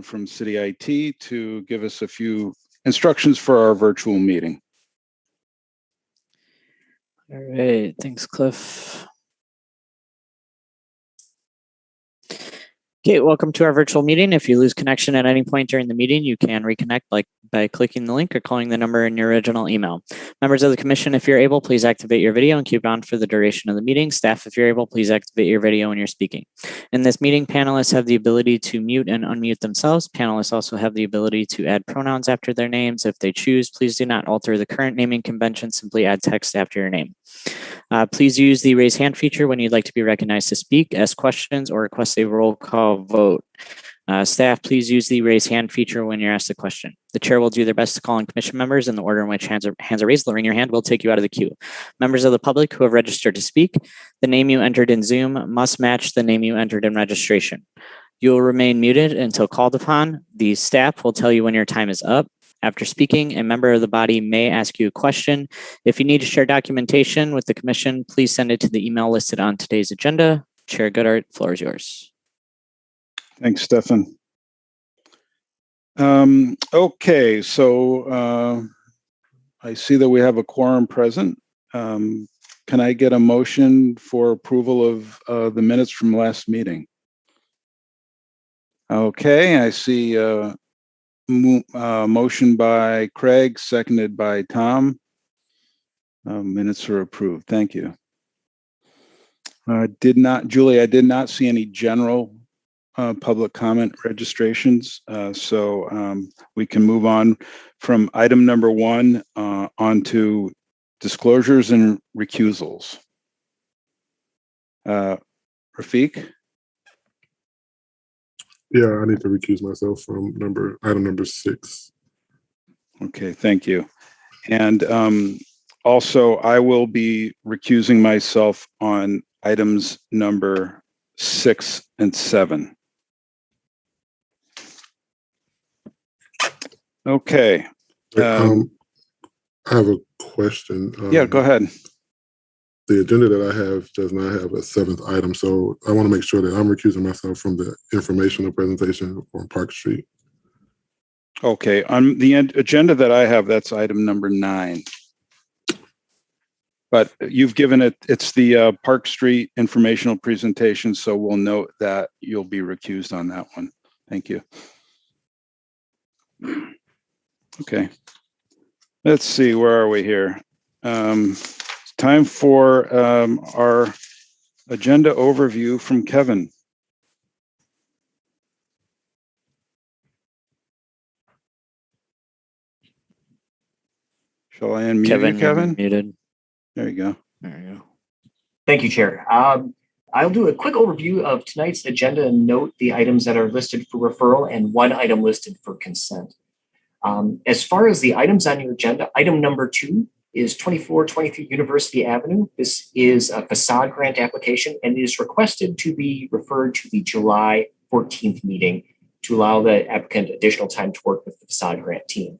from City IT to give us a few instructions for our virtual meeting. All right, thanks, Cliff. Okay, welcome to our virtual meeting. If you lose connection at any point during the meeting, you can reconnect by clicking the link or calling the number in your original email. Members of the commission, if you're able, please activate your video and keep it on for the duration of the meeting. Staff, if you're able, please activate your video when you're speaking. In this meeting, panelists have the ability to mute and unmute themselves. Panelists also have the ability to add pronouns after their names. If they choose, please do not alter the current naming convention. Simply add text after your name. Please use the raise hand feature when you'd like to be recognized to speak, ask questions, or request a roll call vote. Staff, please use the raise hand feature when you're asked a question. The chair will do their best to call on commission members in the order in which hands are raised. Lowering your hand will take you out of the queue. Members of the public who have registered to speak, the name you entered in Zoom must match the name you entered in registration. You will remain muted until called upon. The staff will tell you when your time is up. After speaking, a member of the body may ask you a question. If you need to share documentation with the commission, please send it to the email listed on today's agenda. Chair Goodart, the floor is yours. Thanks, Stefan. Okay, so I see that we have a quorum present. Can I get a motion for approval of the minutes from last meeting? Okay, I see motion by Craig, seconded by Tom. Minutes are approved. Thank you. Julie, I did not see any general public comment registrations, so we can move on from item number 1 on to disclosures and recusals. Rafiq? Yeah, I need to recuse myself from item number 6. Okay, thank you. And also, I will be recusing myself on items number 6 and 7. Okay. I have a question. Yeah, go ahead. The agenda that I have does not have a 7th item, so I want to make sure that I'm recusing myself from the informational presentation on Park Street. Okay, on the agenda that I have, that's item number 9. But you've given it's the Park Street informational presentation, so we'll note that you'll be recused on that one. Thank you. Okay, let's see, where are we here? Time for our agenda overview from Kevin. Shall I unmute you, Kevin? Muted. There you go. There you go. Thank you, Chair. I'll do a quick overview of tonight's agenda and note the items that are listed for referral and 1 item listed for consent. As far as the items on your agenda, item number 2 is 2423 University Avenue. This is a facade grant application and is requested to be referred to the July 14th meeting to allow the applicant additional time to work with the facade grant team.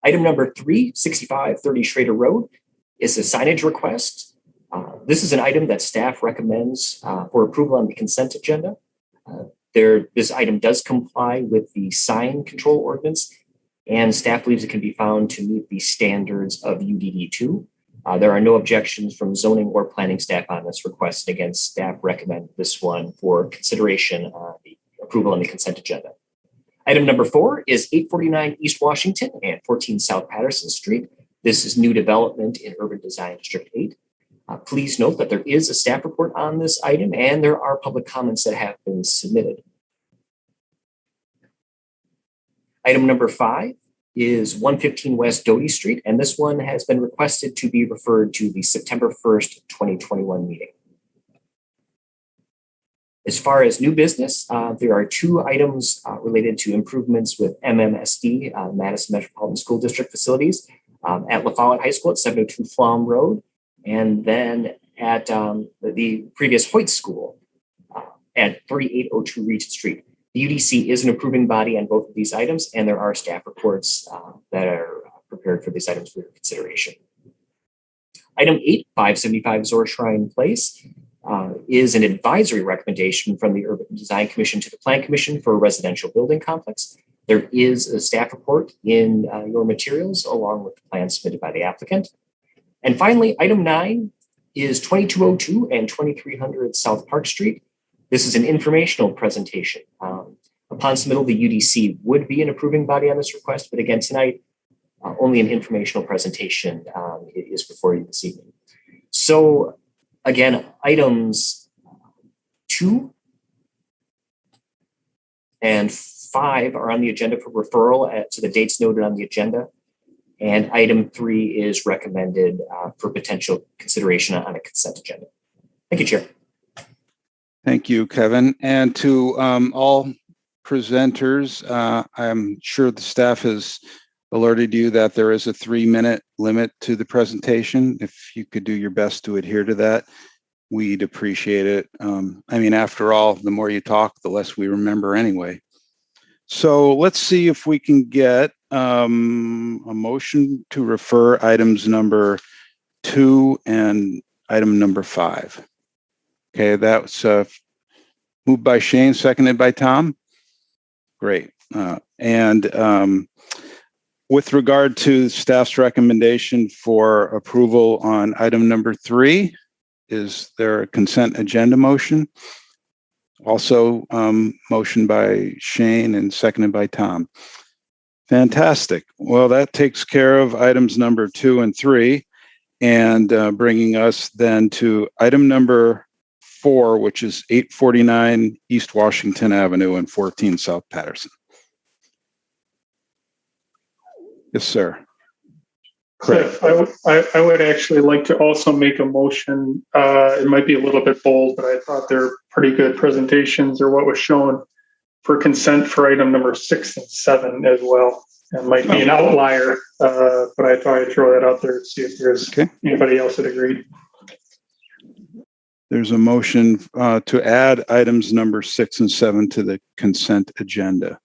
Item number 3, 6530 Schrader Road, is a signage request. This is an item that staff recommends for approval on the consent agenda. This item does comply with the sign control ordinance, and staff believes it can be found to meet the standards of UDD2. There are no objections from zoning or planning staff on this request. Again, staff recommend this one for consideration the approval on the consent agenda. Item number 4 is 849 East Washington and 14 South Patterson Street. This is new development in Urban Design District 8. Please note that there is a staff report on this item and there are public comments that have been submitted. Item number 5 is 115 West Doty Street, and this one has been requested to be referred to the September 1st, 2021 meeting. As far as new business, there are 2 items related to improvements with MMSD, Madison Metropolitan School District facilities, at La Follette High School at 702 Flom Road, and then at the previous Hoyt School at 3802 Regent Street. The UDC is an approving body on both of these items, and there are staff reports that are prepared for these items for your consideration. Item 8, 575 Zor Shrine Place. is an advisory recommendation from the Urban Design Commission to the Plan Commission for a residential building complex. There is a staff report in your materials along with the plan submitted by the applicant. And finally, item 9 is 2202 and 2300 South Park Street. This is an informational presentation. Upon submittal, the UDC would be an approving body on this request, but again, tonight, only an informational presentation is before you this evening. So again, items 2 and 5 are on the agenda for referral to the dates noted on the agenda. And item 3 is recommended for potential consideration on a consent agenda. Thank you, Chair. Thank you, Kevin. And to all presenters, I'm sure the staff has alerted you that there is a 3-minute limit to the presentation. If you could do your best to adhere to that, we'd appreciate it. I mean, after all, the more you talk, the less we remember anyway. So let's see if we can get a motion to refer items number 2 and item number 5. Okay, that's moved by Shane, seconded by Tom. Great. With regard to staff's recommendation for approval on item number 3, is there a consent agenda motion? Also motion by Shane and seconded by Tom. Fantastic. Well, that takes care of items number 2 and 3, and bringing us then to item number 4, which is 849 East Washington Avenue and 14 South Patterson. Yes, sir. Cliff, I would actually like to also make a motion. It might be a little bit bold, but I thought they're pretty good presentations or what was shown for consent for item number 6 and 7 as well. It might be an outlier, but I thought I'd throw that out there to see if there's anybody else that agreed. There's a motion to add items number 6 and 7 to the consent agenda.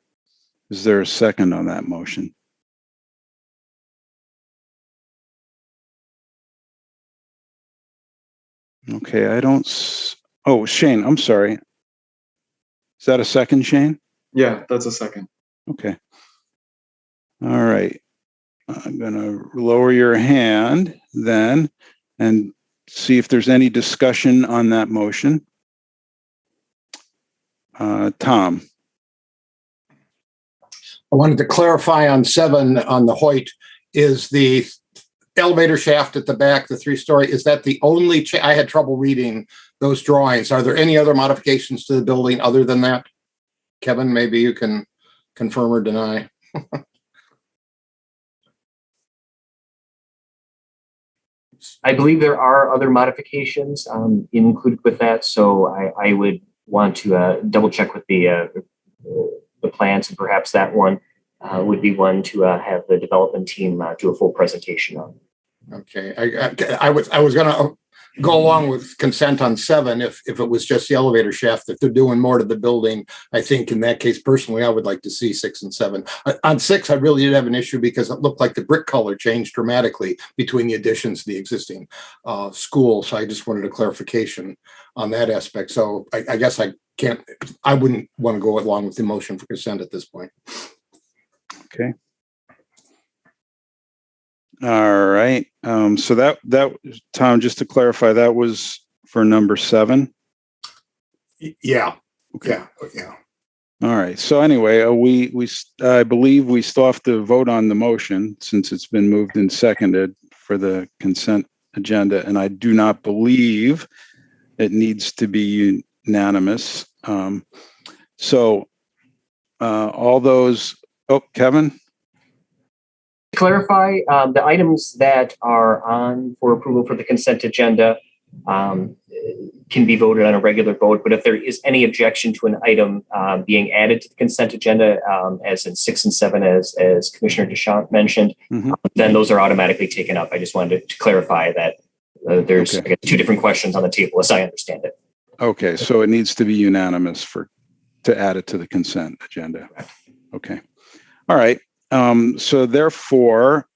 Is there a second on that motion? Okay, I don't. Oh, Shane, I'm sorry. Is that a second, Shane? Yeah, that's a second. Okay. All right. I'm going to lower your hand then and see if there's any discussion on that motion. Tom. I wanted to clarify on 7 on the Hoyt, is the elevator shaft at the back, the 3-story, is that the only, I had trouble reading those drawings. Are there any other modifications to the building other than that? Kevin, maybe you can confirm or deny. I believe there are other modifications included with that, so I would want to double check with the plans, and perhaps that one would be one to have the development team do a full presentation on. Okay, I was going to go along with consent on 7 if it was just the elevator shaft. If they're doing more to the building, I think in that case, personally, I would like to see 6 and 7. On 6, I really did have an issue because it looked like the brick color changed dramatically between the additions to the existing school. So I just wanted a clarification on that aspect. So I guess I wouldn't want to go along with the motion for consent at this point. Okay. All right. So that Tom, just to clarify, that was for number 7. Yeah. Okay. Yeah. All right. So anyway, I believe we still have to vote on the motion since it's been moved and seconded for the consent agenda, and I do not believe it needs to be unanimous. So all those. Oh, Kevin. Clarify the items that are on for approval for the consent agenda can be voted on a regular vote, but if there is any objection to an item being added to the consent agenda, as in 6 and 7, as Commissioner Deschamps mentioned, then those are automatically taken up. I just wanted to clarify that there's I guess, 2 different questions on the table, as I understand it. Okay, so it needs to be unanimous to add it to the consent agenda. Okay, all right. So therefore,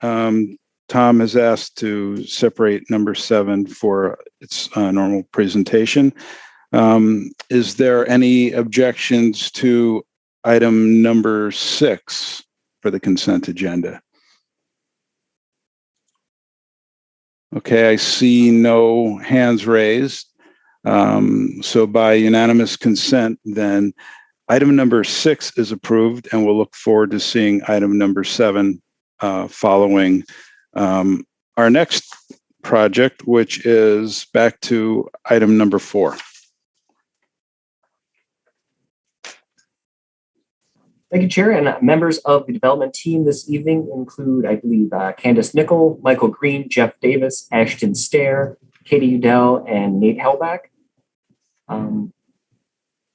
Tom has asked to separate number 7 for its normal presentation. Is there any objections to item number 6 for the consent agenda? Okay, I see no hands raised. So by unanimous consent, then item number 6 is approved, and we'll look forward to seeing item number 7 following our next project, which is back to item number 4. Thank you, Chair. And members of the development team this evening include, I believe, Candace Nickel, Michael Green, Jeff Davis, Ashton Stair, Katie Udell, and Nate Hellback,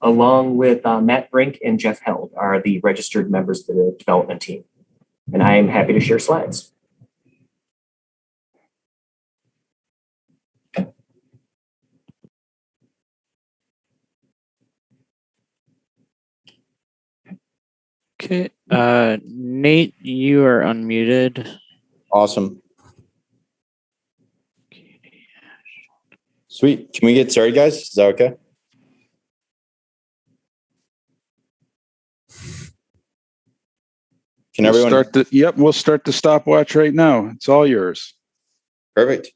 along with Matt Brink and Jeff Held are the registered members of the development team. And I am happy to share slides. Okay, Nate, you are unmuted. Awesome. Sweet. Can we get started, guys? Is that okay? Can everyone We'll start the stopwatch right now. It's all yours. Perfect.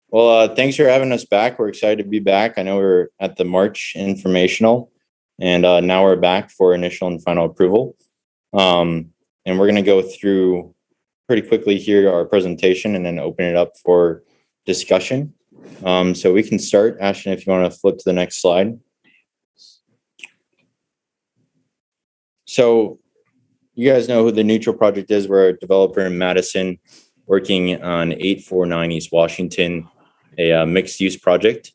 Well, thanks for having us back. We're excited to be back. I know we were at the March informational, and now we're back for initial and final approval. And we're going to go through pretty quickly here our presentation and then open it up for discussion. So we can start. Ashton, if you want to flip to the next slide. So you guys know who the Neutral Project is. We're a developer in Madison working on 849 East Washington, a mixed-use project.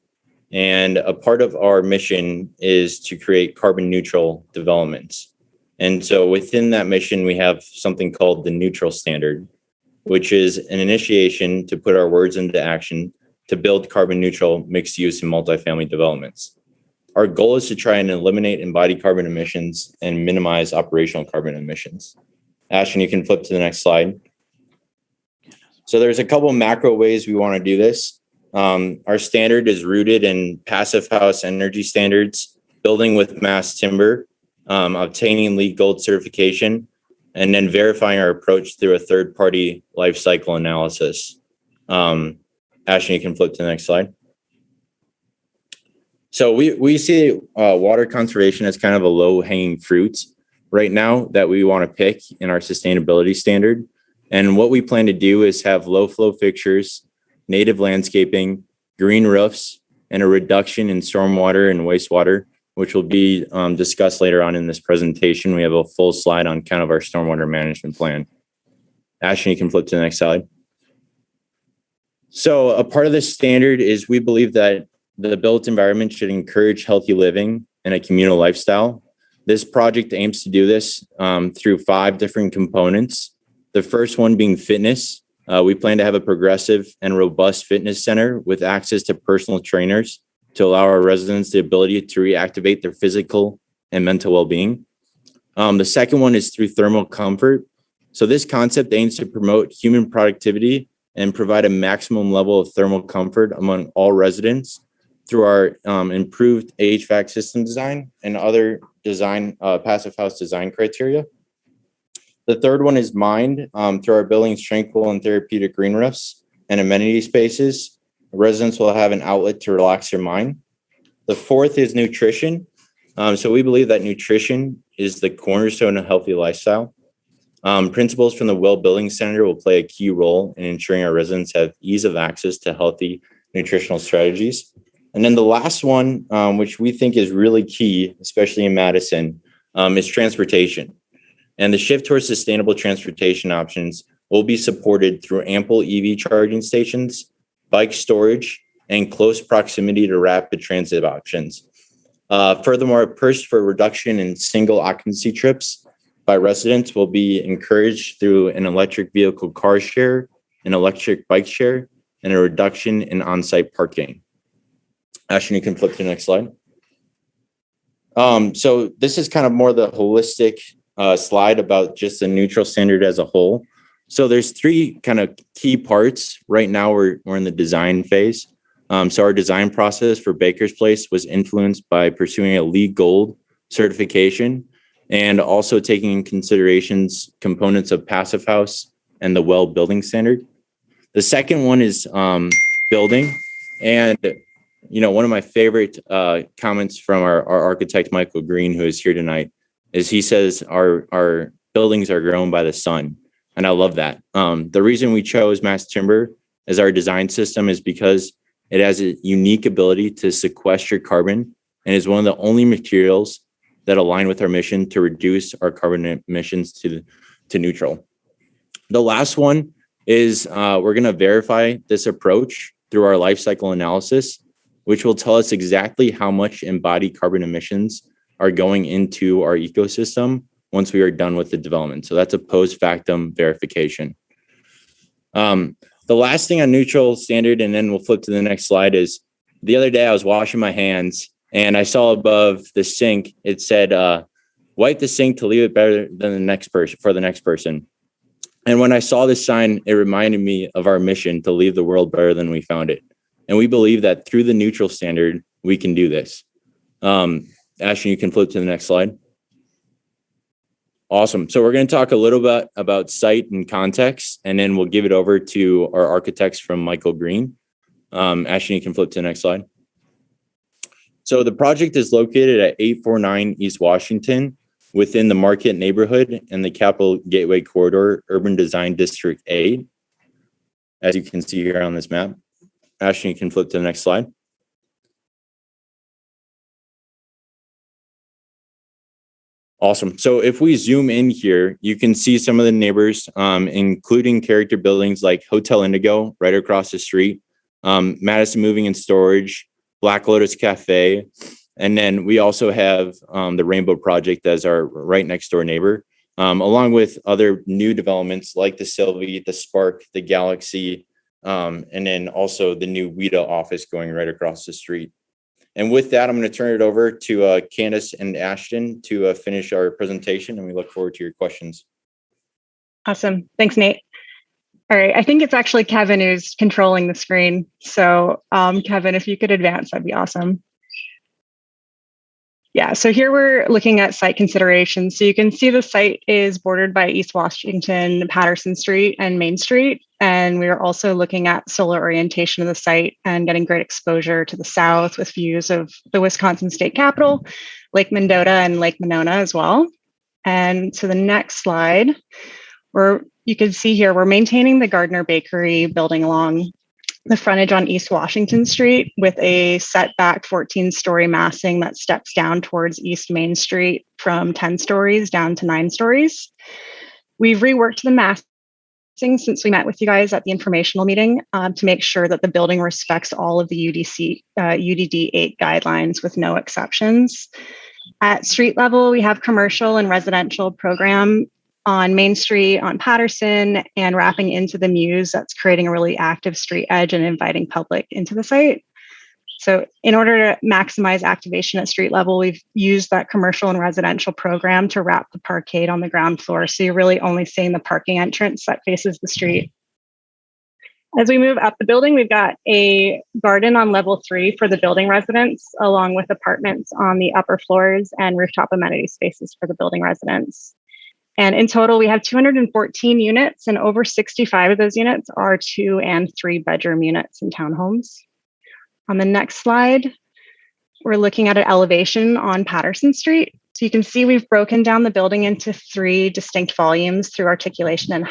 And a part of our mission is to create carbon neutral developments. And so within that mission, we have something called the Neutral Standard, which is an initiation to put our words into action to build carbon neutral mixed use and multifamily developments. Our goal is to try and eliminate embodied carbon emissions and minimize operational carbon emissions. Ashton, you can flip to the next slide. So there's a couple of macro ways we want to do this. Our standard is rooted in passive house energy standards, building with mass timber, obtaining LEED Gold certification, and then verifying our approach through a third-party life cycle analysis. Ashton, you can flip to the next slide. So we see water conservation as kind of a low-hanging fruit right now that we want to pick in our sustainability standard. And what we plan to do is have low-flow fixtures, native landscaping, green roofs, and a reduction in stormwater and wastewater, which will be discussed later on in this presentation. We have a full slide on kind of our stormwater management plan. Ashton, you can flip to the next slide. So a part of this standard is we believe that the built environment should encourage healthy living and a communal lifestyle. This project aims to do this through 5 different components. The first one being fitness. We plan to have a progressive and robust fitness center with access to personal trainers to allow our residents the ability to reactivate their physical and mental well-being. The second one is through thermal comfort. So this concept aims to promote human productivity and provide a maximum level of thermal comfort among all residents through our improved HVAC system design and other design passive house design criteria. The third one is mind through our building's tranquil and therapeutic green roofs and amenity spaces. Residents will have an outlet to relax their mind. The fourth is nutrition. So we believe that nutrition is the cornerstone of healthy lifestyle. Principals from the Well Building Center will play a key role in ensuring our residents have ease of access to healthy nutritional strategies. And then the last one, which we think is really key, especially in Madison, is transportation. And the shift towards sustainable transportation options will be supported through ample EV charging stations, bike storage, and close proximity to rapid transit options. Furthermore, a push for reduction in single occupancy trips by residents will be encouraged through an electric vehicle car share, an electric bike share, and a reduction in on-site parking. Ashton, you can flip to the next slide. So this is kind of more the holistic slide about just the neutral standard as a whole. So there's three kind of key parts. Right now we're in the design phase. So our design process for Baker's Place was influenced by pursuing a LEED Gold certification and also taking in considerations components of Passive House and the WELL building standard. The second one is building. And, one of my favorite comments from our architect, Michael Green, who is here tonight, is he says our buildings are grown by the sun. And I love that. The reason we chose mass timber as our design system is because it has a unique ability to sequester carbon and is one of the only materials that align with our mission to reduce our carbon emissions to neutral. The last one is we're going to verify this approach through our life cycle analysis, which will tell us exactly how much embodied carbon emissions are going into our ecosystem once we are done with the development. So that's a post factum verification. The last thing on neutral standard, and then we'll flip to the next slide, is the other day I was washing my hands and I saw above the sink, it said, wipe the sink to leave it better than the next person for the next person. And when I saw this sign, it reminded me of our mission to leave the world better than we found it. And we believe that through the neutral standard, we can do this. Ashton, you can flip to the next slide. Awesome. So we're going to talk a little bit about site and context, and then we'll give it over to our architects from Michael Green. Ashton, you can flip to the next slide. So the project is located at 849 East Washington within the Market neighborhood and the Capital Gateway Corridor Urban Design District A, as you can see here on this map. Ashton, you can flip to the next slide. Awesome. So if we zoom in here, you can see some of the neighbors, including character buildings like Hotel Indigo right across the street, Madison Moving and Storage, Black Lotus Cafe, and then we also have the Rainbow Project as our right next door neighbor, along with other new developments like the Sylvie, the Spark, the Galaxy, and then also the new WIDA office going right across the street. And with that, I'm going to turn it over to Candace and Ashton to finish our presentation, and we look forward to your questions. Awesome. Thanks, Nate. All right. I think it's actually Kevin who's controlling the screen. So Kevin, if you could advance, that'd be awesome. Yeah, so here we're looking at site considerations. So you can see the site is bordered by East Washington, Patterson Street, and Main Street. And we are also looking at solar orientation of the site and getting great exposure to the south with views of the Wisconsin State Capitol, Lake Mendota, and Lake Monona as well. And to the next slide, where you can see here, we're maintaining the Gardner Bakery building along the frontage on East Washington Street with a setback 14-story massing that steps down towards East Main Street from 10 stories down to 9 stories. We've reworked the massing since we met with you guys at the informational meeting to make sure that the building respects all of the UDD 8 guidelines with no exceptions. At street level, we have commercial and residential program on Main Street, on Patterson, and wrapping into the Muse. That's creating a really active street edge and inviting public into the site. So in order to maximize activation at street level, we've used that commercial and residential program to wrap the parkade on the ground floor. So you're really only seeing the parking entrance that faces the street. As we move up the building, we've got a garden on level 3 for the building residents, along with apartments on the upper floors and rooftop amenity spaces for the building residents. And in total, we have 214 units, and over 65 of those units are 2 and 3 bedroom units in townhomes. On the next slide, we're looking at an elevation on Patterson Street. So you can see we've broken down the building into 3 distinct volumes through articulation and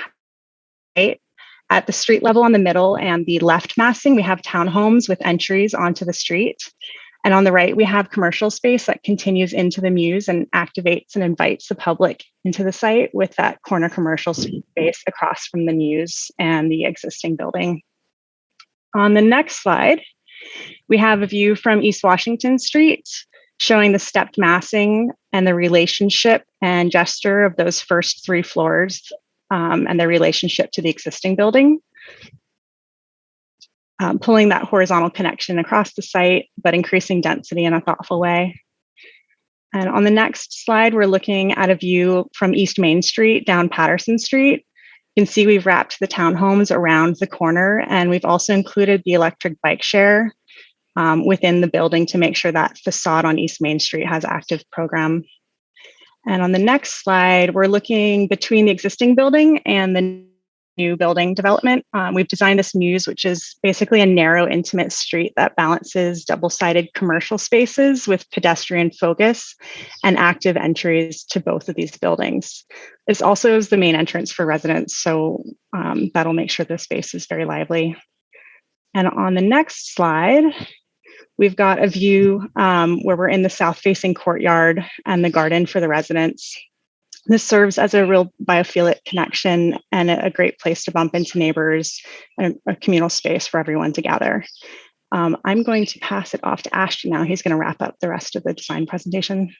height. At the street level on the middle and the left massing, we have townhomes with entries onto the street. And on the right, we have commercial space that continues into the Muse and activates and invites the public into the site with that corner commercial space across from the Muse and the existing building. On the next slide, we have a view from East Washington Street showing the stepped massing and the relationship and gesture of those first 3 floors and their relationship to the existing building. Pulling that horizontal connection across the site, but increasing density in a thoughtful way. And on the next slide, we're looking at a view from East Main Street down Patterson Street. You can see we've wrapped the townhomes around the corner, and we've also included the electric bike share within the building to make sure that facade on East Main Street has active program. And on the next slide, we're looking between the existing building and the new building development. We've designed this muse, which is basically a narrow, intimate street that balances double-sided commercial spaces with pedestrian focus and active entries to both of these buildings. This also is the main entrance for residents, so that'll make sure the space is very lively. And on the next slide, we've got a view where we're in the south-facing courtyard and the garden for the residents. This serves as a real biophilic connection and a great place to bump into neighbors and a communal space for everyone to gather. I'm going to pass it off to Ashton now. He's going to wrap up the rest of the design presentation.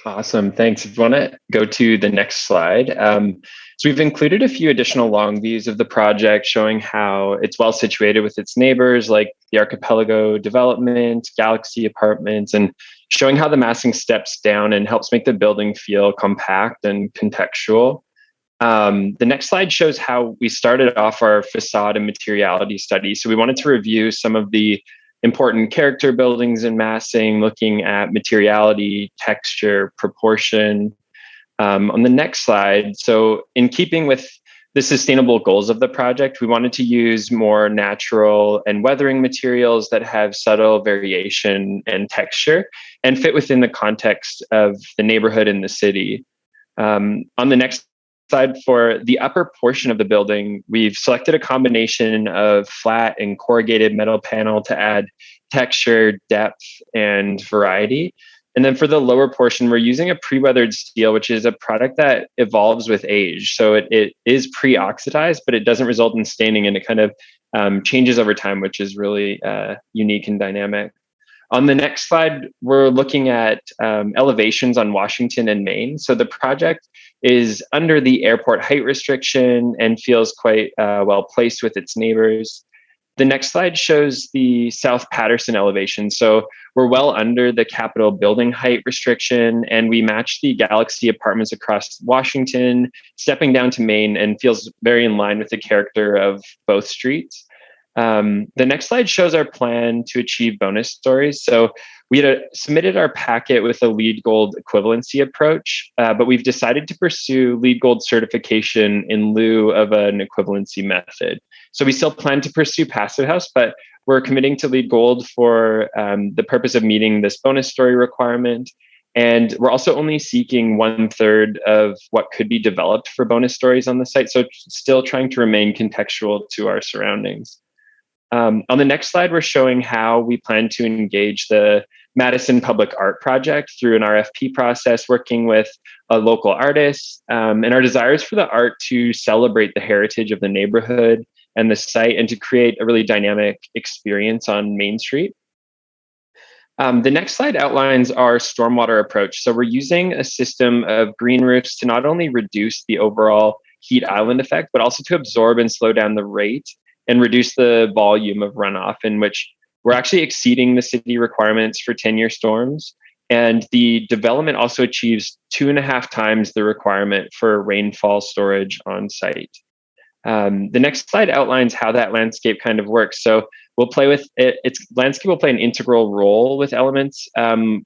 Awesome, thanks. If you want to go to the next slide. So we've included a few additional long views of the project showing how it's well situated with its neighbors like the Archipelago Development, Galaxy Apartments, and showing how the massing steps down and helps make the building feel compact and contextual. The next slide shows how we started off our facade and materiality study. So we wanted to review some of the important character buildings in massing, looking at materiality, texture, proportion. On the next slide, so in keeping with the sustainable goals of the project, we wanted to use more natural and weathering materials that have subtle variation and texture and fit within the context of the neighborhood and the city. On the next slide, for the upper portion of the building, we've selected a combination of flat and corrugated metal panel to add texture, depth, and variety. And then for the lower portion, we're using a pre-weathered steel, which is a product that evolves with age. So it is pre-oxidized, but it doesn't result in staining, and it kind of changes over time, which is really unique and dynamic. On the next slide, we're looking at elevations on Washington and Main. So the project is under the airport height restriction and feels quite well placed with its neighbors. The next slide shows the South Patterson elevation. So we're well under the Capitol building height restriction, and we match the Galaxy Apartments across Washington, stepping down to Main, and feels very in line with the character of both streets. The next slide shows our plan to achieve bonus stories. So we had submitted our packet with a LEED Gold equivalency approach, but we've decided to pursue LEED Gold certification in lieu of an equivalency method. So we still plan to pursue Passive House, but we're committing to LEED Gold for the purpose of meeting this bonus story requirement. And we're also only seeking 1/3 of what could be developed for bonus stories on the site. So still trying to remain contextual to our surroundings. On the next slide, we're showing how we plan to engage the Madison Public Art Project through an RFP process, working with a local artist, and our desires for the art to celebrate the heritage of the neighborhood and the site, and to create a really dynamic experience on Main Street. The next slide outlines our stormwater approach. So we're using a system of green roofs to not only reduce the overall heat island effect, but also to absorb and slow down the rate and reduce the volume of runoff, in which we're actually exceeding the city requirements for 10-year storms. And the development also achieves 2.5 times the requirement for rainfall storage on site. The next slide outlines how that landscape kind of works. So we'll play with it. Landscape will play an integral role with elements.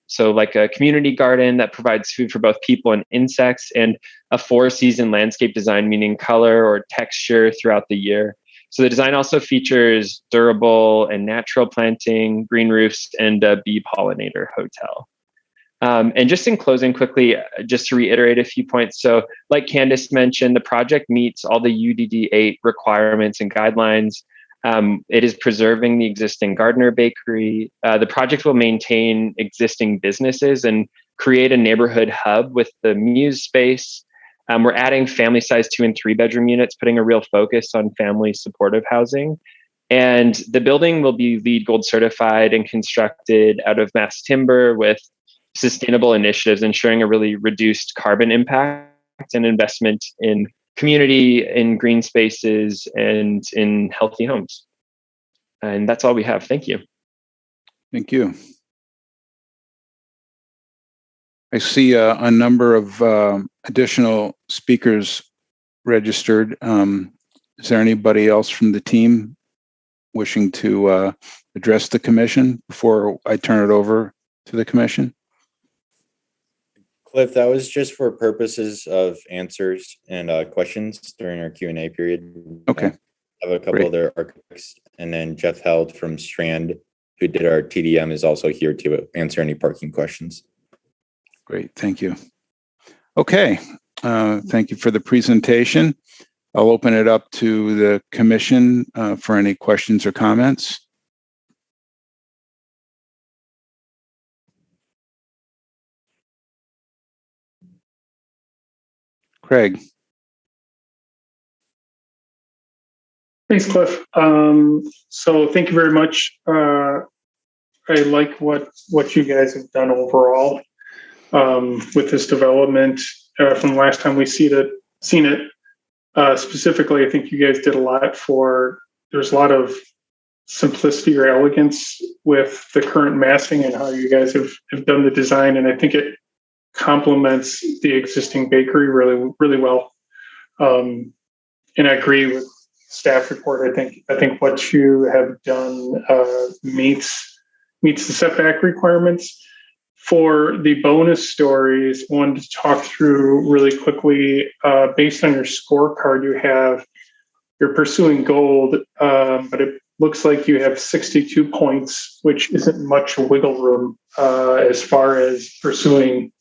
So like a community garden that provides food for both people and insects, and a 4-season landscape design, meaning color or texture throughout the year. So the design also features durable and natural planting, green roofs, and a bee pollinator hotel. And just in closing quickly, just to reiterate a few points. So like Candace mentioned, the project meets all the UDD 8 requirements and guidelines. It is preserving the existing Gardner Bakery. The project will maintain existing businesses and create a neighborhood hub with the Muse space. We're adding family-sized 2- and 3-bedroom units, putting a real focus on family supportive housing. And the building will be LEED Gold certified and constructed out of mass timber with sustainable initiatives, ensuring a really reduced carbon impact and investment in community, in green spaces, and in healthy homes. And that's all we have. Thank you. Thank you. I see a number of additional speakers registered. Is there anybody else from the team wishing to address the commission before I turn it over to the commission? Cliff, that was just for purposes of answers and questions during our Q&A period. Okay. I have a couple Great. other architects, and then Jeff Held from Strand, who did our TDM, is also here to answer any parking questions. Great, thank you. Okay, thank you for the presentation. I'll open it up to the commission for any questions or comments. Craig. Thanks, Cliff. So thank you very much. I like what you guys have done overall with this development. From the last time we seen it, specifically, I think you guys did a lot there's a lot of simplicity or elegance with the current massing and how you guys have done the design. And I think it complements the existing bakery really, really well. And I agree with staff report. I think what you have done meets the setback requirements. For the bonus stories, I wanted to talk through really quickly, based on your scorecard, you're pursuing gold, but it looks like you have 62 points, which isn't much wiggle room as far as pursuing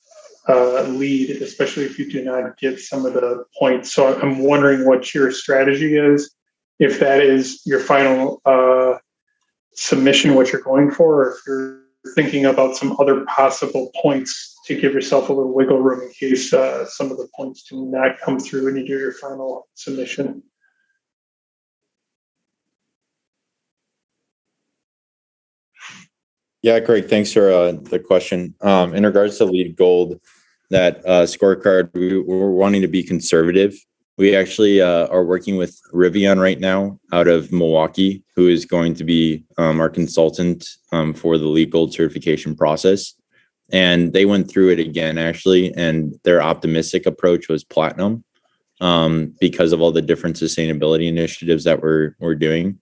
lead, especially if you do not get some of the points. So I'm wondering what your strategy is, if that is your final submission, what you're going for, or if you're thinking about some other possible points to give yourself a little wiggle room in case some of the points do not come through when you do your final submission. Yeah, Craig, thanks for the question. In regards to lead gold, that scorecard, we're wanting to be conservative. We actually are working with Rivian right now out of Milwaukee, who is going to be our consultant for the LEED Gold certification process. And they went through it again, actually, and their optimistic approach was platinum because of all the different sustainability initiatives that we're doing.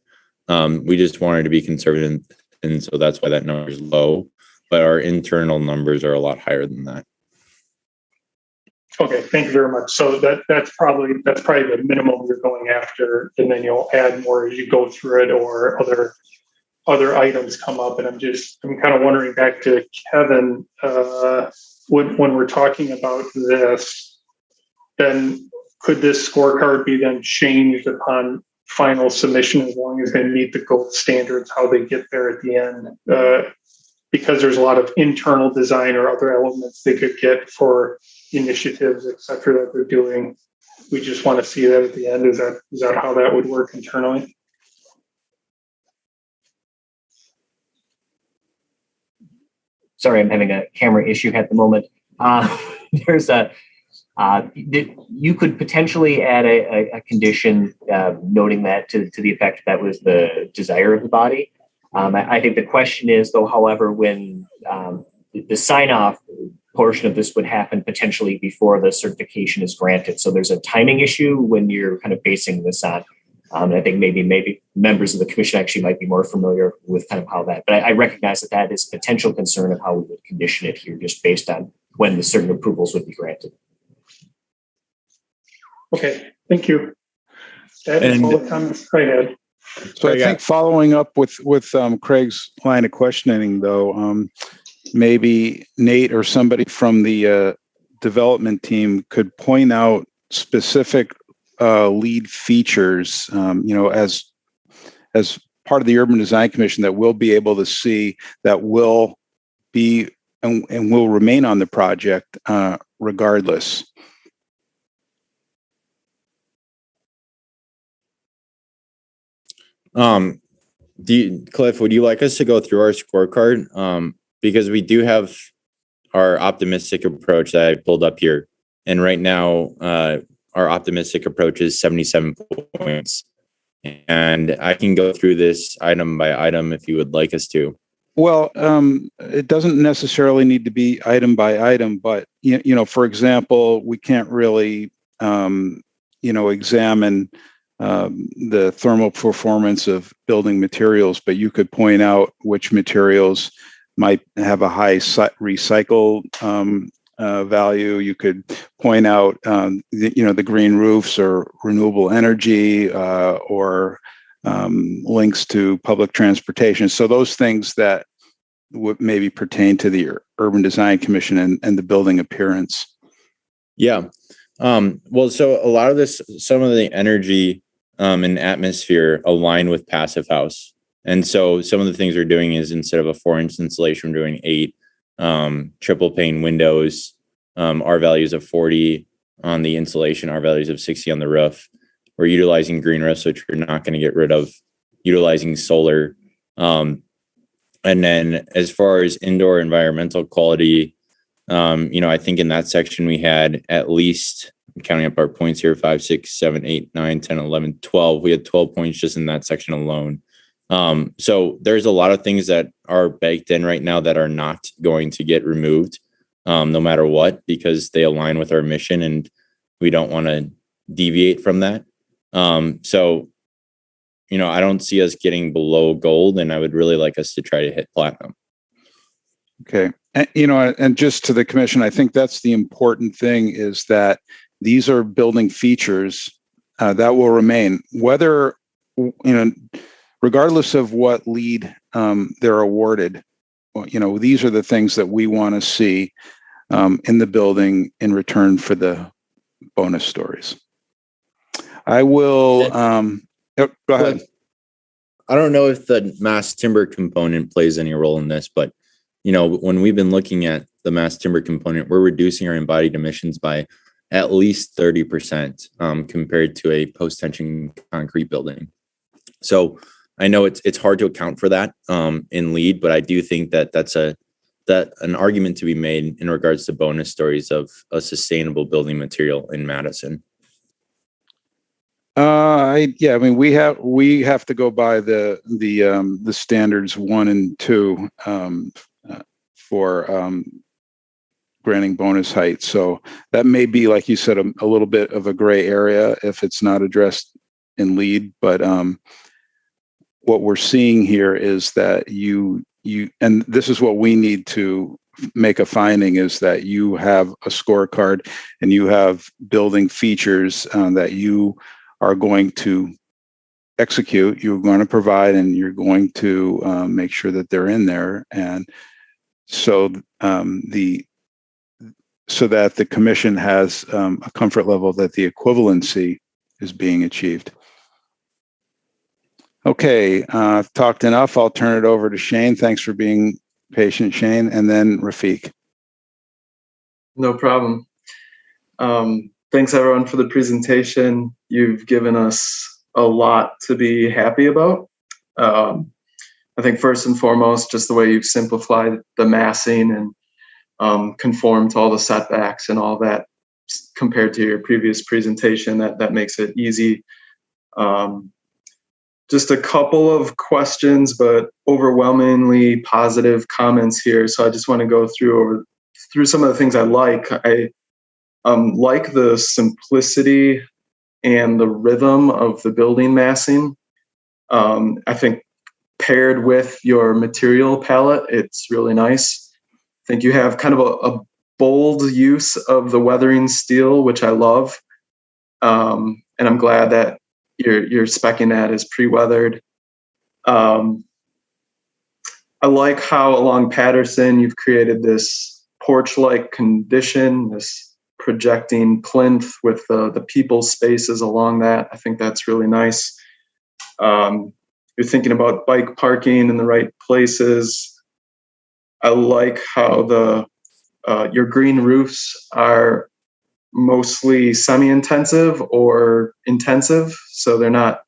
We just wanted to be conservative, and so that's why that number is low. But our internal numbers are a lot higher than that. Okay, thank you very much. So that's probably the minimum you're going after, and then you'll add more as you go through it, or other items come up. And I'm kind of wondering, back to Kevin, when we're talking about this, then could this scorecard be then changed upon final submission as long as they meet the gold standards, how they get there at the end? Because there's a lot of internal design or other elements they could get for initiatives, et cetera, that they're doing. We just want to see that at the end. Is that how that would work internally? Sorry, I'm having a camera issue at the moment. You could potentially add a condition noting that to the effect that was the desire of the body. I think the question is, though, however, when the sign-off portion of this would happen potentially before the certification is granted. So there's a timing issue when you're kind of basing this on. And I think maybe members of the commission actually might be more familiar with kind of how that, but I recognize that is a potential concern of how we would condition it here, just based on when the certain approvals would be granted. Okay, thank you. That is all the comments I had. So I think following up with Craig's line of questioning, though, maybe Nate or somebody from the development team could point out specific lead features, as part of the Urban Design Commission that we'll be able to see that will be and will remain on the project regardless. Cliff, would you like us to go through our scorecard? Because we do have our optimistic approach that I pulled up here. And right now, our optimistic approach is 77 points. And I can go through this item by item if you would like us to. Well, it doesn't necessarily need to be item by item, but, for example, we can't really, examine the thermal performance of building materials, but you could point out which materials might have a high recycle value. You could point out, the green roofs or renewable energy or links to public transportation. So those things that would maybe pertain to the Urban Design Commission and the building appearance. Yeah. Well, so a lot of some of the energy and atmosphere align with Passive House. And so some of the things we're doing is, instead of a 4-inch insulation, we're doing 8 triple pane windows, our values of 40 on the insulation, our values of 60 on the roof. We're utilizing green roofs, which we're not going to get rid of, utilizing solar. And then as far as indoor environmental quality, I think in that section we had at least, I'm counting up our points here, 5, 6, 7, 8, 9, 10, 11, 12. We had 12 points just in that section alone. So there's a lot of things that are baked in right now that are not going to get removed, no matter what, because they align with our mission and we don't want to deviate from that. So, I don't see us getting below gold, and I would really like us to try to hit platinum. Okay. And, and just to the commission, I think that's the important thing, is that these are building features that will remain, whether, regardless of what LEED they're awarded. These are the things that we want to see in the building in return for the bonus stories. I will, go ahead. I don't know if the mass timber component plays any role in this, but when we've been looking at the mass timber component, we're reducing our embodied emissions by at least 30% compared to a post-tension concrete building. So I know it's hard to account for that in LEED, but I do think that that's an argument to be made in regards to bonus stories of a sustainable building material in Madison. We have to go by the standards 1 and 2 for granting bonus height. So that may be, like you said, a little bit of a gray area if it's not addressed in LEED. But what we're seeing here is that you and this is what we need to make a finding, is that you have a scorecard and you have building features that you are going to execute, you're going to provide, and you're going to make sure that they're in there. And so so that the commission has a comfort level that the equivalency is being achieved. Okay, I've talked enough. I'll turn it over to Shane. Thanks for being patient, Shane, and then Rafiq. No problem. Thanks everyone for the presentation. You've given us a lot to be happy about. I think first and foremost, just the way you've simplified the massing and conform to all the setbacks and all that compared to your previous presentation, that makes it easy. Just a couple of questions, but overwhelmingly positive comments here. So I just want to go through some of the things I like. I like the simplicity and the rhythm of the building massing. I think paired with your material palette, it's really nice. I think you have kind of a bold use of the weathering steel, which I love. And I'm glad that you're speccing that as pre-weathered. I like how along Patterson you've created this porch-like condition, this projecting plinth with the people spaces along that. I think that's really nice. You're thinking about bike parking in the right places. I like how your green roofs are mostly semi-intensive or intensive. So they're not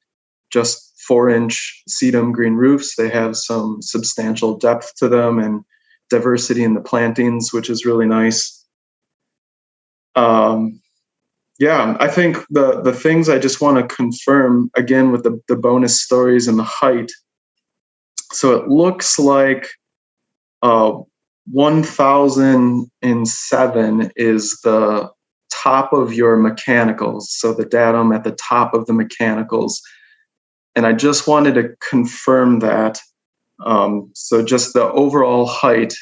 just 4-inch sedum green roofs. They have some substantial depth to them and diversity in the plantings, which is really nice. I think the things I just want to confirm again with the bonus stories and the height. So it looks like 1007 is the top of your mechanicals, so the datum at the top of the mechanicals. And I just wanted to confirm that. So just the overall height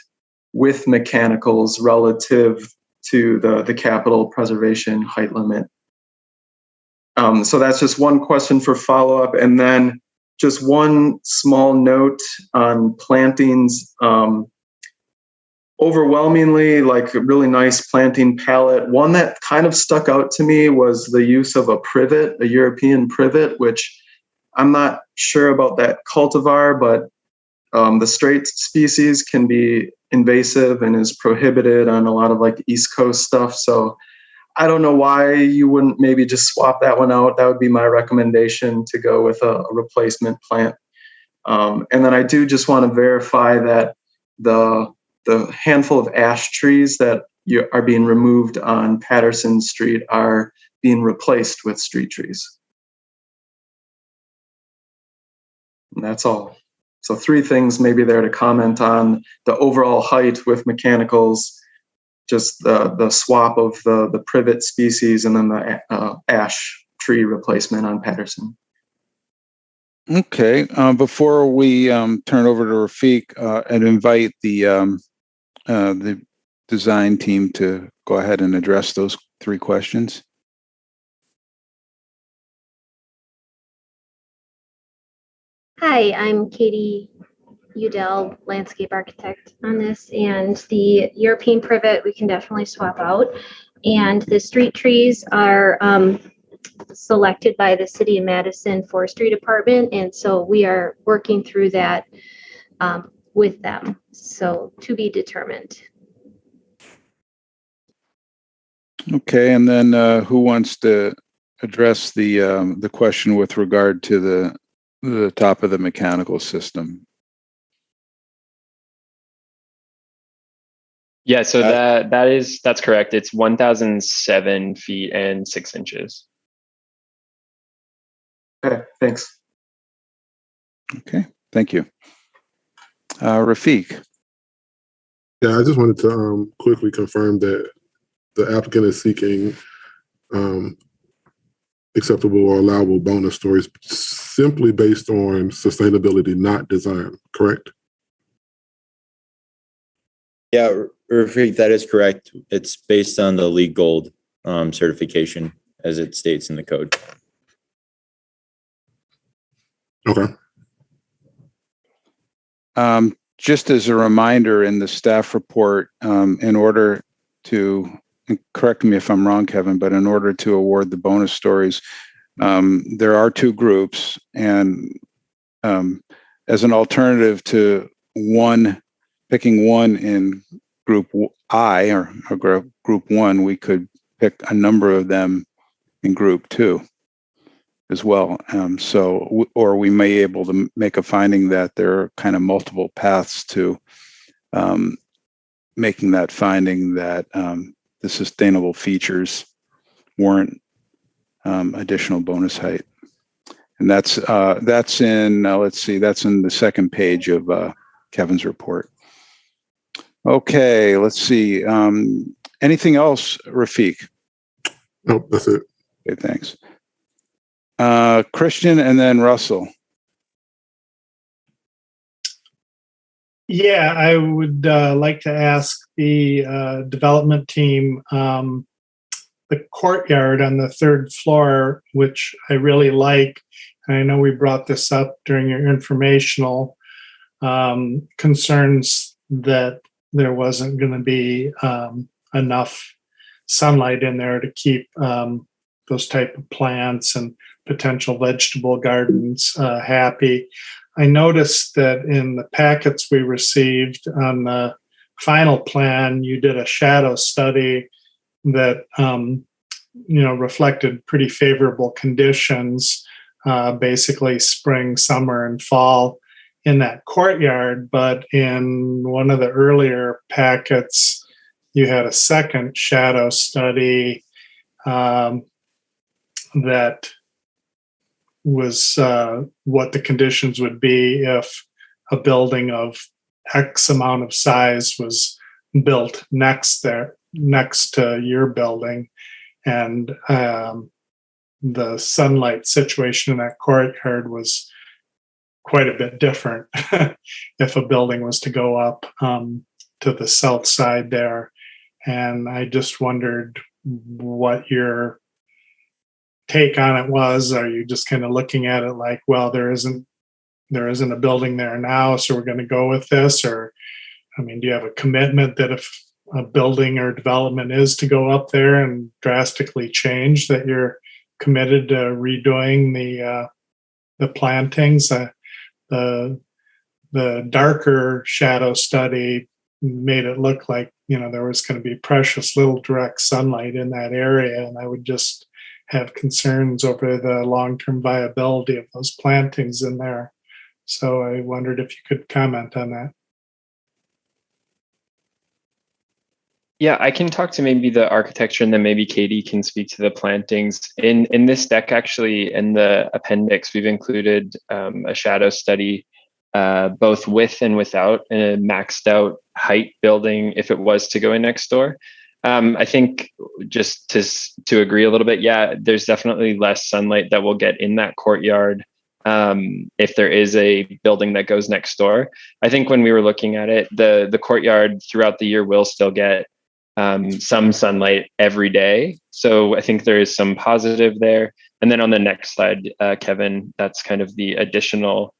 with mechanicals relative to the capital preservation height limit. So that's just one question for follow-up. And then just one small note on plantings. Overwhelmingly, like a really nice planting palette. One that kind of stuck out to me was the use of a privet, a European privet, which I'm not sure about that cultivar, but the straight species can be invasive and is prohibited on a lot of like East Coast stuff. So I don't know why you wouldn't maybe just swap that one out. That would be my recommendation, to go with a replacement plant. And then I do just want to verify that the handful of ash trees that are being removed on Patterson Street are being replaced with street trees. And that's all. So 3 things maybe there to comment on: the overall height with mechanicals, just the swap of the privet species, and then the ash tree replacement on Patterson. Okay. Before we turn over to Rafiq, and invite the design team to go ahead and address those 3 questions. Hi, I'm Katie Udell, landscape architect on this, and the European privet we can definitely swap out. And the street trees are selected by the City of Madison Forestry Department, and so we are working through that with them. So to be determined. Okay, and then who wants to address the question with regard to the top of the mechanical system? Yeah, so that's correct. It's 1,007 feet and 6 inches. Okay, thanks. Okay, thank you. Rafiq. Yeah, I just wanted to quickly confirm that the applicant is seeking acceptable or allowable bonus stories simply based on sustainability, not design, correct? Yeah, Rafiq, that is correct. It's based on the LEED Gold certification as it states in the code. Okay. Just as a reminder, in the staff report, in order to, correct me if I'm wrong, Kevin, but in order to award the bonus stories, there are 2 groups, and as an alternative to picking one in group I or group 1, we could pick a number of them in group 2 as well. Or we may be able to make a finding that there are kind of multiple paths to making that finding that the sustainable features warrant additional bonus height. And that's in, let's see, that's in the second page of Kevin's report. Okay, let's see. Anything else, Rafiq? Nope, that's it. Okay, thanks. Christian and then Russell. Yeah, I would like to ask the development team, the courtyard on the 3rd floor, which I really like. And I know we brought this up during your informational concerns that there wasn't going to be enough sunlight in there to keep those type of plants and potential vegetable gardens happy. I noticed that in the packets we received on the final plan, you did a shadow study that reflected pretty favorable conditions, basically spring, summer, and fall in that courtyard. But in one of the earlier packets, you had a second shadow study that was what the conditions would be if a building of X amount of size was built next to your building. and the sunlight situation in that courtyard was quite a bit different if a building was to go up to the south side there. And I just wondered what your take on it was. Are you just kind of looking at it like, well, there isn't a building there now, so we're going to go with this? Or, I mean, do you have a commitment that if a building or development is to go up there and drastically change, that you're committed to redoing the plantings? The darker shadow study made it look like, there was going to be precious little direct sunlight in that area, and I would just have concerns over the long-term viability of those plantings in there. So I wondered if you could comment on that. Yeah, I can talk to maybe the architecture, and then maybe Katie can speak to the plantings. In this deck, actually, in the appendix, we've included a shadow study, both with and without a maxed out height building if it was to go in next door. I think just to agree a little bit, yeah, there's definitely less sunlight that will get in that courtyard if there is a building that goes next door. I think when we were looking at it, the courtyard throughout the year will still get some sunlight every day. So I think there is some positive there. And then on the next slide, Kevin, that's kind of the additional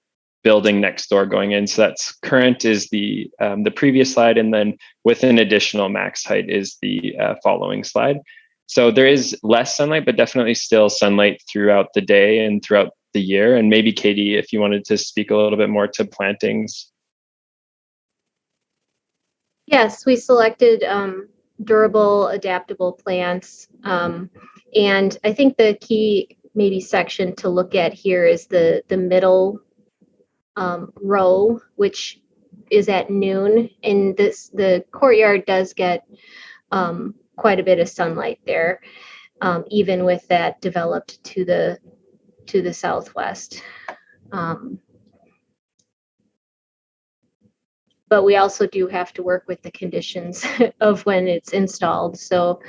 building next door going in. So that's current is the previous slide, and then with an additional max height is the following slide. So there is less sunlight, but definitely still sunlight throughout the day and throughout the year. And maybe Katie, if you wanted to speak a little bit more to plantings. Yes, we selected durable, adaptable plants. And I think the key maybe section to look at here is the middle row, which is at noon. And the courtyard does get quite a bit of sunlight there, even with that developed to the southwest. But we also do have to work with the conditions of when it's installed. So,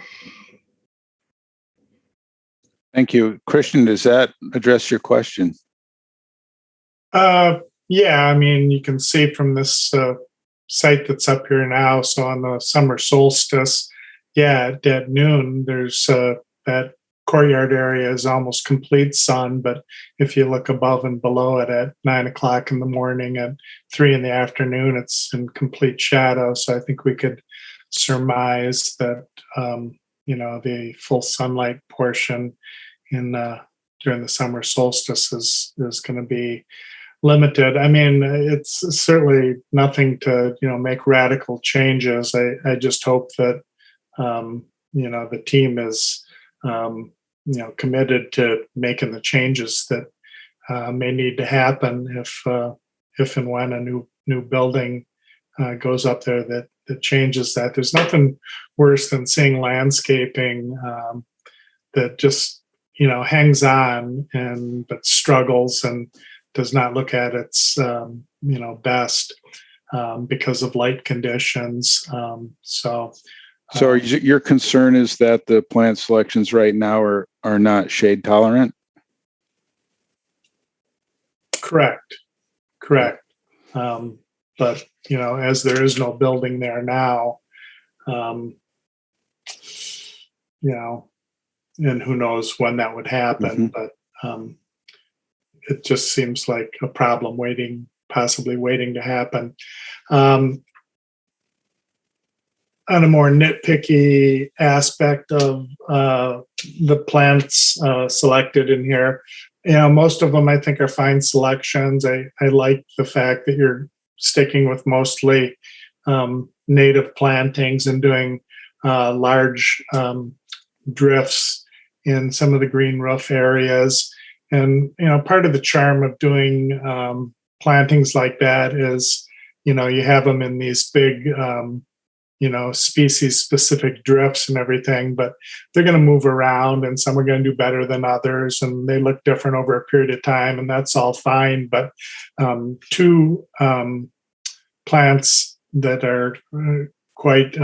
Thank you. Christian, does that address your question? Yeah, I mean, you can see from this site that's up here now. So on the summer solstice, yeah, at noon, there's that courtyard area is almost complete sun. But if you look above and below it at 9 o'clock in the morning and 3 in the afternoon, it's in complete shadow. So I think we could surmise that, the full sunlight portion during the summer solstice is going to be limited. I mean, it's certainly nothing to, make radical changes. I just hope that, the team is, committed to making the changes that may need to happen if and when a new building goes up there that changes that. There's nothing worse than seeing landscaping that just, hangs on but struggles and does not look at its, best because of light conditions. So your concern is that the plant selections right now are not shade tolerant? Correct. But, as there is no building there now, and who knows when that would happen, but it just seems like a problem possibly waiting to happen. On a more nitpicky aspect of the plants selected in here, most of them I think are fine selections. I like the fact that you're sticking with mostly native plantings and doing large drifts in some of the green roof areas. And, part of the charm of doing plantings like that is, you have them in these big, species specific drifts and everything, but they're going to move around and some are going to do better than others and they look different over a period of time, and that's all fine. But two plants that are quite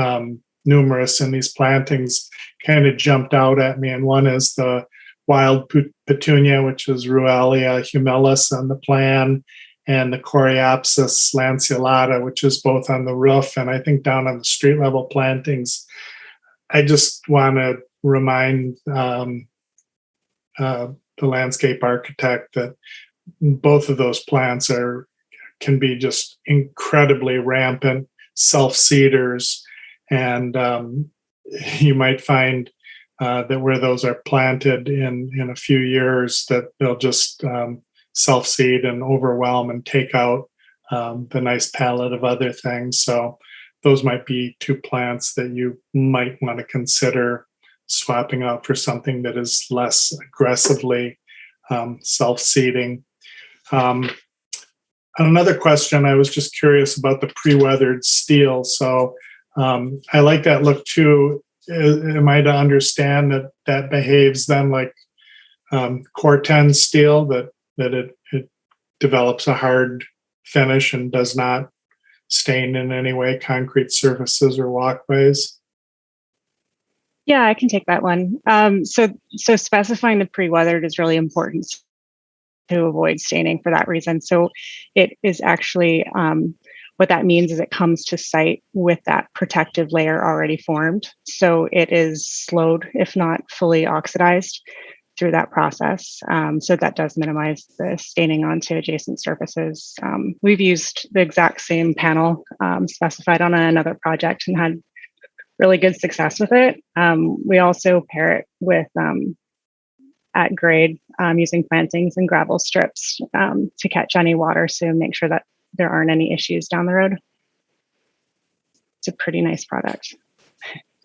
numerous, and these plantings kind of jumped out at me. And one is the wild petunia, which is Ruellia humilis on the plan, and the Coreopsis lanceolata, which is both on the roof and I think down on the street level plantings. I just want to remind the landscape architect that both of those plants can be just incredibly rampant self-seeders, and you might find that where those are planted in a few years, that they'll just self-seed and overwhelm and take out the nice palette of other things. So those might be two plants that you might want to consider swapping out for something that is less aggressively self-seeding. Another question, I was just curious about the pre-weathered steel. So I like that look too. Am I to understand that behaves then like Corten steel, that it develops a hard finish and does not stain in any way concrete surfaces or walkways? Yeah, I can take that one. So specifying the pre-weathered is really important to avoid staining for that reason. So it is actually, what that means is it comes to site with that protective layer already formed. So it is slowed, if not fully oxidized, through that process. So that does minimize the staining onto adjacent surfaces. We've used the exact same panel specified on another project and had really good success with it. We also pair it with at grade using plantings and gravel strips to catch any water, so make sure that there aren't any issues down the road. It's a pretty nice product.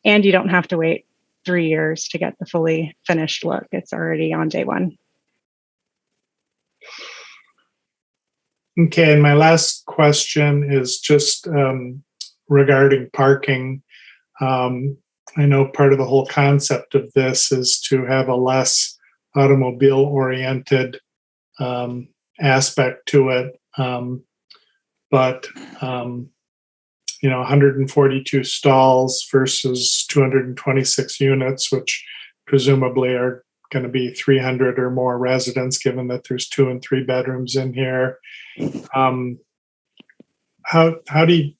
And you don't have to wait 3 years to get the fully finished look. It's already on day one. Okay, and my last question is just regarding parking. I know part of the whole concept of this is to have a less automobile-oriented aspect to it. But 142 stalls versus 226 units, which presumably are going to be 300 or more residents, given that there's 2 and 3 bedrooms in here. How do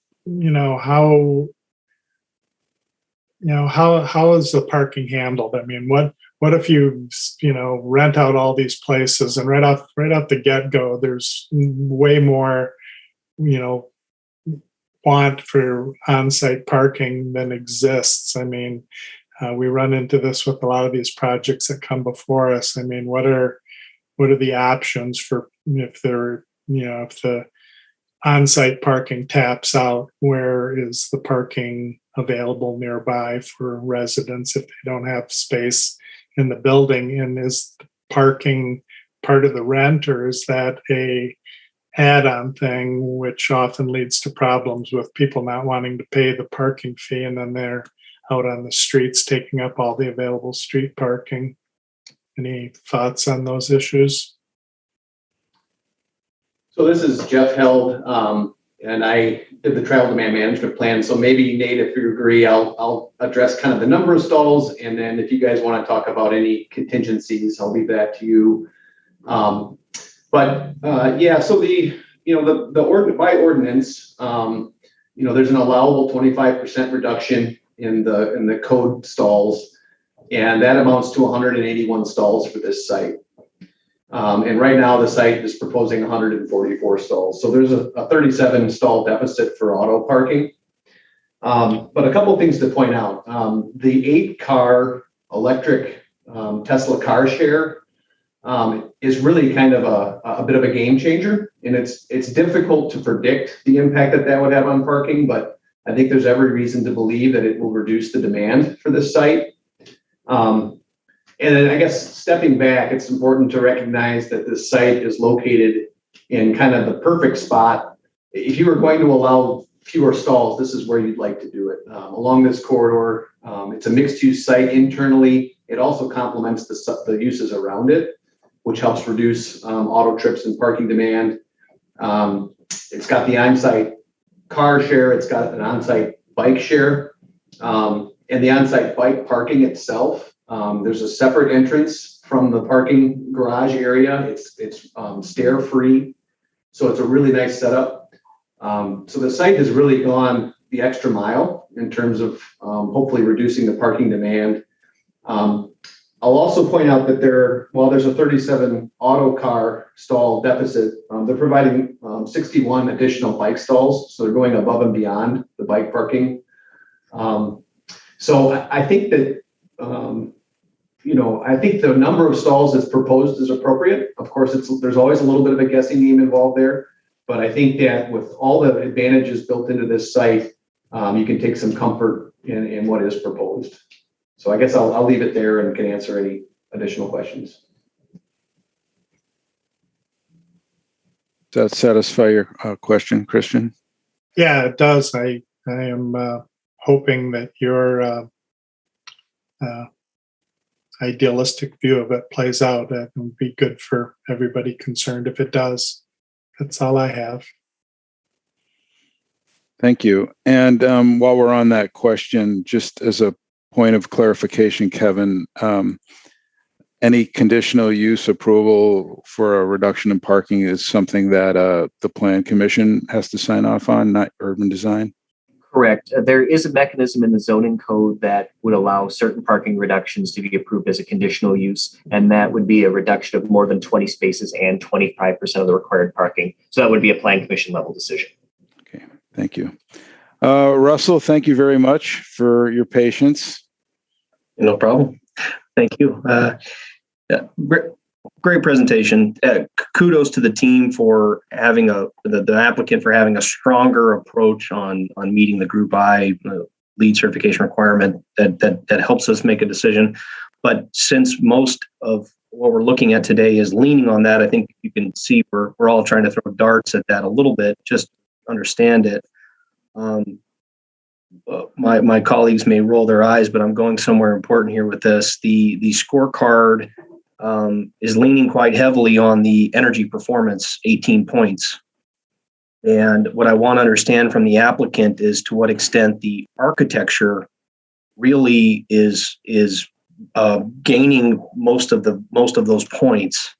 how is the parking handled? I mean, what if you rent out all these places and right off the get-go, there's way more want for on-site parking than exists? I mean, we run into this with a lot of these projects that come before us. I mean, what are the options for if the on-site parking taps out? Where is the parking available nearby for residents if they don't have space in the building? And is parking part of the rent, or is that a add-on thing, which often leads to problems with people not wanting to pay the parking fee, and then they're out on the streets taking up all the available street parking? Any thoughts on those issues? So this is Jeff Held, and I did the travel demand management plan. So maybe Nate, if you agree, I'll address kind of the number of stalls, and then if you guys want to talk about any contingencies, I'll leave that to you. So by ordinance, there's an allowable 25% reduction in the code stalls, and that amounts to 181 stalls for this site. And right now the site is proposing 144 stalls. So there's a 37 stall deficit for auto parking. But a couple of things to point out. The 8-car electric Tesla car share is really kind of a bit of a game changer. And it's difficult to predict the impact that would have on parking, but I think there's every reason to believe that it will reduce the demand for this site. And then I guess stepping back, it's important to recognize that this site is located in kind of the perfect spot. If you were going to allow fewer stalls, this is where you'd like to do it. Along this corridor, it's a mixed-use site internally. It also complements the uses around it, which helps reduce auto trips and parking demand. It's got the on-site car share. It's got an on-site bike share. And the on-site bike parking itself, there's a separate entrance from the parking garage area. It's stair free, so it's a really nice setup. So the site has really gone the extra mile in terms of hopefully reducing the parking demand. I'll also point out that while there's a 37 auto car stall deficit, they're providing 61 additional bike stalls. So they're going above and beyond the bike parking. So I think that, I think the number of stalls that's proposed is appropriate. Of course, there's always a little bit of a guessing game involved there. But I think that with all the advantages built into this site, you can take some comfort in what is proposed. So I guess I'll leave it there and can answer any additional questions. Does that satisfy your question, Christian? Yeah, it does. I am hoping that your idealistic view of it plays out. That would be good for everybody concerned if it does. That's all I have. Thank you. And while we're on that question, just as a point of clarification, Kevin, any conditional use approval for a reduction in parking is something that the Plan Commission has to sign off on, not urban design? Correct. There is a mechanism in the zoning code that would allow certain parking reductions to be approved as a conditional use, and that would be a reduction of more than 20 spaces and 25% of the required parking. So that would be a Plan Commission level decision. Okay, thank you. Russell, thank you very much for your patience. No problem. Thank you. Great presentation. Kudos to the team for having the applicant for having a stronger approach on meeting the Group I lead certification requirement that helps us make a decision. But since most of what we're looking at today is leaning on that, I think you can see we're all trying to throw darts at that a little bit, just understand it. My colleagues may roll their eyes, but I'm going somewhere important here with this. The scorecard is leaning quite heavily on the energy performance, 18 points. And what I want to understand from the applicant is to what extent the architecture really is gaining most of those points.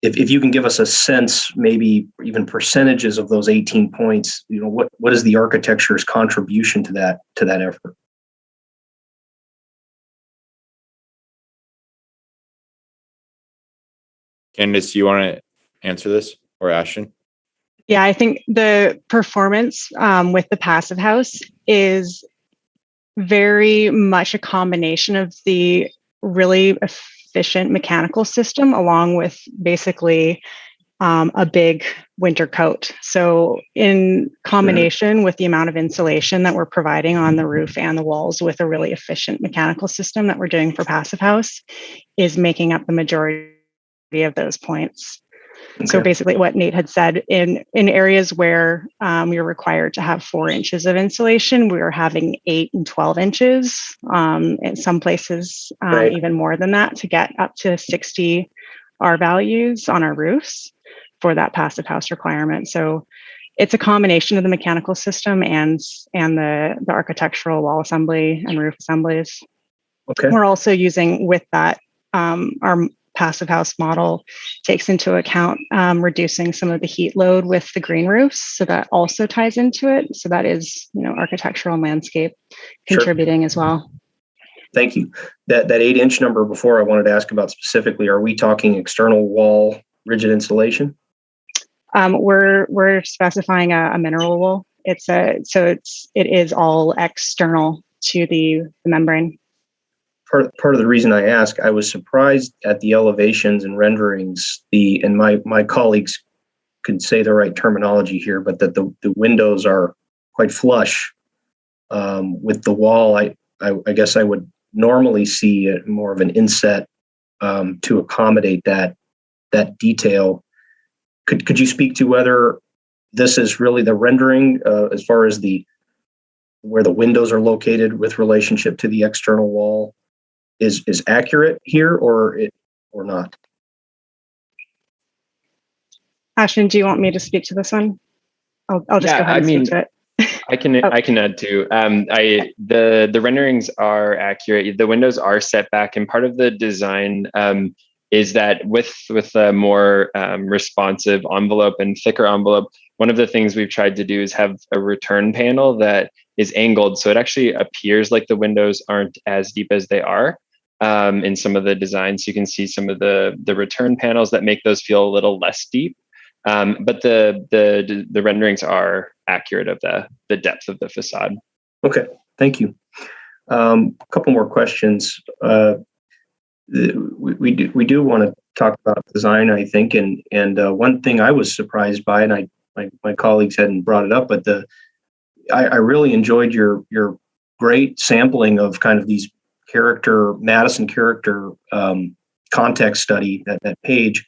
If you can give us a sense, maybe even percentages of those 18 points, what is the architecture's contribution to that effort? Candace, do you want to answer this, or Ashton? Yeah, I think the performance with the passive house is very much a combination of the really efficient mechanical system along with basically a big winter coat. So in combination with the amount of insulation that we're providing on the roof and the walls with a really efficient mechanical system that we're doing for passive house is making up the majority of those points. Okay. So basically what Nate had said, in areas where you're required to have 4 inches of insulation, we are having 8 and 12 inches. In some places, right, even more than that, to get up to 60 R values on our roofs for that passive house requirement. So it's a combination of the mechanical system and the architectural wall assembly and roof assemblies. Okay. We're also using with that our passive house model takes into account reducing some of the heat load with the green roofs. So that also ties into it. So that is, architectural and landscape contributing as well. Thank you. That 8-inch number before, I wanted to ask about specifically, are we talking external wall rigid insulation? We're specifying a mineral wool. It is all external to the membrane. Part of the reason I ask, I was surprised at the elevations and renderings, and my colleagues could say the right terminology here, but that the windows are quite flush with the wall. I guess I would normally see more of an inset to accommodate that detail. Could you speak to whether this is really the rendering as far as where the windows are located with relationship to the external wall is accurate here or not? Ashton, do you want me to speak to this one? I'll just go ahead and speak to it. I can add too. The renderings are accurate. The windows are set back, and part of the design is that with a more responsive envelope and thicker envelope, one of the things we've tried to do is have a return panel that is angled, so it actually appears like the windows aren't as deep as they are in some of the designs. You can see some of the return panels that make those feel a little less deep. But the renderings are accurate of the depth of the facade. Okay, thank you. A couple more questions. We do want to talk about design, I think, and one thing I was surprised by, and my colleagues hadn't brought it up, but I really enjoyed your great sampling of kind of these Madison character context study, that page.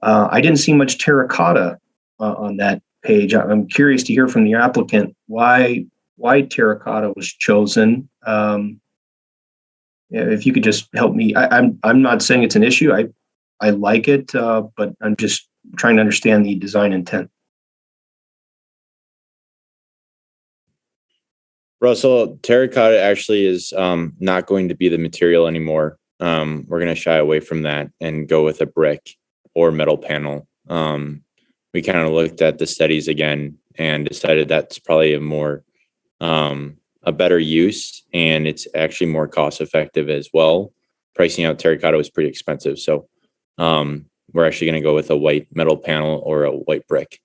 I didn't see much terracotta on that page. I'm curious to hear from the applicant why terracotta was chosen. If you could just help me. I'm not saying it's an issue. I like it, but I'm just trying to understand the design intent. Russell, terracotta actually is not going to be the material anymore. We're going to shy away from that and go with a brick or metal panel. We kind of looked at the studies again and decided that's probably a better use, and it's actually more cost effective as well. Pricing out terracotta was pretty expensive, so we're actually going to go with a white metal panel or a white brick.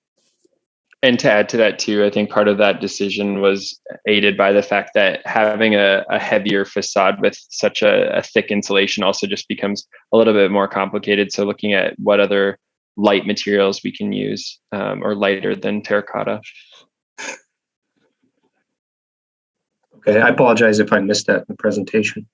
And to add to that too, I think part of that decision was aided by the fact that having a heavier facade with such a thick insulation also just becomes a little bit more complicated. So looking at what other light materials we can use or lighter than terracotta. Okay, I apologize if I missed that in the presentation.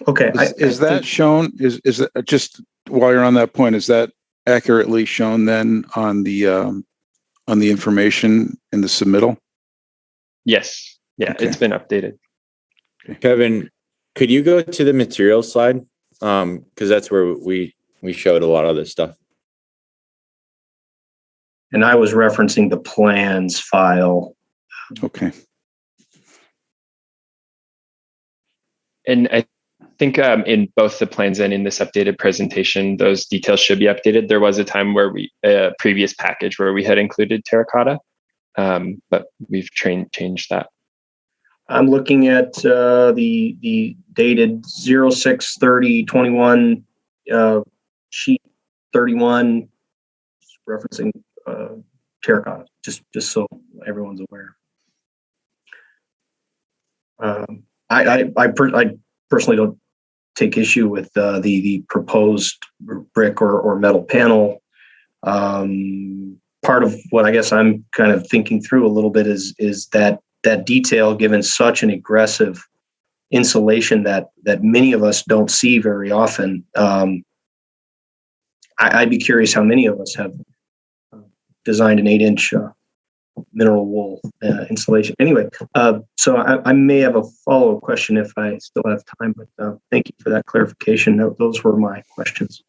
Okay. Is that shown? Is it just while you're on that point? Is that accurately shown then on the information in the submittal? Yes. Yeah, okay. It's been updated. Okay. Kevin, could you go to the material slide? Because that's where we showed a lot of this stuff. And I was referencing the plans file. Okay. And I think in both the plans and in this updated presentation, those details should be updated. There was a time where a previous package where we had included terracotta, but we've changed that. I'm looking at the dated 06/30/21 sheet 31, referencing terracotta, just so everyone's aware. I personally don't take issue with the proposed brick or metal panel. Part of what I guess I'm kind of thinking through a little bit is that detail, given such an aggressive insulation that many of us don't see very often. I'd be curious how many of us have designed an 8-inch mineral wool insulation. Anyway, so I may have a follow-up question if I still have time, but thank you for that clarification. Those were my questions.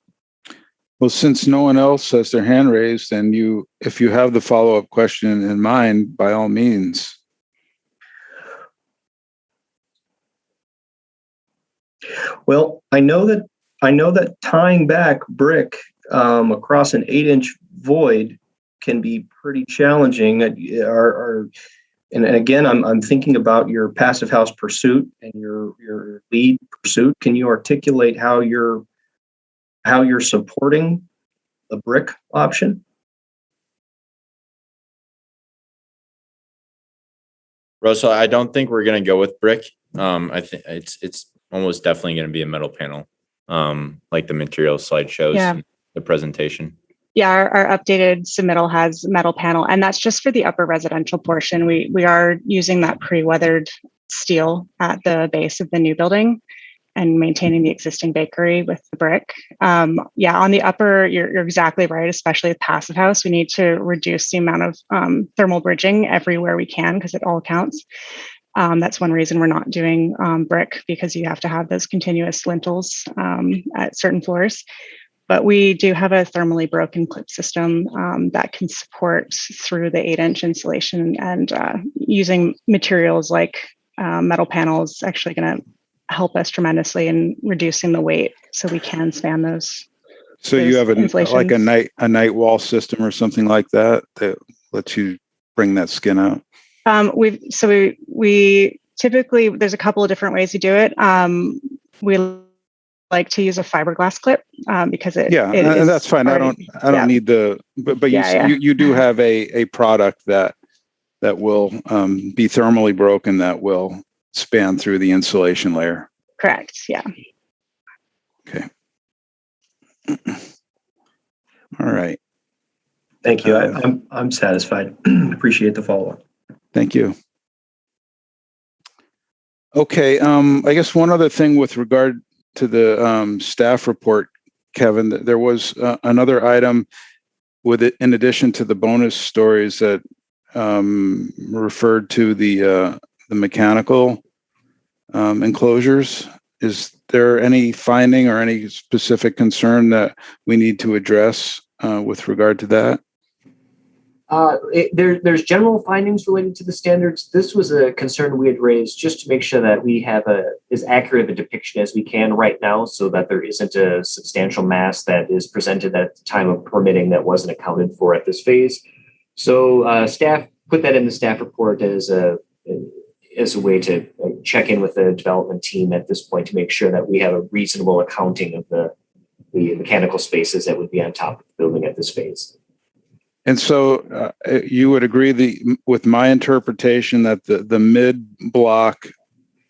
Well, since no one else has their hand raised, and if you have the follow-up question in mind, by all means. Well, I know that tying back brick across an 8-inch void can be pretty challenging. And again, I'm thinking about your passive house pursuit and your lead pursuit. Can you articulate how you're supporting the brick option? Russell, I don't think we're going to go with brick. I think it's almost definitely going to be a metal panel, like the material slide shows in the presentation. Yeah, our updated submittal has metal panel, and that's just for the upper residential portion. We are using that pre-weathered steel at the base of the new building and maintaining the existing bakery with the brick. On the upper, you're exactly right, especially with passive house. We need to reduce the amount of thermal bridging everywhere we can because it all counts. That's one reason we're not doing brick, because you have to have those continuous lintels at certain floors. But we do have a thermally broken clip system that can support through the 8-inch insulation, and using materials like metal panels actually going to help us tremendously in reducing the weight, so we can span those. So you have like a night wall system or something like that that lets you bring that skin out. We typically, there's a couple of different ways to do it. We like to use a fiberglass clip because it and that's fine. I don't need the, but you do have a product that will be thermally broken, that will span through the insulation layer. Correct. Yeah. Okay. All right. Thank you. I'm satisfied. Appreciate the follow-up. Thank you. Okay. I guess one other thing with regard to the staff report, Kevin, there was another item with it in addition to the bonus stories that referred to the mechanical enclosures. Is there any finding or any specific concern that we need to address with regard to that? There's general findings related to the standards. This was a concern we had raised just to make sure that we have as accurate of a depiction as we can right now, so that there isn't a substantial mass that is presented at the time of permitting that wasn't accounted for at this phase. So staff put that in the staff report as a way to check in with the development team at this point to make sure that we have a reasonable accounting of the mechanical spaces that would be on top of the building at this phase. And so you would agree with my interpretation that the mid-block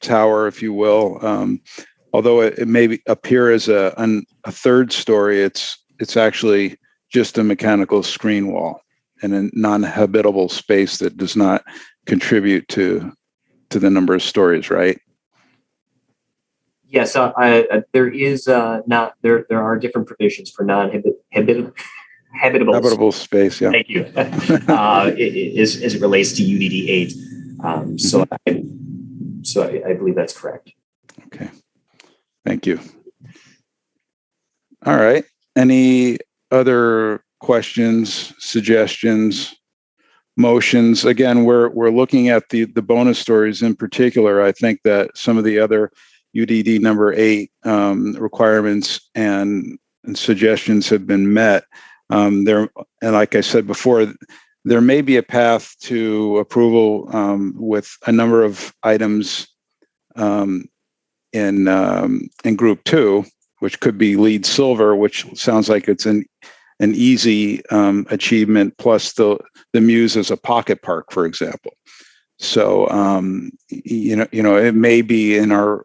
tower, if you will, although it may appear as a third story, it's actually just a mechanical screen wall and a non-habitable space that does not contribute to the number of stories, right? Yes, there is not there. There are different provisions for habitable space. Yeah. Thank you. As it relates to UDD 8, so I believe that's correct. Okay. Thank you. All right. Any other questions, suggestions, motions? Again, we're looking at the bonus stories in particular. I think that some of the other UDD number 8 requirements and suggestions have been met. And like I said before, there may be a path to approval with a number of items in Group 2, which could be LEED Silver, which sounds like it's an easy achievement, plus the Muse as a pocket park, for example. So it may be in our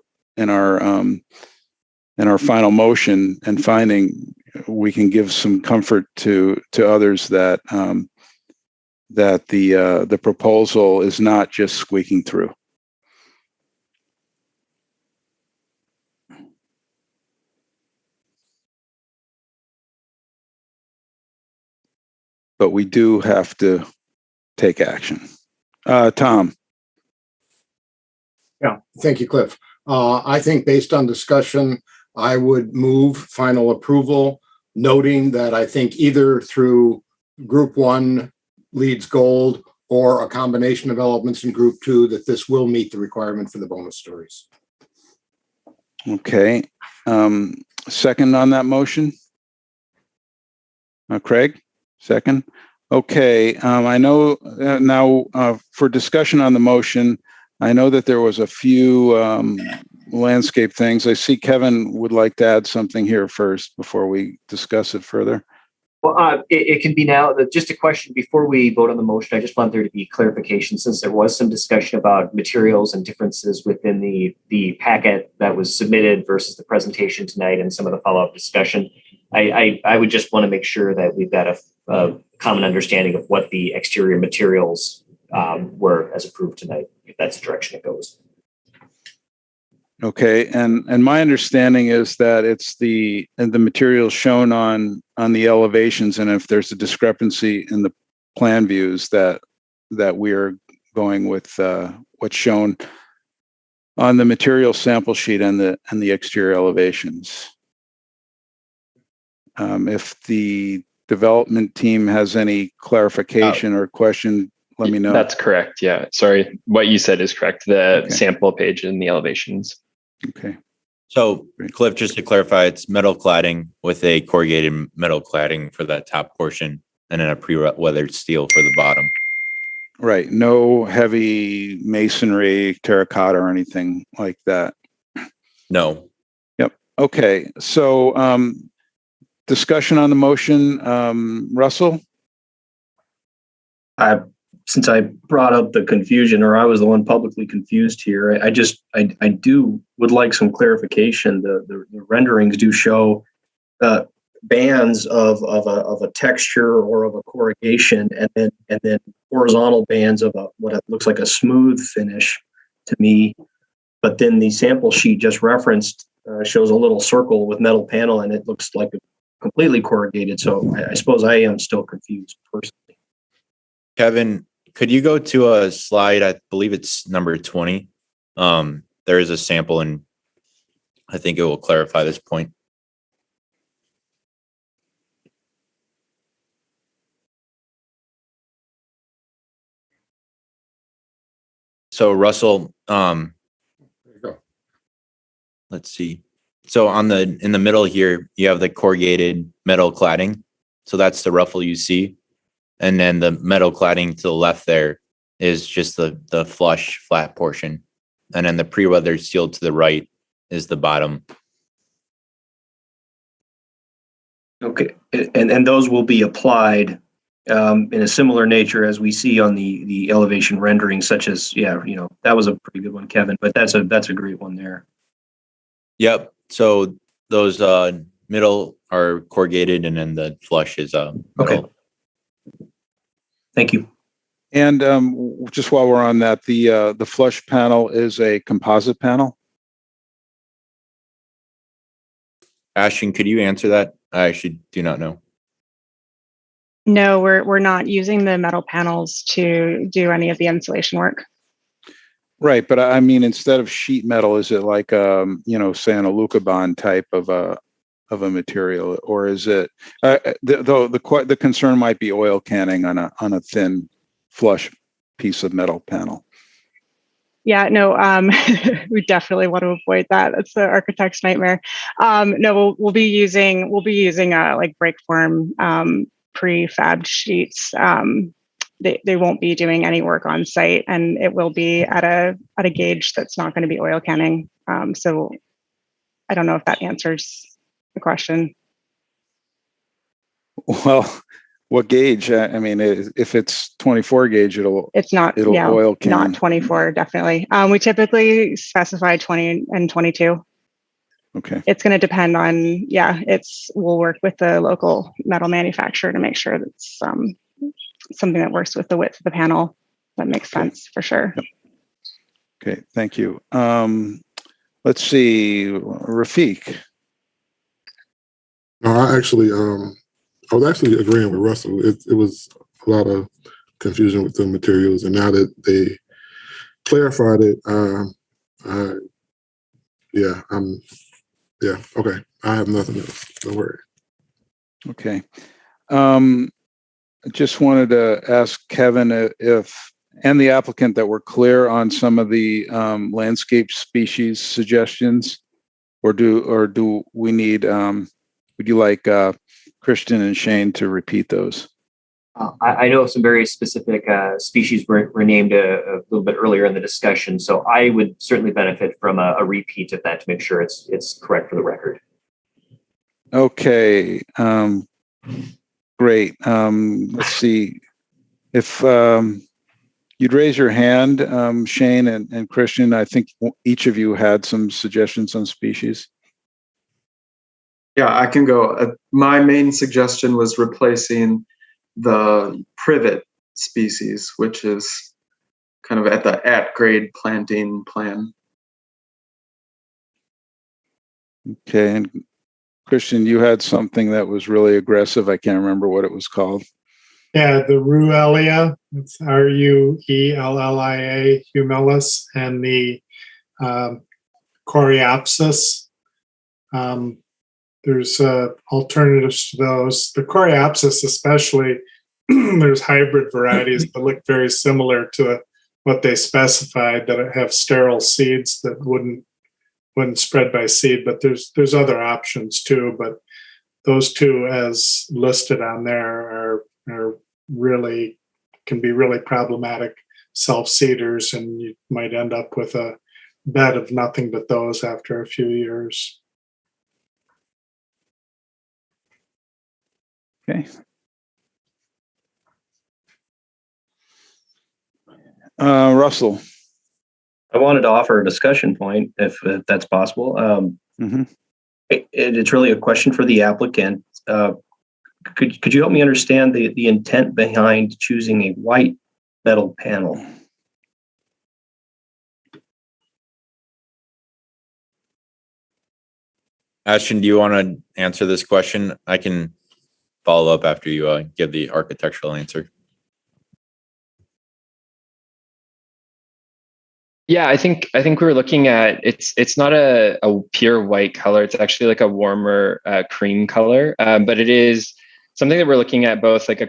final motion and finding, we can give some comfort to others that the proposal is not just squeaking through. But we do have to take action. Tom. Yeah, thank you, Cliff. I think based on discussion, I would move final approval, noting that I think either through Group 1 leads gold or a combination of elements in Group 2, that this will meet the requirement for the bonus stories. Okay. Second on that motion? Craig? Second. Okay. I know now for discussion on the motion, I know that there was a few landscape things. I see Kevin would like to add something here first before we discuss it further. Well, it can be now. Just a question before we vote on the motion. I just want there to be clarification, since there was some discussion about materials and differences within the packet that was submitted versus the presentation tonight and some of the follow-up discussion. I would just want to make sure that we've got a common understanding of what the exterior materials were as approved tonight, if that's the direction it goes. Okay, and my understanding is that it's the materials shown on the elevations, and if there's a discrepancy in the plan views, that we are going with what's shown on the material sample sheet and the exterior elevations. If the development team has any clarification or question, let me know. That's correct. Yeah. Sorry. What you said is correct. The Okay. sample page and the elevations. Okay. So, Cliff, just to clarify, it's metal cladding with a corrugated metal cladding for that top portion and then a pre-weathered steel for the bottom. Right. No heavy masonry, terracotta, or anything like that. No. Yep. Okay. So, discussion on the motion. Russell? Since I brought up the confusion, or I was the one publicly confused here, I would like some clarification. The renderings do show bands of a texture or of a corrugation, and then horizontal bands of what it looks like a smooth finish to me. But then the sample sheet just referenced shows a little circle with metal panel, and it looks like completely corrugated. So I suppose I am still confused personally. Kevin, could you go to a slide? I believe it's number 20. There is a sample, and I think it will clarify this point. So Russell, let's see. So in the middle here, you have the corrugated metal cladding. So that's the ruffle you see. And then the metal cladding to the left there is just the flush flat portion. And then the pre-weathered steel to the right is the bottom. Okay, and those will be applied in a similar nature as we see on the elevation rendering, such as, that was a pretty good one, Kevin, but that's a great one there. Yep. So those middle are corrugated, and then the flush is metal. Okay. Thank you. And just while we're on that, the flush panel is a composite panel. Ashton, could you answer that? I actually do not know. No, we're not using the metal panels to do any of the insulation work. Right, but I mean, instead of sheet metal, is it like say an Alucobond type of a material, or is it? The concern might be oil canning on a thin flush piece of metal panel. Yeah, no, we definitely want to avoid that. That's the architect's nightmare. No, we'll be using like break form prefabbed sheets. They won't be doing any work on site, and it will be at a gauge that's not going to be oil canning. So I don't know if that answers the question. Well, what gauge? I mean, if it's 24 gauge, it'll oil can. Not 24, definitely. We typically specify 20 and 22. Okay. It's going to depend on, we'll work with the local metal manufacturer to make sure that's something that works with the width of the panel. That makes sense for sure. Yep. Okay, thank you. Let's see, Rafiq. No, I was actually agreeing with Russell. It was a lot of confusion with the materials, and now that they clarified it, okay. I have nothing else. Don't worry. Okay. I just wanted to ask Kevin and the applicant that we're clear on some of the landscape species suggestions, or do we need? Would you like Christian and Shane to repeat those? I know some very specific species were named a little bit earlier in the discussion, so I would certainly benefit from a repeat of that to make sure it's correct for the record. Okay, great. Let's see if you'd raise your hand, Shane and Christian. I think each of you had some suggestions on species. Yeah, I can go. My main suggestion was replacing the privet species, which is kind of at the at-grade planting plan. Okay, and Christian, you had something that was really aggressive. I can't remember what it was called. Yeah, the Ruellia, it's Ruellia humilis, and the Coreopsis. there's alternatives to those. The coreopsis especially, there's hybrid varieties that look very similar to what they specified, that have sterile seeds that wouldn't spread by seed, but there's other options too. But those two, as listed on there, are really can be really problematic self-seeders, and you might end up with a bed of nothing but those after a few years. Okay. Russell. I wanted to offer a discussion point, if that's possible. It's really a question for the applicant. Could you help me understand the intent behind choosing a white metal panel? Ashton, do you want to answer this question? I can follow up after you give the architectural answer. Yeah, I think we were looking at it's not a pure white color. It's actually like a warmer cream color, but it is something that we're looking at both like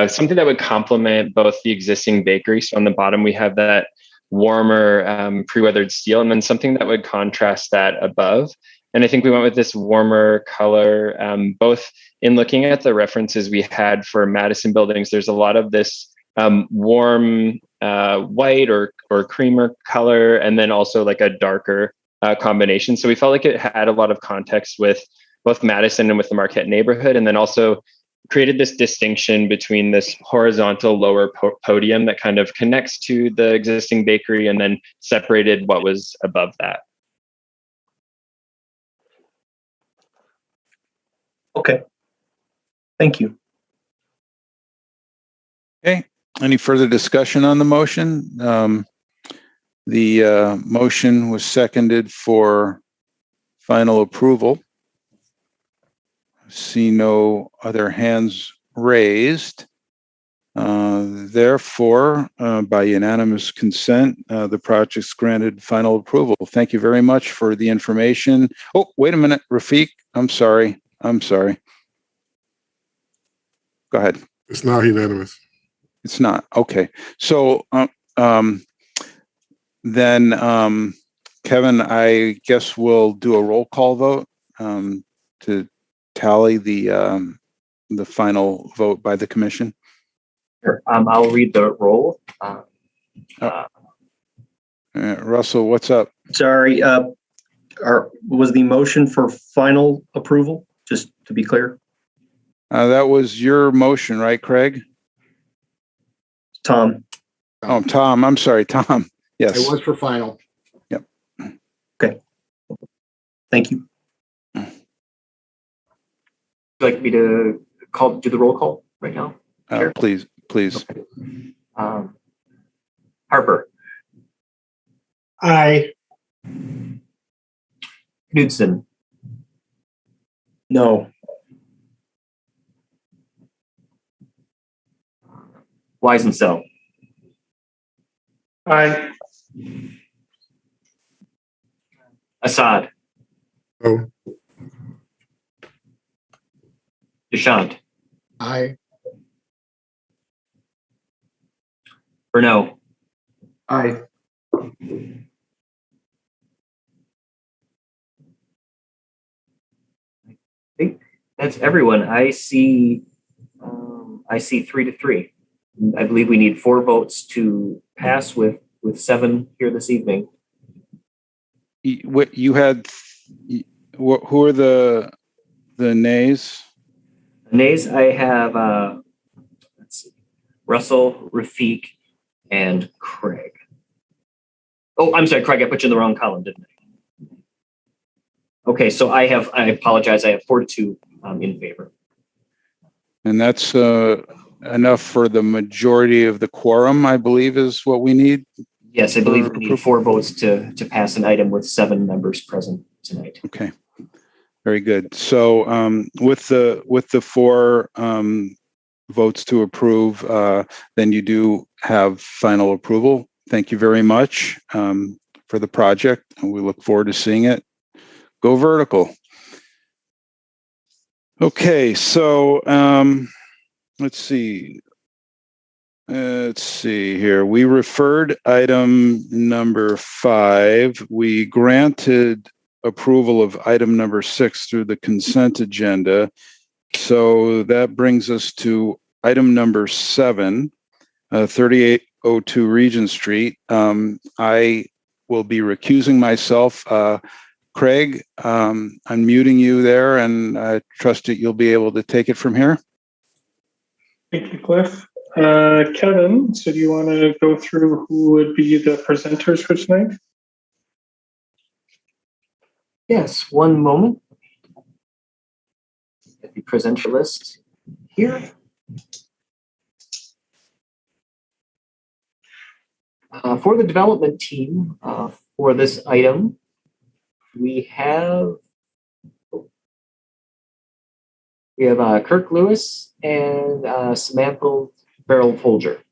something that would complement both the existing bakery. So on the bottom we have that warmer pre-weathered steel, and then something that would contrast that above. And I think we went with this warmer color, both in looking at the references we had for Madison buildings. There's a lot of this warm white or creamer color, and then also like a darker combination. So we felt like it had a lot of context with both Madison and with the Marquette neighborhood, and then also created this distinction between this horizontal lower podium that kind of connects to the existing bakery, and then separated what was above that. Okay. Thank you. Okay. Any further discussion on the motion? The motion was seconded for final approval. See no other hands raised. Therefore, by unanimous consent, the project's granted final approval. Thank you very much for the information. Oh, wait a minute, Rafiq. I'm sorry. Go ahead. It's not unanimous. It's not. Okay. So then, Kevin, I guess we'll do a roll call vote to tally the final vote by the commission. Sure. I'll read the roll. Russell, what's up? Sorry. Was the motion for final approval? Just to be clear. That was your motion, right, Craig? Tom. Oh, Tom. I'm sorry, Tom. Yes. It was for final. Yep. Okay. Thank you. Would you like me to do the roll call right now? Sure. Please. Okay. Harper. Aye. Knudsen. No. Weisensell. Aye. Assad. Oh. Deshant. Aye. Renault. Aye. I think that's everyone. I see 3-3. I believe we need 4 votes to pass with 7 here this evening. What you had? Who are the nays? The nays, I have let's see, Russell, Rafiq, and Craig. Oh, I'm sorry, Craig. I put you in the wrong column, didn't I? Okay, so I apologize. I have 4-2 in favor. And that's enough for the majority of the quorum, I believe, is what we need. Yes, I believe we need 4 votes to pass an item with 7 members present tonight. Okay, very good. So with the 4 votes to approve, then you do have final approval. Thank you very much for the project, and we look forward to seeing it go vertical. Okay, so let's see. Let's see here. We referred item number 5. We granted approval of item number 6 through the consent agenda. So that brings us to item number 7, 3802 Regent Street. I will be recusing myself. Craig, I'm muting you there, and I trust that you'll be able to take it from here. Thank you, Cliff. Kevin, so do you want to go through who would be the presenters for tonight? Yes, one moment. Get the presenter list here. For the development team for this item, we have Kirk Lewis and Samantha Beryl Folger.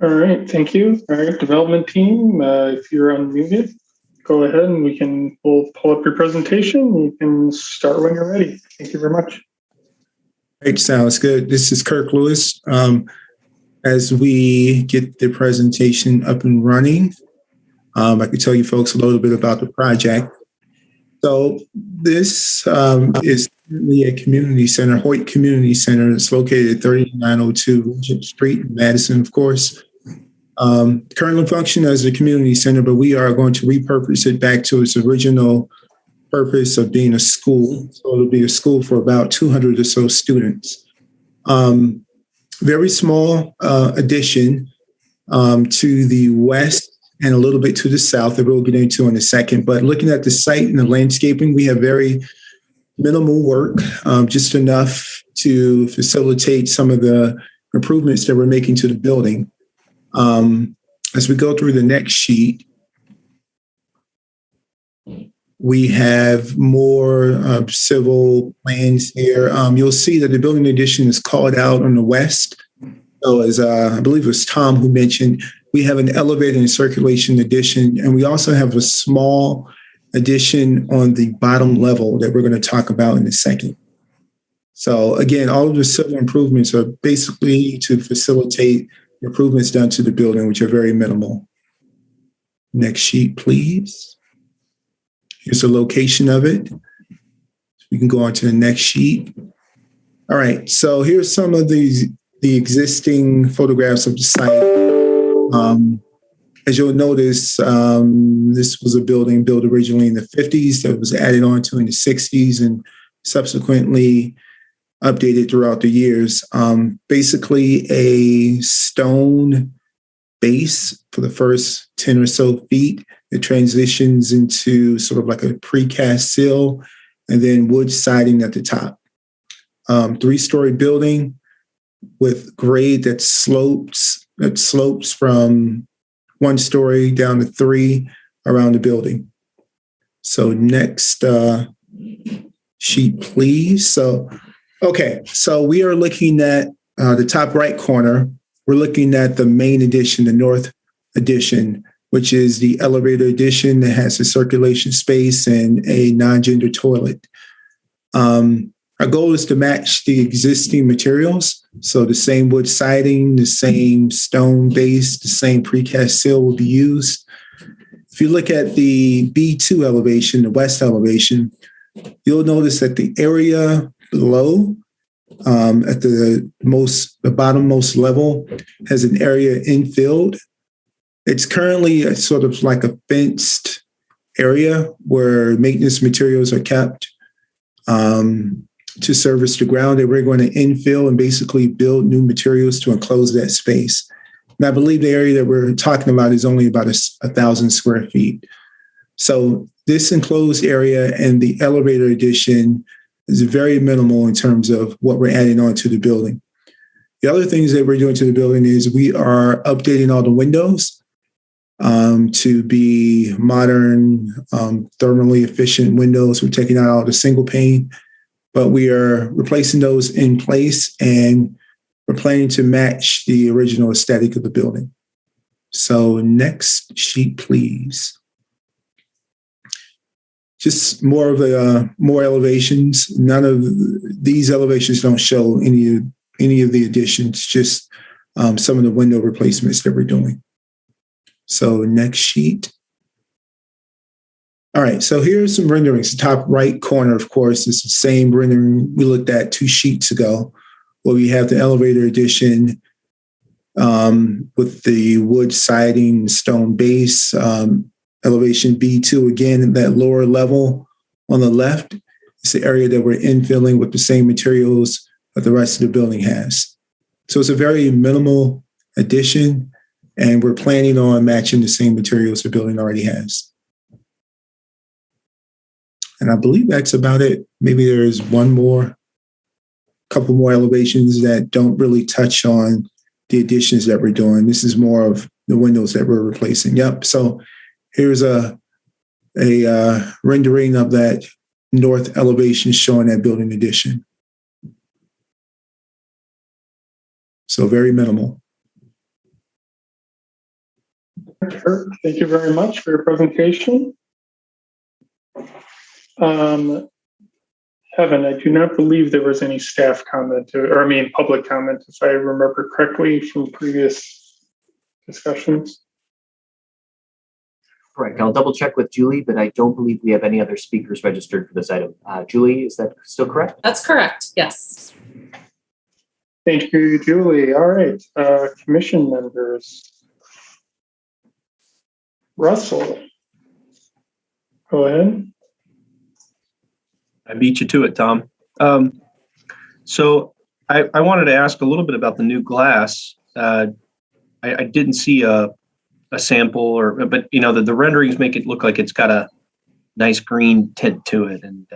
All right, thank you. All right, development team, if you're unmuted, go ahead and we'll pull up your presentation. You can start when you're ready. Thank you very much. Great, sounds good. This is Kirk Lewis. As we get the presentation up and running, I can tell you folks a little bit about the project. So this is currently a community center, Hoyt Community Center. It's located at 3902 Regent Street in Madison, of course. Currently function as a community center, but we are going to repurpose it back to its original purpose of being a school. So it'll be a school for about 200 or so students. Very small addition to the west and a little bit to the south that we'll get into in a second. But looking at the site and the landscaping, we have very minimal work, just enough to facilitate some of the improvements that we're making to the building. As we go through the next sheet, we have more civil plans here. You'll see that the building addition is called out on the west. So as I believe it was Tom who mentioned, we have an elevator and circulation addition, and we also have a small addition on the bottom level that we're going to talk about in a second. So again, all of the civil improvements are basically to facilitate improvements done to the building, which are very minimal. Next sheet, please. Here's the location of it. We can go on to the next sheet. All right, so here's some of the existing photographs of the site. As you'll notice, this was a building built originally in the 50s that was added on to in the 60s and subsequently updated throughout the years. Basically a stone base for the first 10 or so feet. It transitions into sort of like a precast sill and then wood siding at the top. 3-story building with grade that slopes from 1 story down to 3 around the building. So next sheet, please. So we are looking at the top right corner. We're looking at the main addition, the north addition, which is the elevator addition that has a circulation space and a non-gender toilet. Our goal is to match the existing materials. So the same wood siding, the same stone base, the same precast sill will be used. If you look at the B2 elevation, the west elevation, you'll notice that the area below at the bottommost level has an area infilled. It's currently a sort of like a fenced area where maintenance materials are kept to service the ground, that we're going to infill and basically build new materials to enclose that space. And I believe the area that we're talking about is only about 1,000 square feet. So this enclosed area and the elevator addition is very minimal in terms of what we're adding on to the building. The other things that we're doing to the building is we are updating all the windows to be modern, thermally efficient windows. We're taking out all the single pane, but we are replacing those in place, and we're planning to match the original aesthetic of the building. So next sheet, please. just more of more elevations. None of these elevations don't show any of the additions, just some of the window replacements that we're doing. So next sheet. All right, so here's some renderings. The top right corner, of course, is the same rendering we looked at 2 sheets ago, where we have the elevator addition with the wood siding, stone base, elevation B2, again, in that lower level on the left. It's the area that we're infilling with the same materials that the rest of the building has. So it's a very minimal addition, and we're planning on matching the same materials the building already has. And I believe that's about it. Maybe there's couple more elevations that don't really touch on the additions that we're doing. This is more of the windows that we're replacing. Yep. So here's a rendering of that north elevation showing that building addition. So very minimal. Sure. Thank you very much for your presentation. Evan, I do not believe there was any staff comment, public comment, if I remember correctly from previous discussions. Correct. I'll double check with Julie, but I don't believe we have any other speakers registered for this item. Julie, is that still correct? That's correct. Yes. Thank you, Julie. All right. Commission members. Russell, go ahead. I beat you to it, Tom. So I wanted to ask a little bit about the new glass. I didn't see a sample, but you know, the renderings make it look like it's got a nice green tint to it, and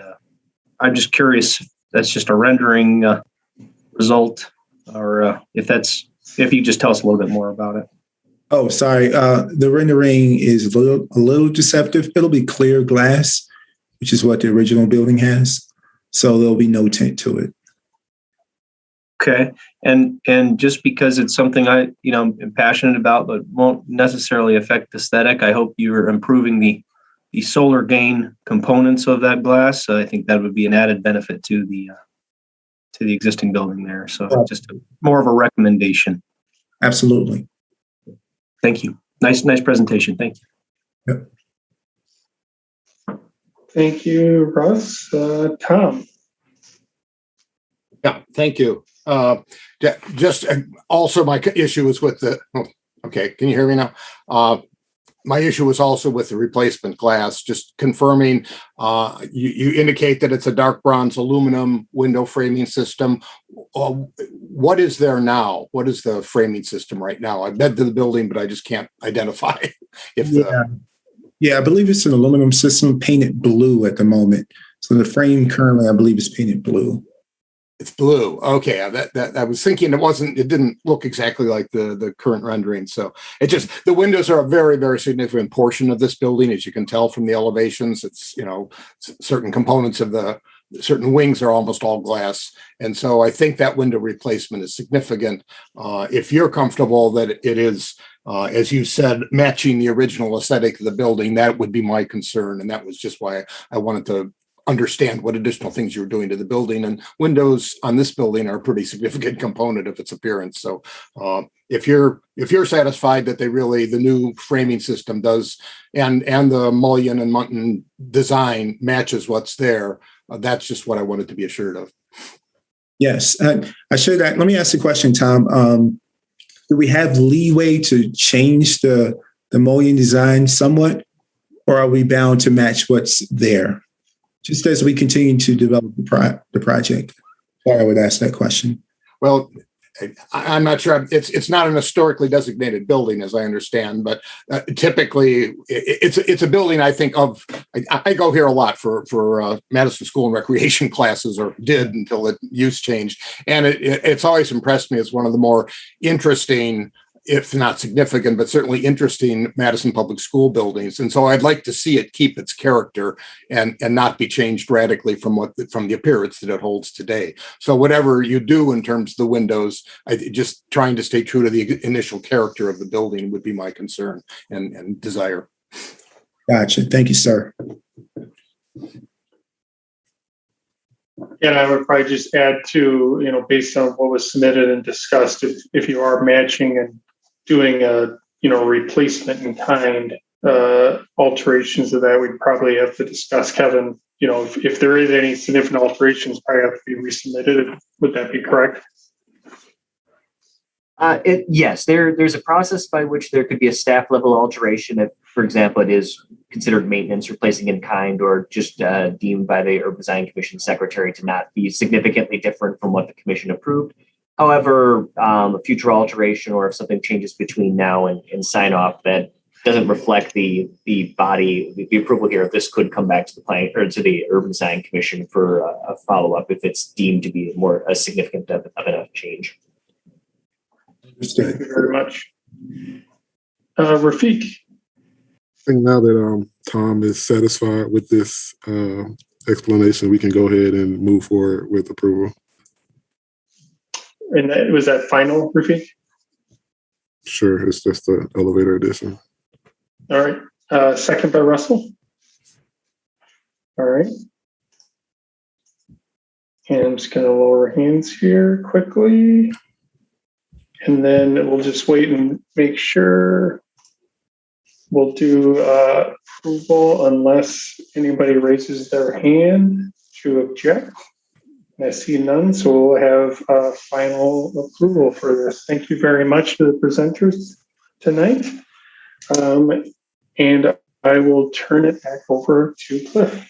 I'm just curious if that's just a rendering result, or if you just tell us a little bit more about it. Oh, sorry. The rendering is a little deceptive. It'll be clear glass, which is what the original building has. So there'll be no tint to it. Okay. And just because it's something I'm passionate about, but won't necessarily affect aesthetic, I hope you're improving the solar gain components of that glass. I think that would be an added benefit to the existing building there. So just more of a recommendation. Absolutely. Thank you. Nice presentation. Thank you. Yep. Thank you, Russ. Tom. Yeah, thank you. Just also my issue is with okay, can you hear me now? My issue was also with the replacement glass, just confirming, you indicate that it's a dark bronze aluminum window framing system. What is there now? What is the framing system right now? I've been to the building, but I just can't identify Yeah, I believe it's an aluminum system painted blue at the moment. So the frame currently, I believe, is painted blue. It's blue. Okay, that I was thinking it didn't look exactly like the current rendering. So the windows are a very, very significant portion of this building, as you can tell from the elevations. It's, certain components of certain wings are almost all glass. And so I think that window replacement is significant. If you're comfortable that it is, as you said, matching the original aesthetic of the building, that would be my concern. And that was just why I wanted to understand what additional things you were doing to the building, and windows on this building are a pretty significant component of its appearance. So if you're satisfied that the new framing system does, and the mullion and mutton design matches what's there, that's just what I wanted to be assured of. Yes, I should. Let me ask the question, Tom. Do we have leeway to change the mullion design somewhat, or are we bound to match what's there? Just as we continue to develop the project. Sorry, I would ask that question. Well, I'm not sure. It's not an historically designated building, as I understand, but typically it's a building. I think of. I go here a lot for Madison School and Recreation classes, or did until the use changed, and it's always impressed me as one of the more interesting, if not significant, but certainly interesting Madison Public School buildings. And so I'd like to see it keep its character and not be changed radically from the appearance that it holds today. So whatever you do in terms of the windows, just trying to stay true to the initial character of the building would be my concern and desire. Gotcha. Thank you, sir. And I would probably just add to, based on what was submitted and discussed, if you are matching and doing a, replacement in kind, alterations of that, we'd probably have to discuss, Kevin, if there is any significant alterations, probably have to be resubmitted. Would that be correct? Yes, there's a process by which there could be a staff level alteration if, for example, it is considered maintenance, replacing in kind, or just deemed by the Urban Design Commission secretary to not be significantly different from what the commission approved. However, a future alteration, or if something changes between now and sign off that doesn't reflect the body, the approval here, this could come back to the plan or to the Urban Design Commission for a follow up if it's deemed to be a significant of a change. Thank you very much. Rafiq. I think now that Tom is satisfied with this explanation, we can go ahead and move forward with approval. And was that final, Rafiq? Sure, it's just the elevator addition. All right. Second by Russell. All right. And I'm just going to lower hands here quickly. And then we'll just wait and make sure. We'll do approval unless anybody raises their hand to object. I see none, so we'll have final approval for this. Thank you very much to the presenters tonight. And I will turn it back over to Cliff.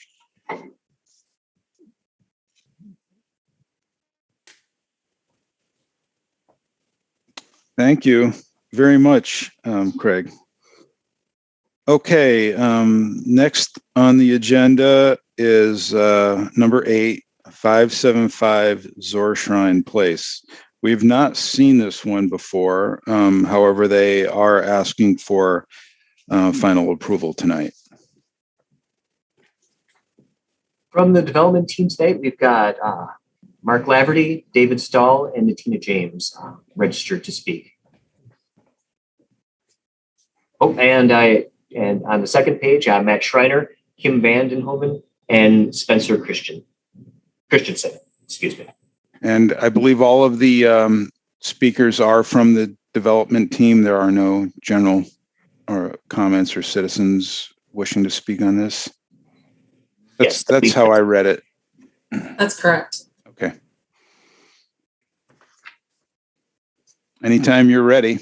Thank you very much, Craig. Okay, next on the agenda is number 8, 575 Zorshrine Place. We've not seen this one before. However, they are asking for final approval tonight. From the development team today, we've got Mark Laverty, David Stahl, and Natina James registered to speak. Oh, and on the second page, Matt Schreiner, Kim Vandenhoven, and Spencer Christensen. Excuse me. And I believe all of the speakers are from the development team. There are no general or comments or citizens wishing to speak on this. That's how I read it. That's correct. Okay. Anytime you're ready.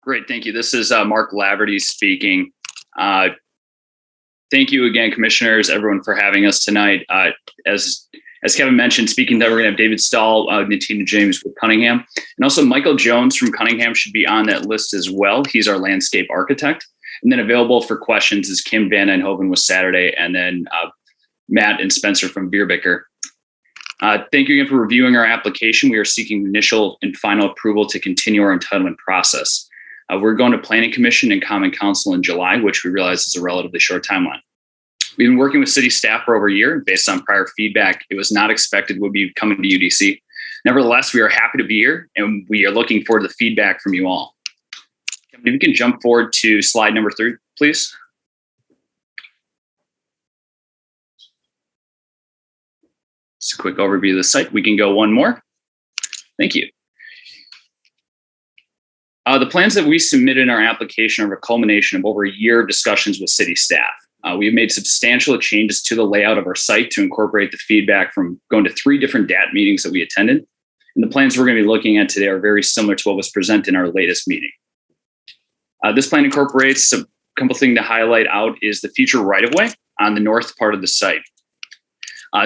Great, thank you. This is Mark Laverty speaking. Thank you again, commissioners, everyone, for having us tonight. As Kevin mentioned, speaking that we're going to have David Stahl, Natina James with Cunningham, and also Michael Jones from Cunningham should be on that list as well. He's our landscape architect. And then available for questions is Kim Vandenhoven with Saturday, and then Matt and Spencer from Bierbicker. Thank you again for reviewing our application. We are seeking initial and final approval to continue our entitlement process. We're going to Planning Commission and Common Council in July, which we realize is a relatively short timeline. We've been working with city staff for over a year. Based on prior feedback, it was not expected we'd be coming to UDC. Nevertheless, we are happy to be here, and we are looking forward to the feedback from you all. If you can jump forward to slide number 3, please. Just a quick overview of the site. We can go one more. Thank you. The plans that we submitted in our application are a culmination of over a year of discussions with city staff. We have made substantial changes to the layout of our site to incorporate the feedback from going to 3 different DAT meetings that we attended. And the plans we're going to be looking at today are very similar to what was presented in our latest meeting. This plan incorporates a couple things to highlight out is the future right-of-way on the north part of the site.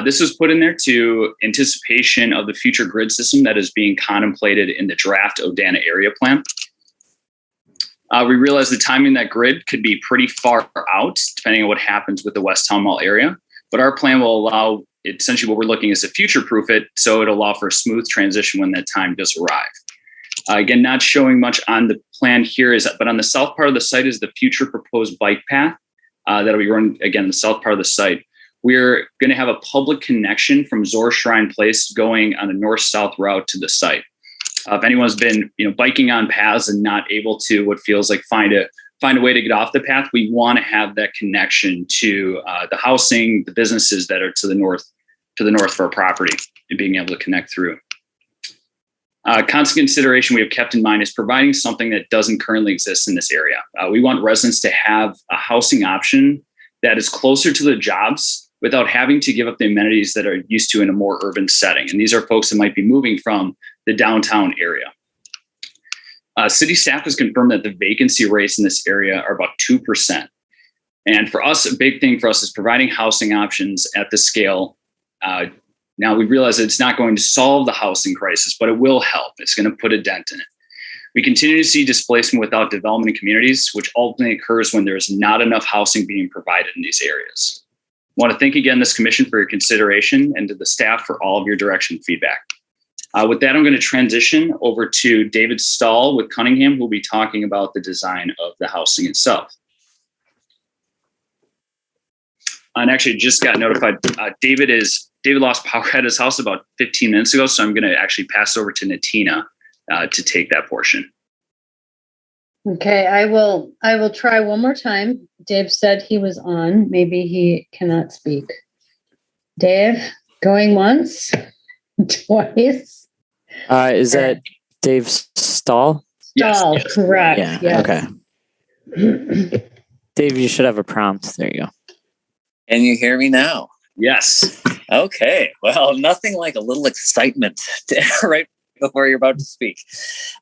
This was put in there to anticipation of the future grid system that is being contemplated in the draft Odana area plan. We realize the timing of that grid could be pretty far out, depending on what happens with the West Town Mall area. But our plan will allow, essentially what we're looking is to future-proof it, so it'll allow for a smooth transition when that time does arrive. Again, not showing much on the plan here, but on the south part of the site is the future proposed bike path that'll be run, again, the south part of the site. We're going to have a public connection from Zorshrine Place going on a north-south route to the site. If anyone's been biking on paths and not able to what feels like find a find a way to get off the path, we want to have that connection to the housing, the businesses that are to the north of our property, and being able to connect through. Constant consideration we have kept in mind is providing something that doesn't currently exist in this area. We want residents to have a housing option that is closer to the jobs without having to give up the amenities that are used to in a more urban setting. And these are folks that might be moving from the downtown area. City staff has confirmed that the vacancy rates in this area are about 2%. And for us, a big thing for us is providing housing options at the scale. Now we realize that it's not going to solve the housing crisis, but it will help. It's going to put a dent in it. We continue to see displacement without development in communities, which ultimately occurs when there's not enough housing being provided in these areas. I want to thank again this commission for your consideration and to the staff for all of your direction and feedback. With that, I'm going to transition over to David Stahl with Cunningham, who will be talking about the design of the housing itself. And actually just got notified, David lost power at his house about 15 minutes ago, so I'm going to actually pass it over to Natina to take that portion. Okay, I will try one more time. Dave said he was on. Maybe he cannot speak. Dave, going once, twice. Is that Dave Stahl? Stahl, yes. correct. Yeah. Yes. Okay. Dave, you should have a prompt. There you go. Can you hear me now? Yes. Okay. Well, nothing like a little excitement right before you're about to speak.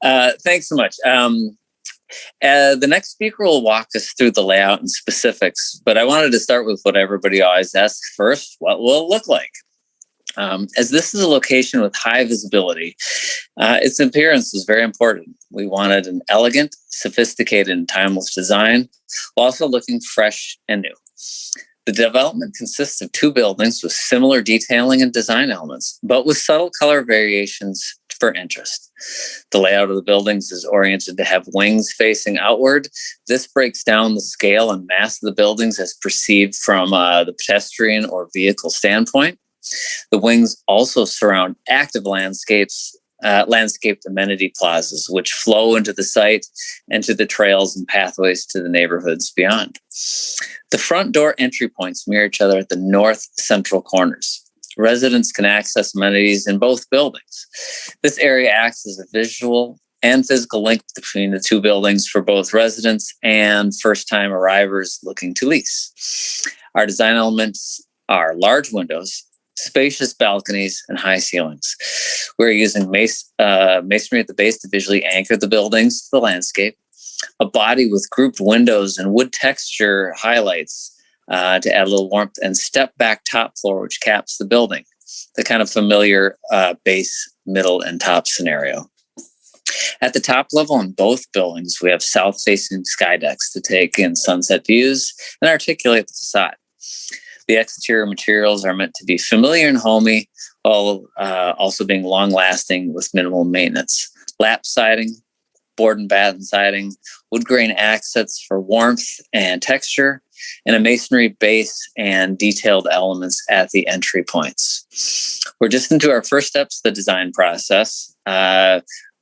Thanks so much. The next speaker will walk us through the layout and specifics, but I wanted to start with what everybody always asks first: what will it look like? As this is a location with high visibility, its appearance was very important. We wanted an elegant, sophisticated, and timeless design, while also looking fresh and new. The development consists of 2 buildings with similar detailing and design elements, but with subtle color variations for interest. The layout of the buildings is oriented to have wings facing outward. This breaks down the scale and mass of the buildings as perceived from the pedestrian or vehicle standpoint. The wings also surround active landscaped amenity plazas, which flow into the site and to the trails and pathways to the neighborhoods beyond. The front door entry points mirror each other at the north central corners. Residents can access amenities in both buildings. This area acts as a visual and physical link between the 2 buildings for both residents and first-time arrivers looking to lease. Our design elements are large windows, spacious balconies, and high ceilings. We're using masonry at the base to visually anchor the buildings to the landscape, a body with grouped windows and wood texture highlights to add a little warmth, and step back top floor, which caps the building, the kind of familiar base, middle, and top scenario. At the top level in both buildings, we have south-facing sky decks to take in sunset views and articulate the facade. The exterior materials are meant to be familiar and homey, while also being long-lasting with minimal maintenance. Lap siding, board and batten siding, wood grain accents for warmth and texture, and a masonry base and detailed elements at the entry points. We're just into our first steps of the design process.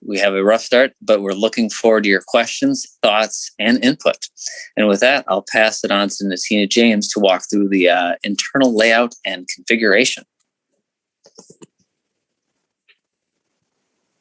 We have a rough start, but we're looking forward to your questions, thoughts, and input. And with that, I'll pass it on to Natina James to walk through the internal layout and configuration.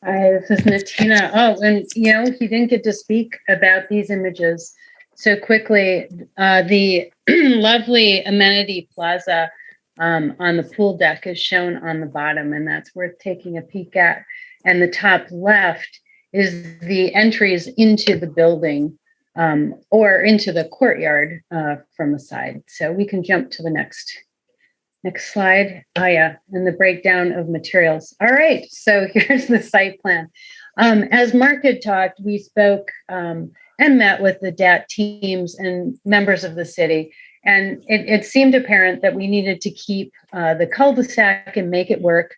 Hi, this is Natina. Oh, and he didn't get to speak about these images so quickly. The lovely amenity plaza on the pool deck is shown on the bottom, and that's worth taking a peek at. And the top left is the entries into the building or into the courtyard from the side. So we can jump to the next slide. Oh yeah, and the breakdown of materials. All right, so here's the site plan. As Mark had talked, we spoke and met with the DAT teams and members of the city. And it seemed apparent that we needed to keep the cul-de-sac and make it work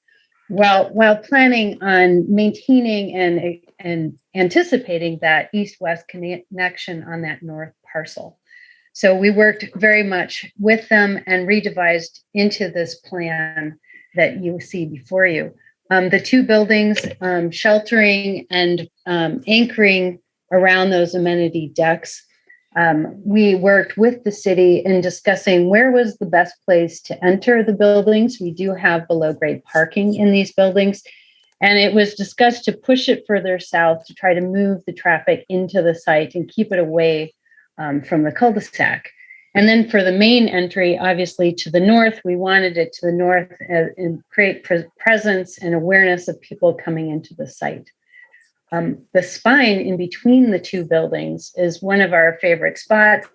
while planning on maintaining and anticipating that east-west connection on that north parcel. So we worked very much with them and redevised into this plan that you see before you. The 2 buildings sheltering and anchoring around those amenity decks We worked with the city in discussing where was the best place to enter the buildings. We do have below grade parking in these buildings. And it was discussed to push it further south to try to move the traffic into the site and keep it away from the cul-de-sac. And then for the main entry, obviously to the north, we wanted it to the north and create presence and awareness of people coming into the site. The spine in between the two buildings is one of our favorite spots.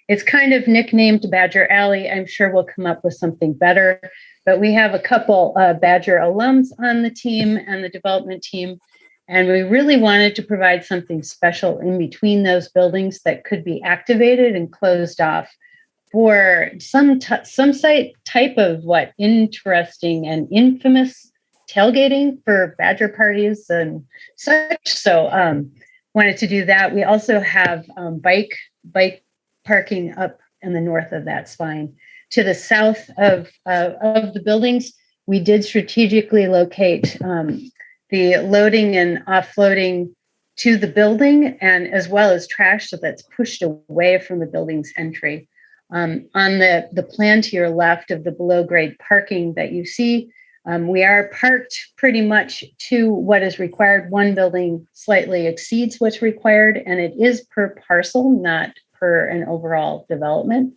It's kind of nicknamed Badger Alley. I'm sure we'll come up with something better, but we have a couple Badger alums on the team and the development team, and we really wanted to provide something special in between those buildings that could be activated and closed off for some type of interesting and infamous tailgating for Badger parties and such. So wanted to do that. We also have bike parking up in the north of that spine. To the south of the buildings, we did strategically locate the loading and offloading to the building, and as well as trash, so that's pushed away from the building's entry. On the plan to your left of the below grade parking that you see, we are parked pretty much to what is required. One building slightly exceeds what's required, and it is per parcel, not per an overall development.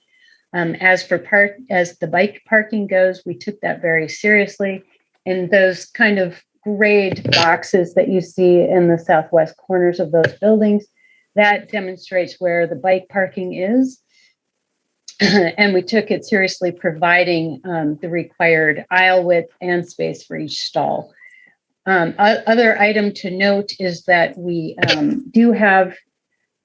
As the bike parking goes, we took that very seriously. And those kind of grade boxes that you see in the southwest corners of those buildings, that demonstrates where the bike parking is. And we took it seriously, providing the required aisle width and space for each stall. Other item to note is that we do have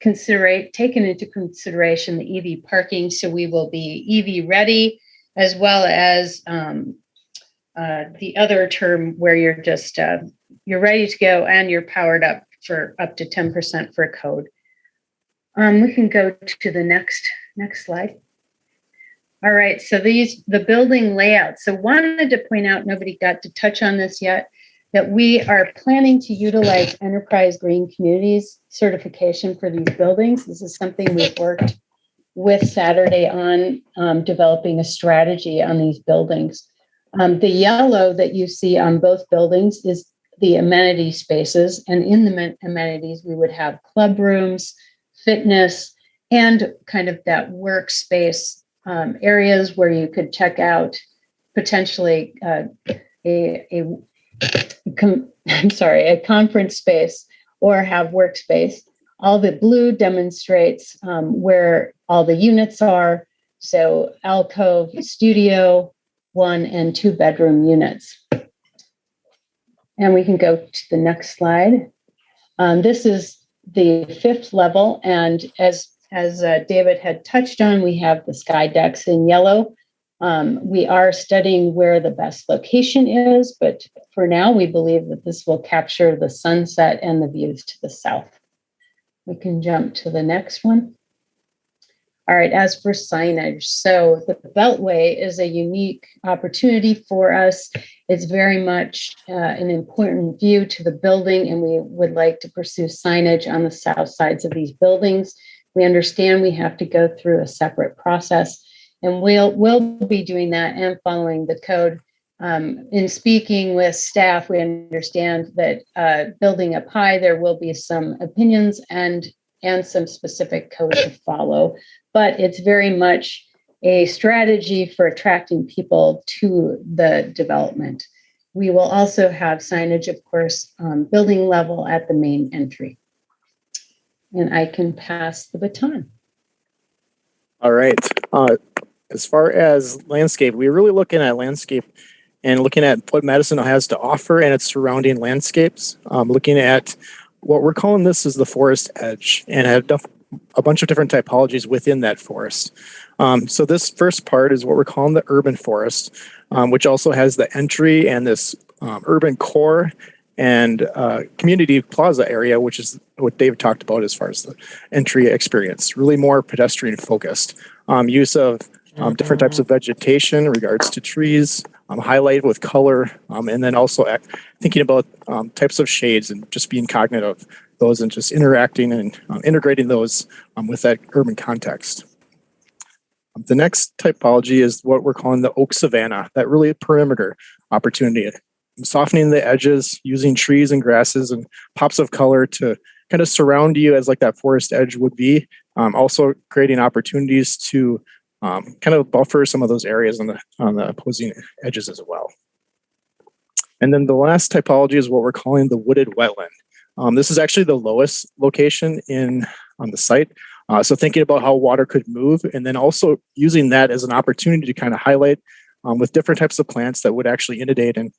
taken into consideration the EV parking, so we will be EV ready, as well as the other term where you're just you're ready to go and you're powered up for up to 10% for code. We can go to the next slide. All right, so the building layout. So wanted to point out, nobody got to touch on this yet, that we are planning to utilize Enterprise Green Communities certification for these buildings. This is something we've worked with Saturday on developing a strategy on these buildings. The yellow that you see on both buildings is the amenity spaces, and in the amenities, we would have club rooms, fitness, and kind of that workspace areas where you could check out potentially a conference space or have workspace. All the blue demonstrates where all the units are. So alcove, studio, 1 and 2 bedroom units. And we can go to the next slide. This is the 5th level, and as David had touched on, we have the sky decks in yellow. We are studying where the best location is, but for now, we believe that this will capture the sunset and the views to the south. We can jump to the next one. All right, as for signage, so the Beltway is a unique opportunity for us. It's very much an important view to the building, and we would like to pursue signage on the south sides of these buildings. We understand we have to go through a separate process, and we'll be doing that and following the code. In speaking with staff, we understand that building up high, there will be some opinions and some specific code to follow, but it's very much a strategy for attracting people to the development. We will also have signage, of course, building level at the main entry. And I can pass the baton. All right. As far as landscape, we're really looking at landscape and looking at what Madison has to offer and its surrounding landscapes. Looking at what we're calling this is the forest edge, and have a bunch of different typologies within that forest. So this first part is what we're calling the urban forest, which also has the entry and this urban core and community plaza area, which is what Dave talked about as far as the entry experience, really more pedestrian focused. Use of different types of vegetation in regards to trees, highlight with color, and then also thinking about types of shades and just being cognizant of those and just interacting and integrating those with that urban context. The next typology is what we're calling the oak savanna, that really perimeter opportunity. Softening the edges, using trees and grasses and pops of color to kind of surround you as like that forest edge would be. Also creating opportunities to kind of buffer some of those areas on the opposing edges as well. And then the last typology is what we're calling the wooded wetland. This is actually the lowest location on the site. So thinking about how water could move, and then also using that as an opportunity to kind of highlight with different types of plants that would actually inundate and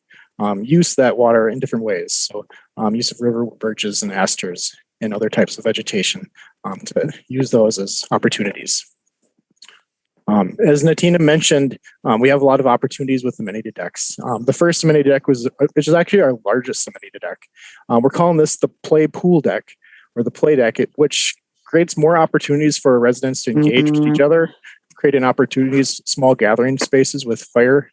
use that water in different ways. So use of river birches and asters and other types of vegetation to use those as opportunities. As Natina mentioned, we have a lot of opportunities with amenity decks. The first amenity deck which is actually our largest amenity deck. We're calling this the play pool deck or the play deck, which creates more opportunities for residents to engage with each other, creating opportunities, small gathering spaces with fire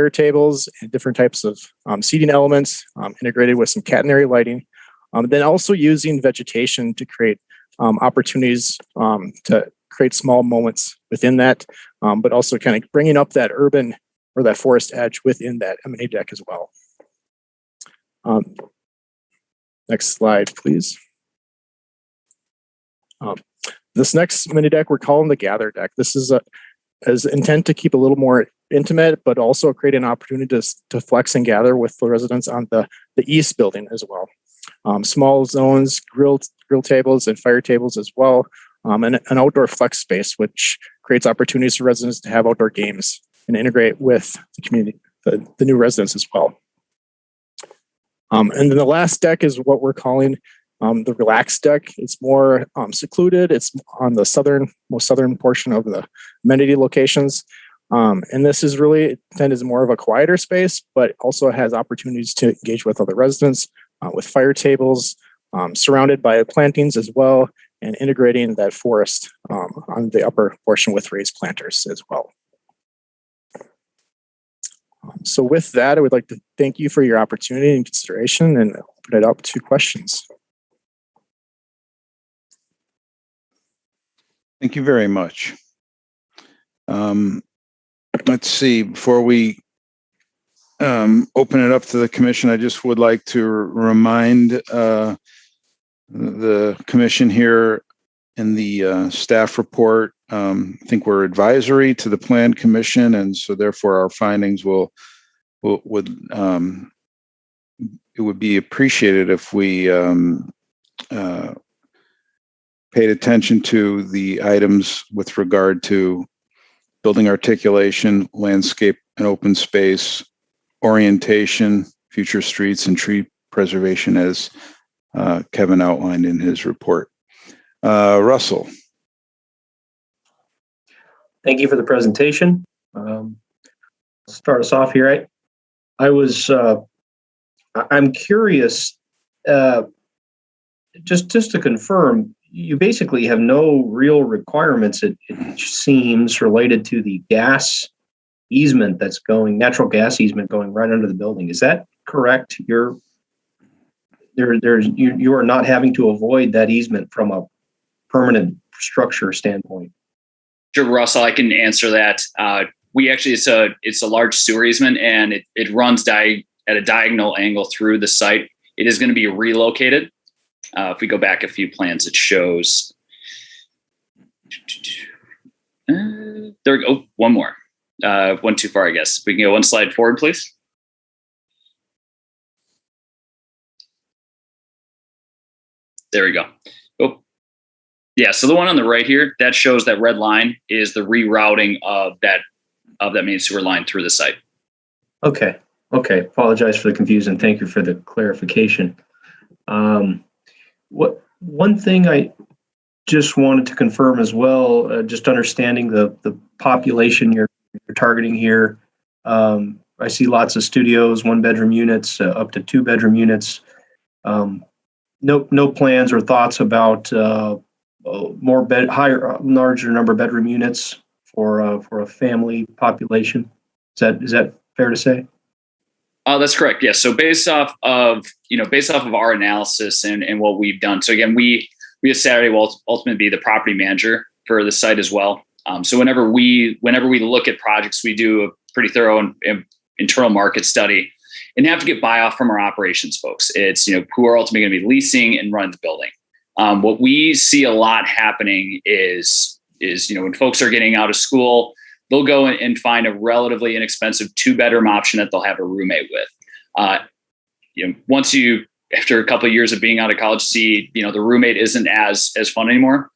tables and different types of seating elements integrated with some catenary lighting. Then also using vegetation to create opportunities to create small moments within that, but also kind of bringing up that urban or that forest edge within that amenity deck as well. Next slide, please. This next mini deck we're calling the gather deck. This is as intent to keep a little more intimate, but also create an opportunity to flex and gather with the residents on the east building as well. Small zones, grill tables and fire tables as well, and an outdoor flex space, which creates opportunities for residents to have outdoor games and integrate with the community, the new residents as well. And then the last deck is what we're calling the relaxed deck. It's more secluded. It's on the most southern portion of the amenity locations. And this is really intended as more of a quieter space, but also has opportunities to engage with other residents with fire tables, surrounded by plantings as well, and integrating that forest on the upper portion with raised planters as well. So with that, I would like to thank you for your opportunity and consideration and open it up to questions. Thank you very much. Let's see, before we open it up to the commission, I just would like to remind the commission here in the staff report. I think we're advisory to the Plan Commission, and so therefore our findings would it would be appreciated if we paid attention to the items with regard to building articulation, landscape and open space, orientation, future streets, and tree preservation, as Kevin outlined in his report. Russell. Thank you for the presentation. Start us off here. I'm curious, just to confirm, you basically have no real requirements, it seems, related to the gas easement that's going, natural gas easement going right under the building. Is that correct? You are not having to avoid that easement from a permanent structure standpoint. Sure, Russell, I can answer that. We actually, it's a large sewer easement, and it runs at a diagonal angle through the site. It is going to be relocated. If we go back a few plans, it shows. There we go. Oh, one more. One too far, I guess. We can go one slide forward, please. There we go. Oh, yeah. So the one on the right here, that shows that red line is the rerouting of that main sewer line through the site. Okay. Apologize for the confusion. Thank you for the clarification. One thing I just wanted to confirm as well, just understanding the population you're targeting here. I see lots of studios, 1-bedroom units, up to 2-bedroom units. No plans or thoughts about larger number of bedroom units for a family population. Is that fair to say? That's correct. Yes. So based off of our analysis and what we've done. So again, we as Saturday will ultimately be the property manager for the site as well. So whenever we look at projects, we do a pretty thorough and internal market study and have to get buy-off from our operations folks. It's, who are ultimately going to be leasing and running the building. What we see a lot happening is when folks are getting out of school, they'll go and find a relatively inexpensive 2-bedroom option that they'll have a roommate with. Once you, after a couple of years of being out of college, see, the roommate isn't as fun anymore.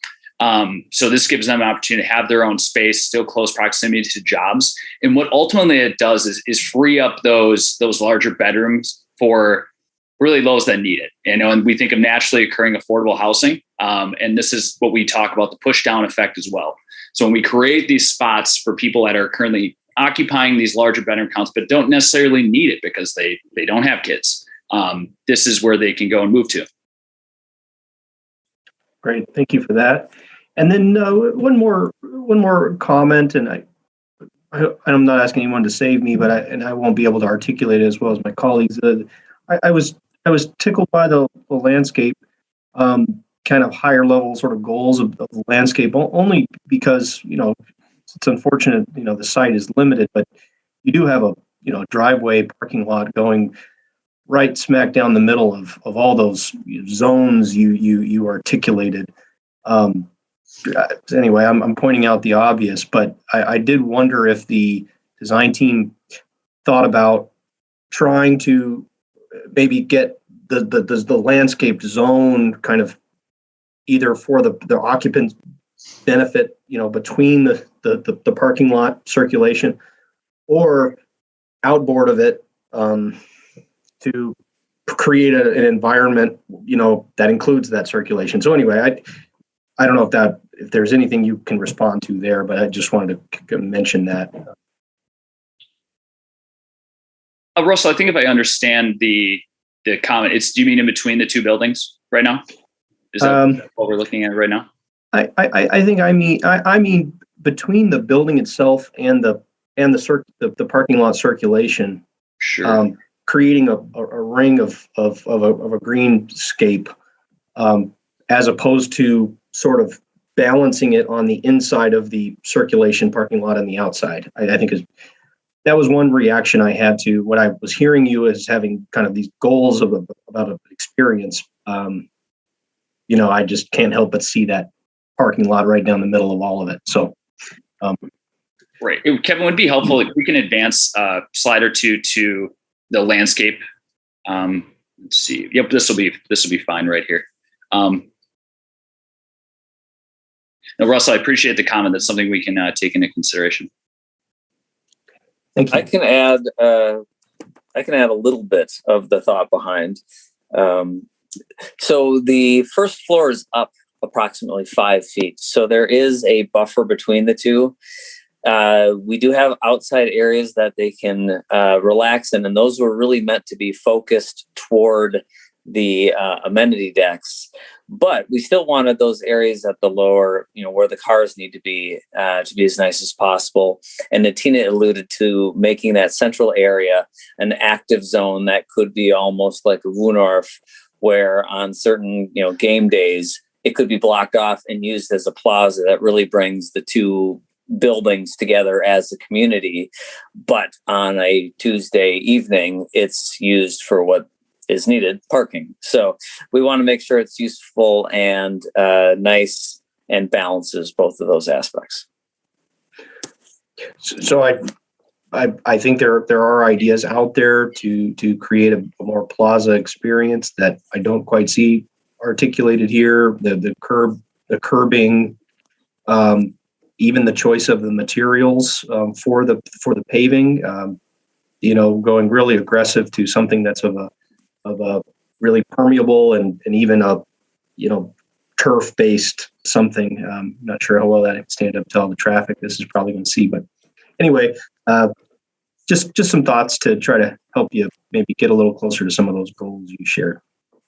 So this gives them an opportunity to have their own space, still close proximity to jobs. And what ultimately it does is free up those larger bedrooms for really those that need it. And we think of naturally occurring affordable housing. And this is what we talk about, the push down effect as well. So when we create these spots for people that are currently occupying these larger bedroom counts, but don't necessarily need it because they don't have kids, this is where they can go and move to. Great, thank you for that. And then one more comment, and I'm not asking anyone to save me, but I won't be able to articulate it as well as my colleagues. I was tickled by the landscape, kind of higher level sort of goals of the landscape, only because it's unfortunate the site is limited, but you do have a driveway parking lot going right smack down the middle of all those zones you articulated. Anyway, I'm pointing out the obvious, but I did wonder if the design team thought about trying to maybe get the landscape zone kind of either for the occupants benefit, between the parking lot circulation, or outboard of it, to create an environment, that includes that circulation. So anyway, I don't know if there's anything you can respond to there, but I just wanted to mention that. Russell, I think if I understand the comment, do you mean in between the two buildings right now? Is that what we're looking at right now? I think I mean between the building itself and the parking lot circulation. Sure. Creating a ring of a greenscape, as opposed to sort of balancing it on the inside of the circulation parking lot on the outside. I think that was one reaction I had to what I was hearing you as having kind of these goals about an experience. I just can't help but see that parking lot right down the middle of all of it. So, right, Kevin, would it be helpful if we can advance a slide or two to the landscape. Let's see. Yep, this will be fine right here. Now, Russell, I appreciate the comment. That's something we can take into consideration. Thank you. I can add a little bit of the thought behind. So the first floor is up approximately 5 feet. So there is a buffer between the two. We do have outside areas that they can relax in, and those were really meant to be focused toward the amenity decks. But we still wanted those areas at the lower, where the cars need to be as nice as possible. And Natina alluded to making that central area an active zone that could be almost like a Woonarf, where on certain, game days, it could be blocked off and used as a plaza that really brings the two buildings together as a community. But on a Tuesday evening, it's used for what is needed, parking. So we want to make sure it's useful and nice and balances both of those aspects. So I think there are ideas out there to create a more plaza experience that I don't quite see articulated here. The curbing, even the choice of the materials for the paving, going really aggressive to something that's of a really permeable and even a turf based something. Not sure how well that would stand up to all the traffic this is probably going to see, but anyway, just some thoughts to try to help you maybe get a little closer to some of those goals you shared.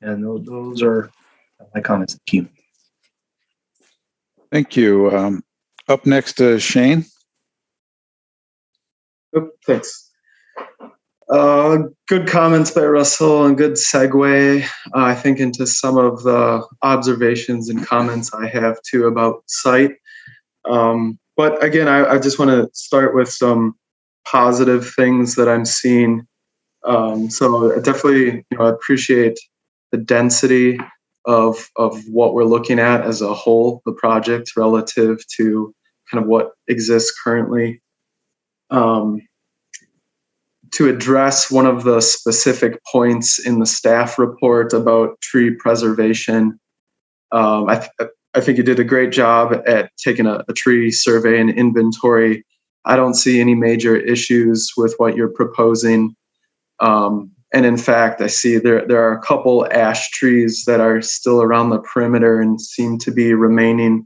And those are my comments. Thank you. Thank you. Up next, Shane. Thanks. Good comments by Russell and good segue, I think, into some of the observations and comments I have too about site. But again, I just want to start with some positive things that I'm seeing. So I definitely, appreciate the density of what we're looking at as a whole, the project relative to kind of what exists currently. To address one of the specific points in the staff report about tree preservation, I think you did a great job at taking a tree survey and inventory. I don't see any major issues with what you're proposing. And in fact, I see there are a couple ash trees that are still around the perimeter and seem to be remaining.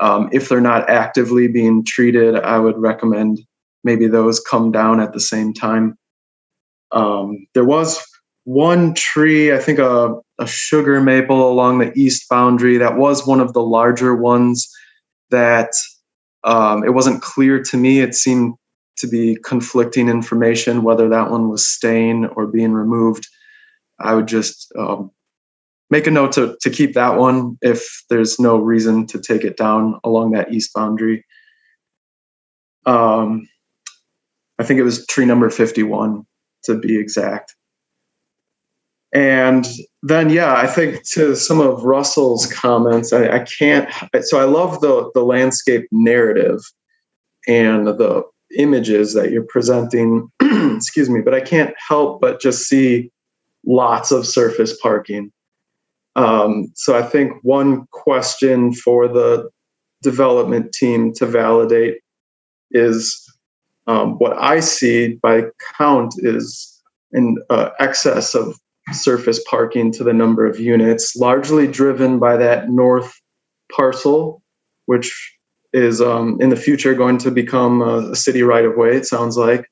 If they're not actively being treated, I would recommend maybe those come down at the same time. There was one tree, I think a sugar maple along the east boundary. That was one of the larger ones that it wasn't clear to me. It seemed to be conflicting information, whether that one was staying or being removed. I would just make a note to keep that one if there's no reason to take it down along that east boundary. I think it was tree number 51 to be exact. And then, I think to some of Russell's comments, I can't, so I love the landscape narrative and the images that you're presenting, excuse me, but I can't help but just see lots of surface parking. So I think one question for the development team to validate is what I see by count is an excess of surface parking to the number of units, largely driven by that north parcel, which is in the future going to become a city right of way, it sounds like.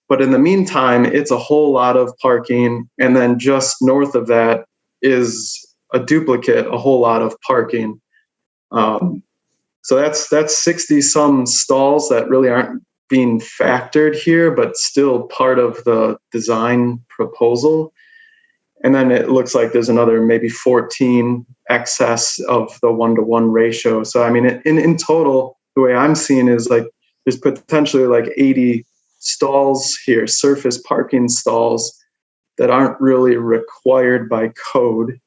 But in the meantime, it's a whole lot of parking. And then just north of that is a duplicate, a whole lot of parking. So that's 60 some stalls that really aren't being factored here, but still part of the design proposal. And then it looks like there's another maybe 14 excess of the 1-to-1 ratio. So, I mean, in total, the way I'm seeing is like there's potentially like 80 stalls here, surface parking stalls that aren't really required by code.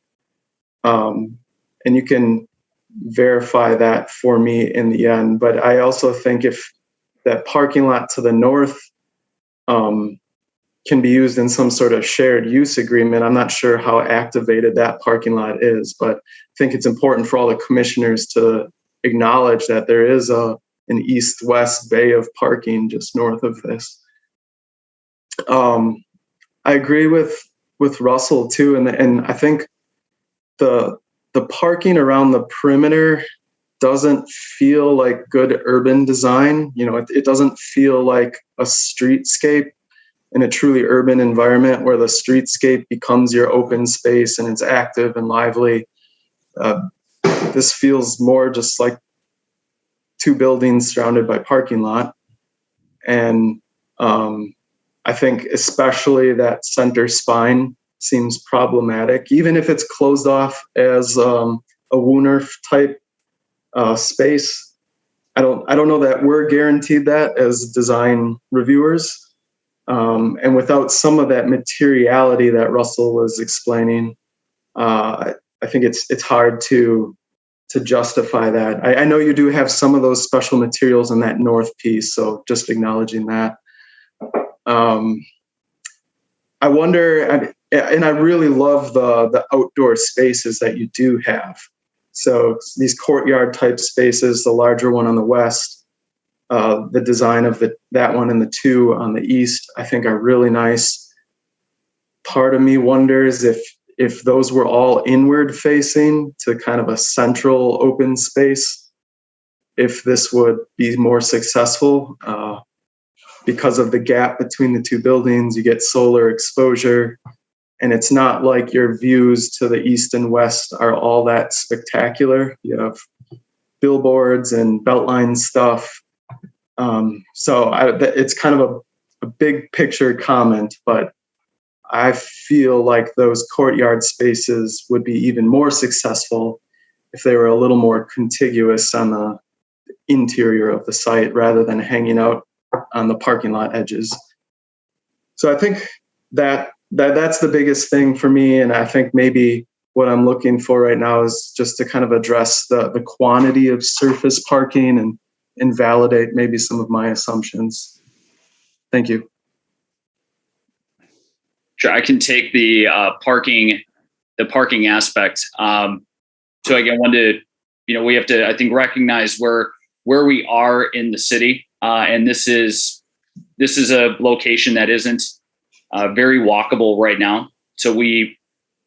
And you can verify that for me in the end. But I also think if that parking lot to the north can be used in some sort of shared use agreement, I'm not sure how activated that parking lot is, but I think it's important for all the commissioners to acknowledge that there is an east-west bay of parking just north of this. I agree with Russell too, and I think the parking around the perimeter doesn't feel like good urban design. It doesn't feel like a streetscape in a truly urban environment where the streetscape becomes your open space and it's active and lively. This feels more just like two buildings surrounded by parking lot. And I think especially that center spine seems problematic, even if it's closed off as a Wooner type space. I don't know that we're guaranteed that as design reviewers. And without some of that materiality that Russell was explaining, I think it's hard to justify that. I know you do have some of those special materials in that north piece, so just acknowledging that. I wonder, and I really love the outdoor spaces that you do have. So these courtyard type spaces, the larger one on the west, the design of that one and the two on the east, I think are really nice. Part of me wonders if those were all inward facing to kind of a central open space, if this would be more successful. Because of the gap between the two buildings, you get solar exposure, and it's not like your views to the east and west are all that spectacular. You have billboards and beltline stuff. So it's kind of a big picture comment, but I feel like those courtyard spaces would be even more successful if they were a little more contiguous on the interior of the site rather than hanging out on the parking lot edges. So I think that's the biggest thing for me. And I think maybe what I'm looking for right now is just to kind of address the quantity of surface parking and validate maybe some of my assumptions. Thank you. Sure, I can take the parking aspect. So again, we have to, I think, recognize where we are in the city, and this is a location that isn't very walkable right now. So we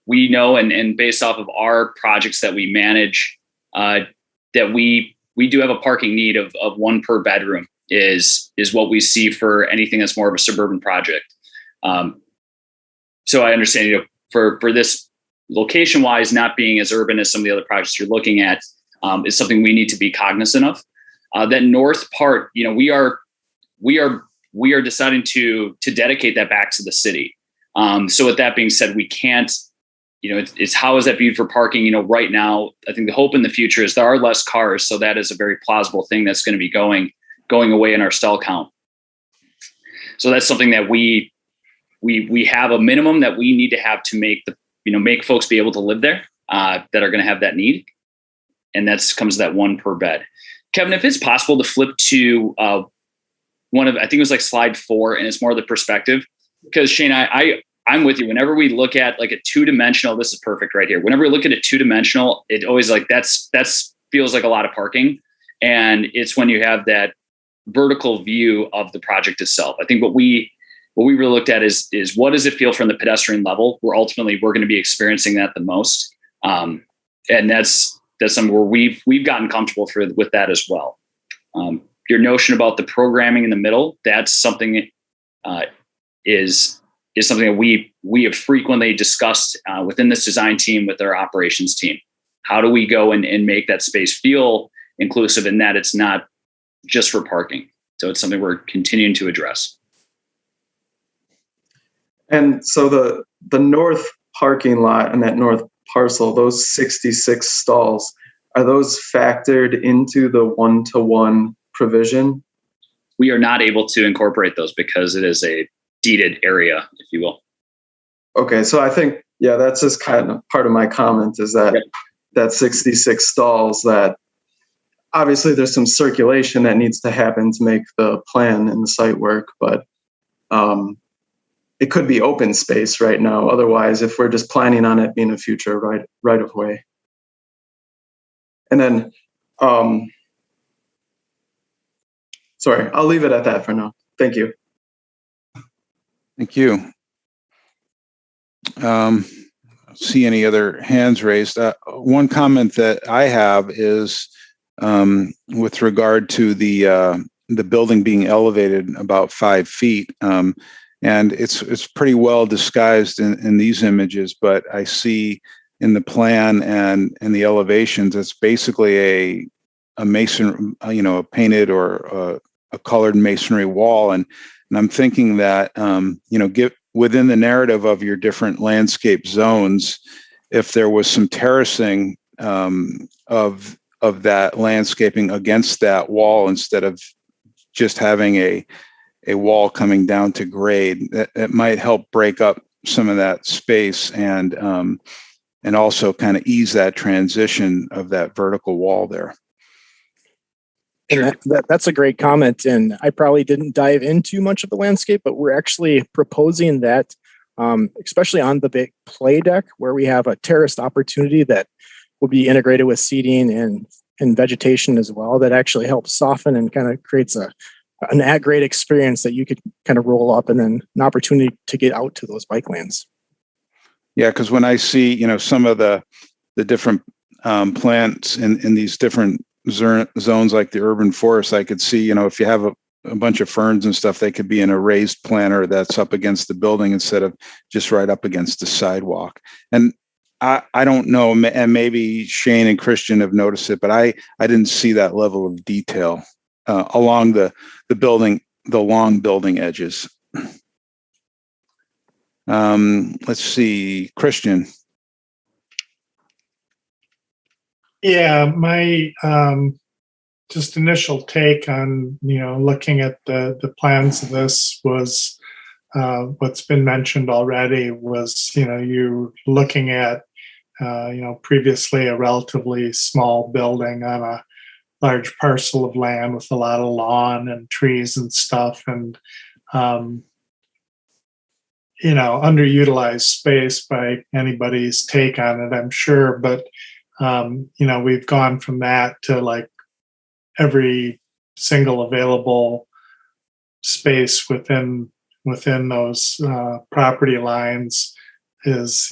know, and based off of our projects that we manage, that we do have a parking need of one per bedroom is what we see for anything that's more of a suburban project. So I understand, for this location wise, not being as urban as some of the other projects you're looking at, is something we need to be cognizant of. That north part, we are deciding to dedicate that back to the city. So with that being said, we can't, it's how is that viewed for parking? Right now, I think the hope in the future is there are less cars. So that is a very plausible thing that's going to be going away in our stall count. So that's something that we have a minimum that we need to have to make make folks be able to live there, that are going to have that need. And that's comes to that one per bed. Kevin, if it's possible to flip to I think it was like slide 4, and it's more of the perspective, because Shane, I'm with you. Whenever we look at like a 2-dimensional, this is perfect right here. Whenever we look at a 2-dimensional, it always like that's feels like a lot of parking. And it's when you have that vertical view of the project itself. I think what we really looked at is what does it feel from the pedestrian level, where ultimately we're going to be experiencing that the most. And that's something where we've gotten comfortable with that as well. Your notion about the programming in the middle, that's something is something that we have frequently discussed within this design team with our operations team. How do we go and make that space feel inclusive, in that it's not just for parking? So it's something we're continuing to address. And so the north parking lot and that north parcel, those 66 stalls, are those factored into the 1-to-1 provision? We are not able to incorporate those because it is a deeded area, if you will. Okay, so I think, that's just kind of part of my comment is that that 66 stalls, that obviously there's some circulation that needs to happen to make the plan and the site work, but it could be open space right now. Otherwise, if we're just planning on it being a future right of way. And then, sorry, I'll leave it at that for now. Thank you. Thank you. See any other hands raised? One comment that I have is with regard to the building being elevated about 5 feet. And it's pretty well disguised in these images, but I see in the plan and in the elevations, it's basically a mason, a painted or a colored masonry wall. And I'm thinking that, within the narrative of your different landscape zones, if there was some terracing of that landscaping against that wall, instead of just having a wall coming down to grade, that might help break up some of that space and also kind of ease that transition of that vertical wall there. And that's a great comment. And I probably didn't dive into much of the landscape, but we're actually proposing that, especially on the big play deck, where we have a terraced opportunity that will be integrated with seating and vegetation as well, that actually helps soften and kind of creates an at-grade experience that you could kind of roll up, and then an opportunity to get out to those bike lanes. Yeah, because when I see, some of the different plants in these different zones, like the urban forest, I could see, if you have a bunch of ferns and stuff, they could be in a raised planter that's up against the building instead of just right up against the sidewalk. And I don't know, and maybe Shane and Christian have noticed it, but I didn't see that level of detail along the building, the long building edges. Let's see, Christian. Yeah, my just initial take on looking at the plans of this was what's been mentioned already was you looking at previously a relatively small building on a large parcel of land with a lot of lawn and trees and stuff, and underutilized space by anybody's take on it, I'm sure. But we've gone from that to like every single available space within those property lines is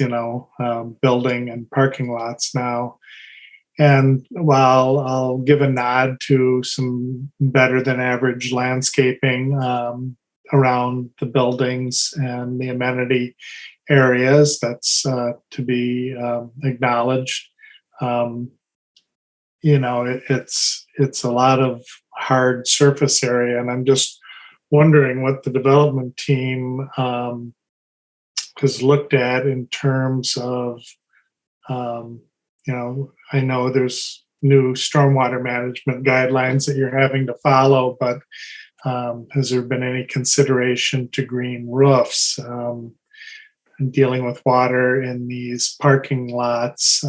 building and parking lots now. And while I'll give a nod to some better than average landscaping around the buildings and the amenity areas, that's to be acknowledged. It's a lot of hard surface area, and I'm just wondering what the development team has looked at in terms of, I know there's new stormwater management guidelines that you're having to follow, but has there been any consideration to green roofs and dealing with water in these parking lots,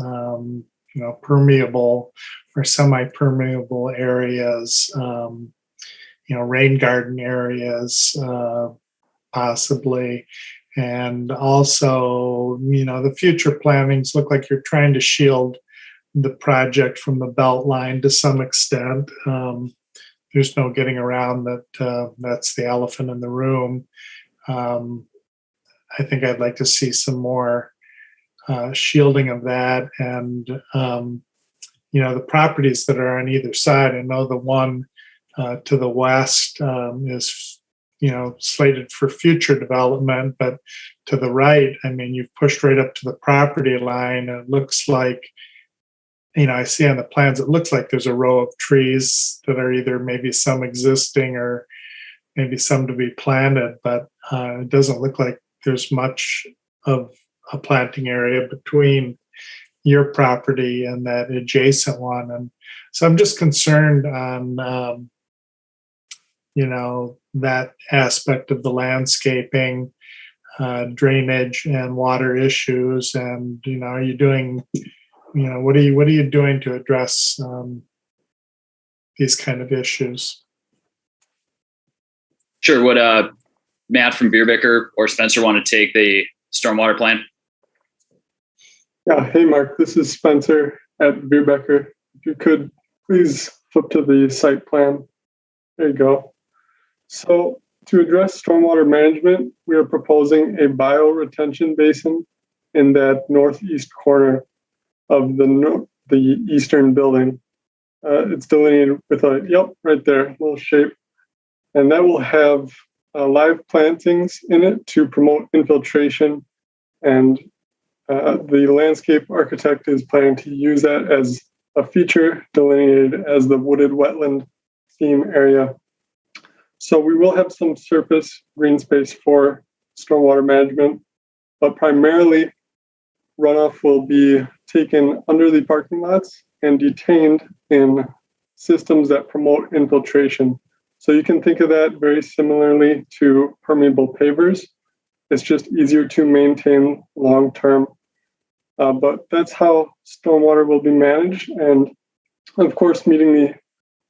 permeable or semi-permeable areas, rain garden areas, possibly. And also, the future plannings look like you're trying to shield the project from the belt line to some extent. There's no getting around that. That's the elephant in the room. I think I'd like to see some more shielding of that. And, the properties that are on either side, I know the one to the west is slated for future development, but to the right, I mean, you've pushed right up to the property line. And it looks like, I see on the plans, it looks like there's a row of trees that are either maybe some existing or maybe some to be planted, but it doesn't look like there's much of a planting area between your property and that adjacent one. And so I'm just concerned on, that aspect of the landscaping, drainage and water issues. And, are you doing, what are you doing to address these kind of issues? Sure. Would Matt from Bierbecker or Spencer want to take the stormwater plan? Yeah. Hey, Mark, this is Spencer at Bierbecker. If you could please flip to the site plan. There you go. So to address stormwater management, we are proposing a bioretention basin in that northeast corner of the eastern building. It's delineated with right there, little shape. And that will have live plantings in it to promote infiltration. And the landscape architect is planning to use that as a feature delineated as the wooded wetland theme area. So we will have some surface green space for stormwater management, but primarily runoff will be taken under the parking lots and detained in systems that promote infiltration. So you can think of that very similarly to permeable pavers. It's just easier to maintain long-term. But that's how stormwater will be managed. And of course, meeting the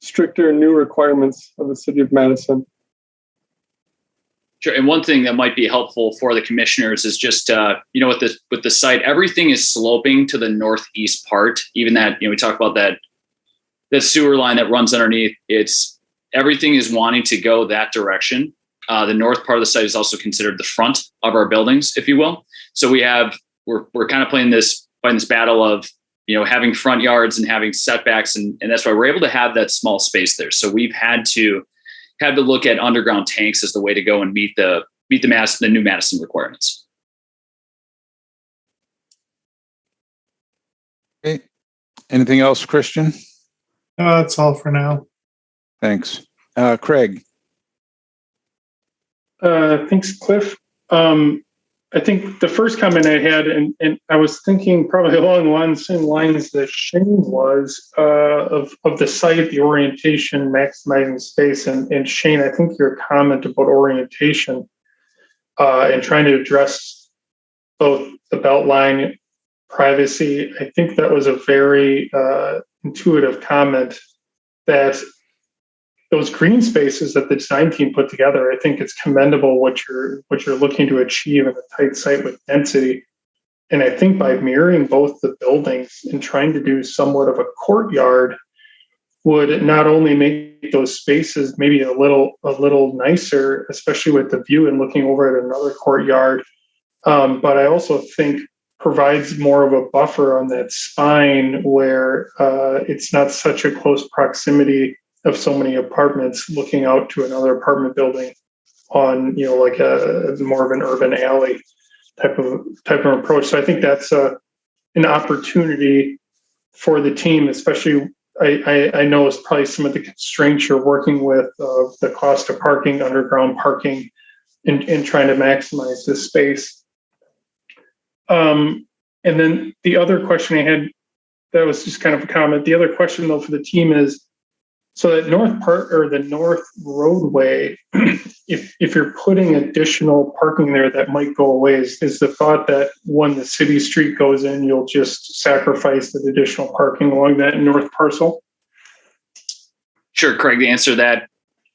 stricter new requirements of the city of Madison. Sure. And one thing that might be helpful for the commissioners is just, with the site, everything is sloping to the northeast part. Even that, we talk about that sewer line that runs underneath. Everything is wanting to go that direction. The north part of the site is also considered the front of our buildings, if you will. So we're kind of playing this battle of, having front yards and having setbacks. And that's why we're able to have that small space there. So we've had to look at underground tanks as the way to go and meet the new Madison requirements. Okay. Anything else, Christian? No, that's all for now. Thanks. Craig. Thanks, Cliff. I think the first comment I had, and I was thinking probably along the same lines that Shane was, of the site, the orientation, maximizing space. And Shane, I think your comment about orientation and trying to address both the Beltline, privacy, I think that was a very intuitive comment, that those green spaces that the design team put together, I think it's commendable what you're looking to achieve in a tight site with density. And I think by mirroring both the buildings and trying to do somewhat of a courtyard would not only make those spaces maybe a little nicer, especially with the view and looking over at another courtyard, but I also think provides more of a buffer on that spine where it's not such a close proximity of so many apartments looking out to another apartment building on, like a more of an urban alley type of approach. So I think that's an opportunity for the team, especially I know it's probably some of the constraints you're working with, the cost of parking, underground parking, and trying to maximize this space. And then the other question I had, that was just kind of a comment. The other question though for the team is, so that north part or the north roadway, if you're putting additional parking there that might go away, is the thought that when the city street goes in, you'll just sacrifice the additional parking along that north parcel? Sure, Craig, to answer that,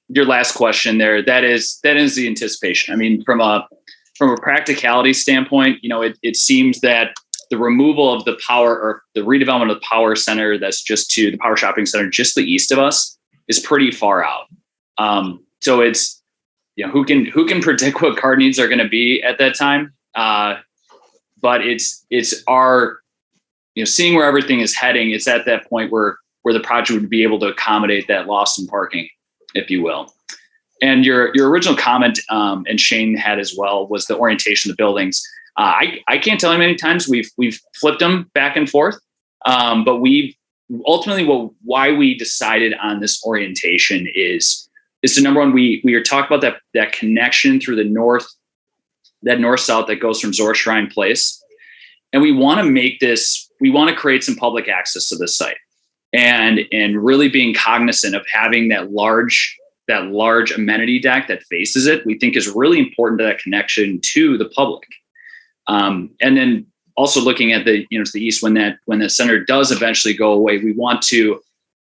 your last question there, that is the anticipation. I mean, from a practicality standpoint, it seems that the removal of the power or the redevelopment of the power center that's just to the power shopping center just the east of us is pretty far out. So it's, who can predict what car needs are going to be at that time? But it's our, seeing where everything is heading, it's at that point where the project would be able to accommodate that loss in parking, if you will. And your original comment, and Shane had as well, was the orientation of the buildings. I can't tell you how many times we've flipped them back and forth, but we've ultimately why we decided on this orientation is to, number one, we are talking about that connection through the north, that north-south that goes from Zor Shrine Place, and we want to create some public access to this site, and really being cognizant of having that large amenity deck that faces it. We think is really important to that connection to the public. And then also looking at to the east, when the center does eventually go away, we want to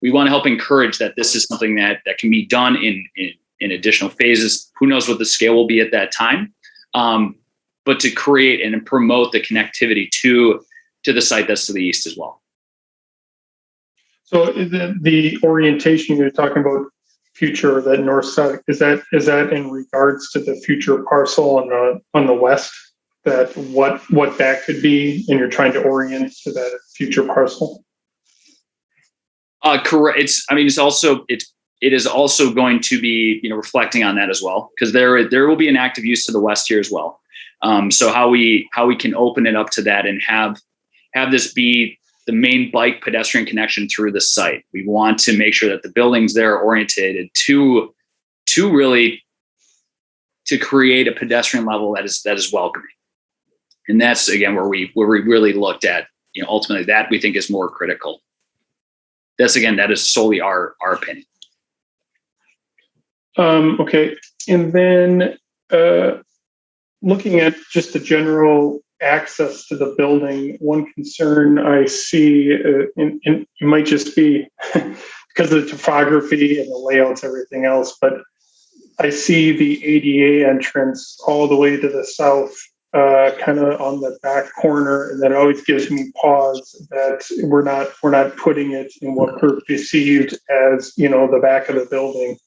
help encourage that this is something that can be done in additional phases. Who knows what the scale will be at that time, but to create and promote the connectivity to the site that's to the east as well. So the orientation you're talking about, future, that north side, is that in regards to the future parcel on the west? That what that could be, and you're trying to orient to that future parcel? Correct. It is also going to be reflecting on that as well, because there will be an active use to the west here as well. So how we can open it up to that and have this be the main bike pedestrian connection through the site. We want to make sure that the buildings there are orientated to really to create a pedestrian level that is welcoming. And that's, again, where we really looked at, ultimately that we think is more critical. That is solely our opinion. Okay. And then looking at just the general access to the building, one concern I see, and it might just be because of the topography and the layouts, everything else, but I see the ADA entrance all the way to the south, kind of on the back corner, and that always gives me pause that we're not putting it in what we're perceived as the back of the building.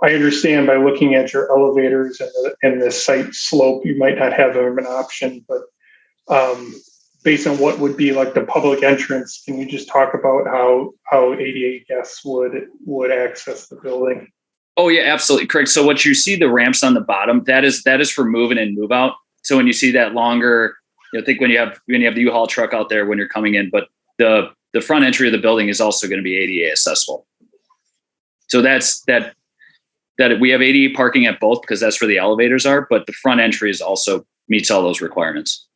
I understand by looking at your elevators and the site slope, you might not have an option, but based on what would be like the public entrance, can you just talk about how ADA guests would access the building? Oh yeah, absolutely, Craig. So what you see, the ramps on the bottom, that is for move in and move out. So when you see that longer, think when you have the U-Haul truck out there when you're coming in, but the front entry of the building is also going to be ADA accessible. So that's that we have ADA parking at both because that's where the elevators are, but the front entry is also meets all those requirements.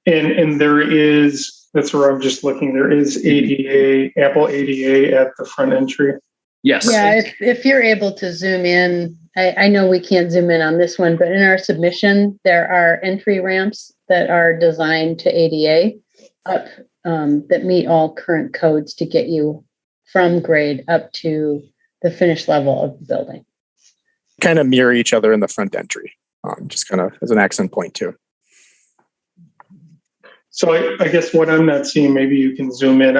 And there is, that's where I'm just looking, there is ADA, Apple ADA at the front entry. Yes. Yeah, if you're able to zoom in, I know we can't zoom in on this one, but in our submission, there are entry ramps that are designed to ADA up that meet all current codes to get you from grade up to the finished level of the building. Kind of mirror each other in the front entry, just kind of as an accent point too. So I guess what I'm not seeing, maybe you can zoom in.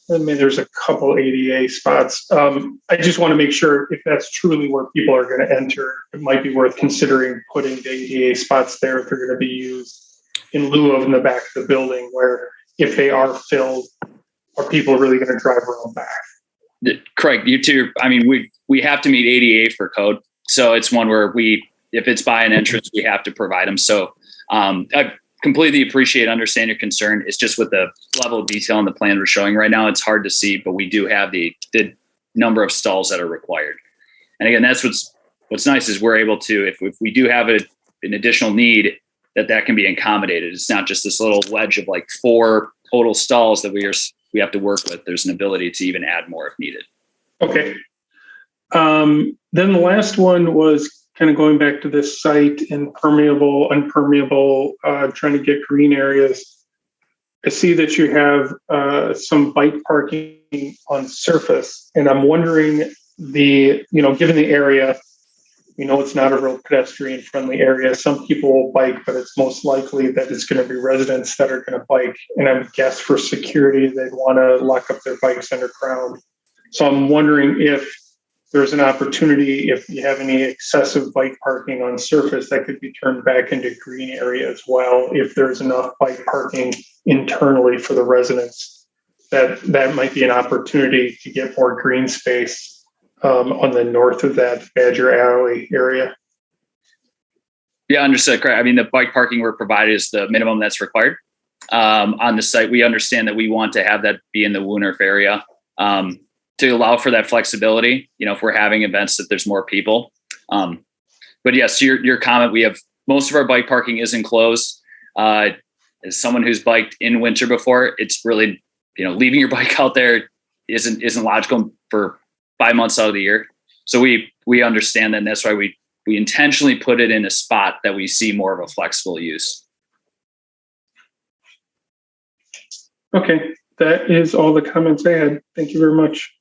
There's a couple ADA spots. I just want to make sure if that's truly where people are going to enter, it might be worth considering putting the ADA spots there if they're going to be used in lieu of in the back of the building, where if they are filled, are people really going to drive around back? Craig, we have to meet ADA for code. So it's one where if it's by an entrance, we have to provide them. So I completely understand your concern. It's just with the level of detail in the plan we're showing right now, it's hard to see, but we do have the number of stalls that are required. And again, that's what's nice is we're able to, if we do have an additional need, that can be accommodated. It's not just this little wedge of like 4 total stalls that we have to work with. There's an ability to even add more if needed. Okay. Then the last one was kind of going back to this site and permeable, unpermeable, trying to get green areas. I see that you have some bike parking on surface, and I'm wondering given the area, it's not a real pedestrian friendly area. Some people will bike, but it's most likely that it's going to be residents that are going to bike. And I would guess for security, they'd want to lock up their bikes underground. So I'm wondering if there's an opportunity, if you have any excessive bike parking on surface, that could be turned back into green area as well. If there's enough bike parking internally for the residents, that might be an opportunity to get more green space on the north of that Badger Alley area. Yeah, understood. Correct. The bike parking we're provided is the minimum that's required on the site. We understand that we want to have that be in the Woonerf area to allow for that flexibility. If we're having events that there's more people. But yes, your comment, we have most of our bike parking is enclosed. As someone who's biked in winter before, it's really leaving your bike out there isn't logical for 5 months out of the year. So we understand that, and that's why we intentionally put it in a spot that we see more of a flexible use. Okay, that is all the comments I had. Thank you very much.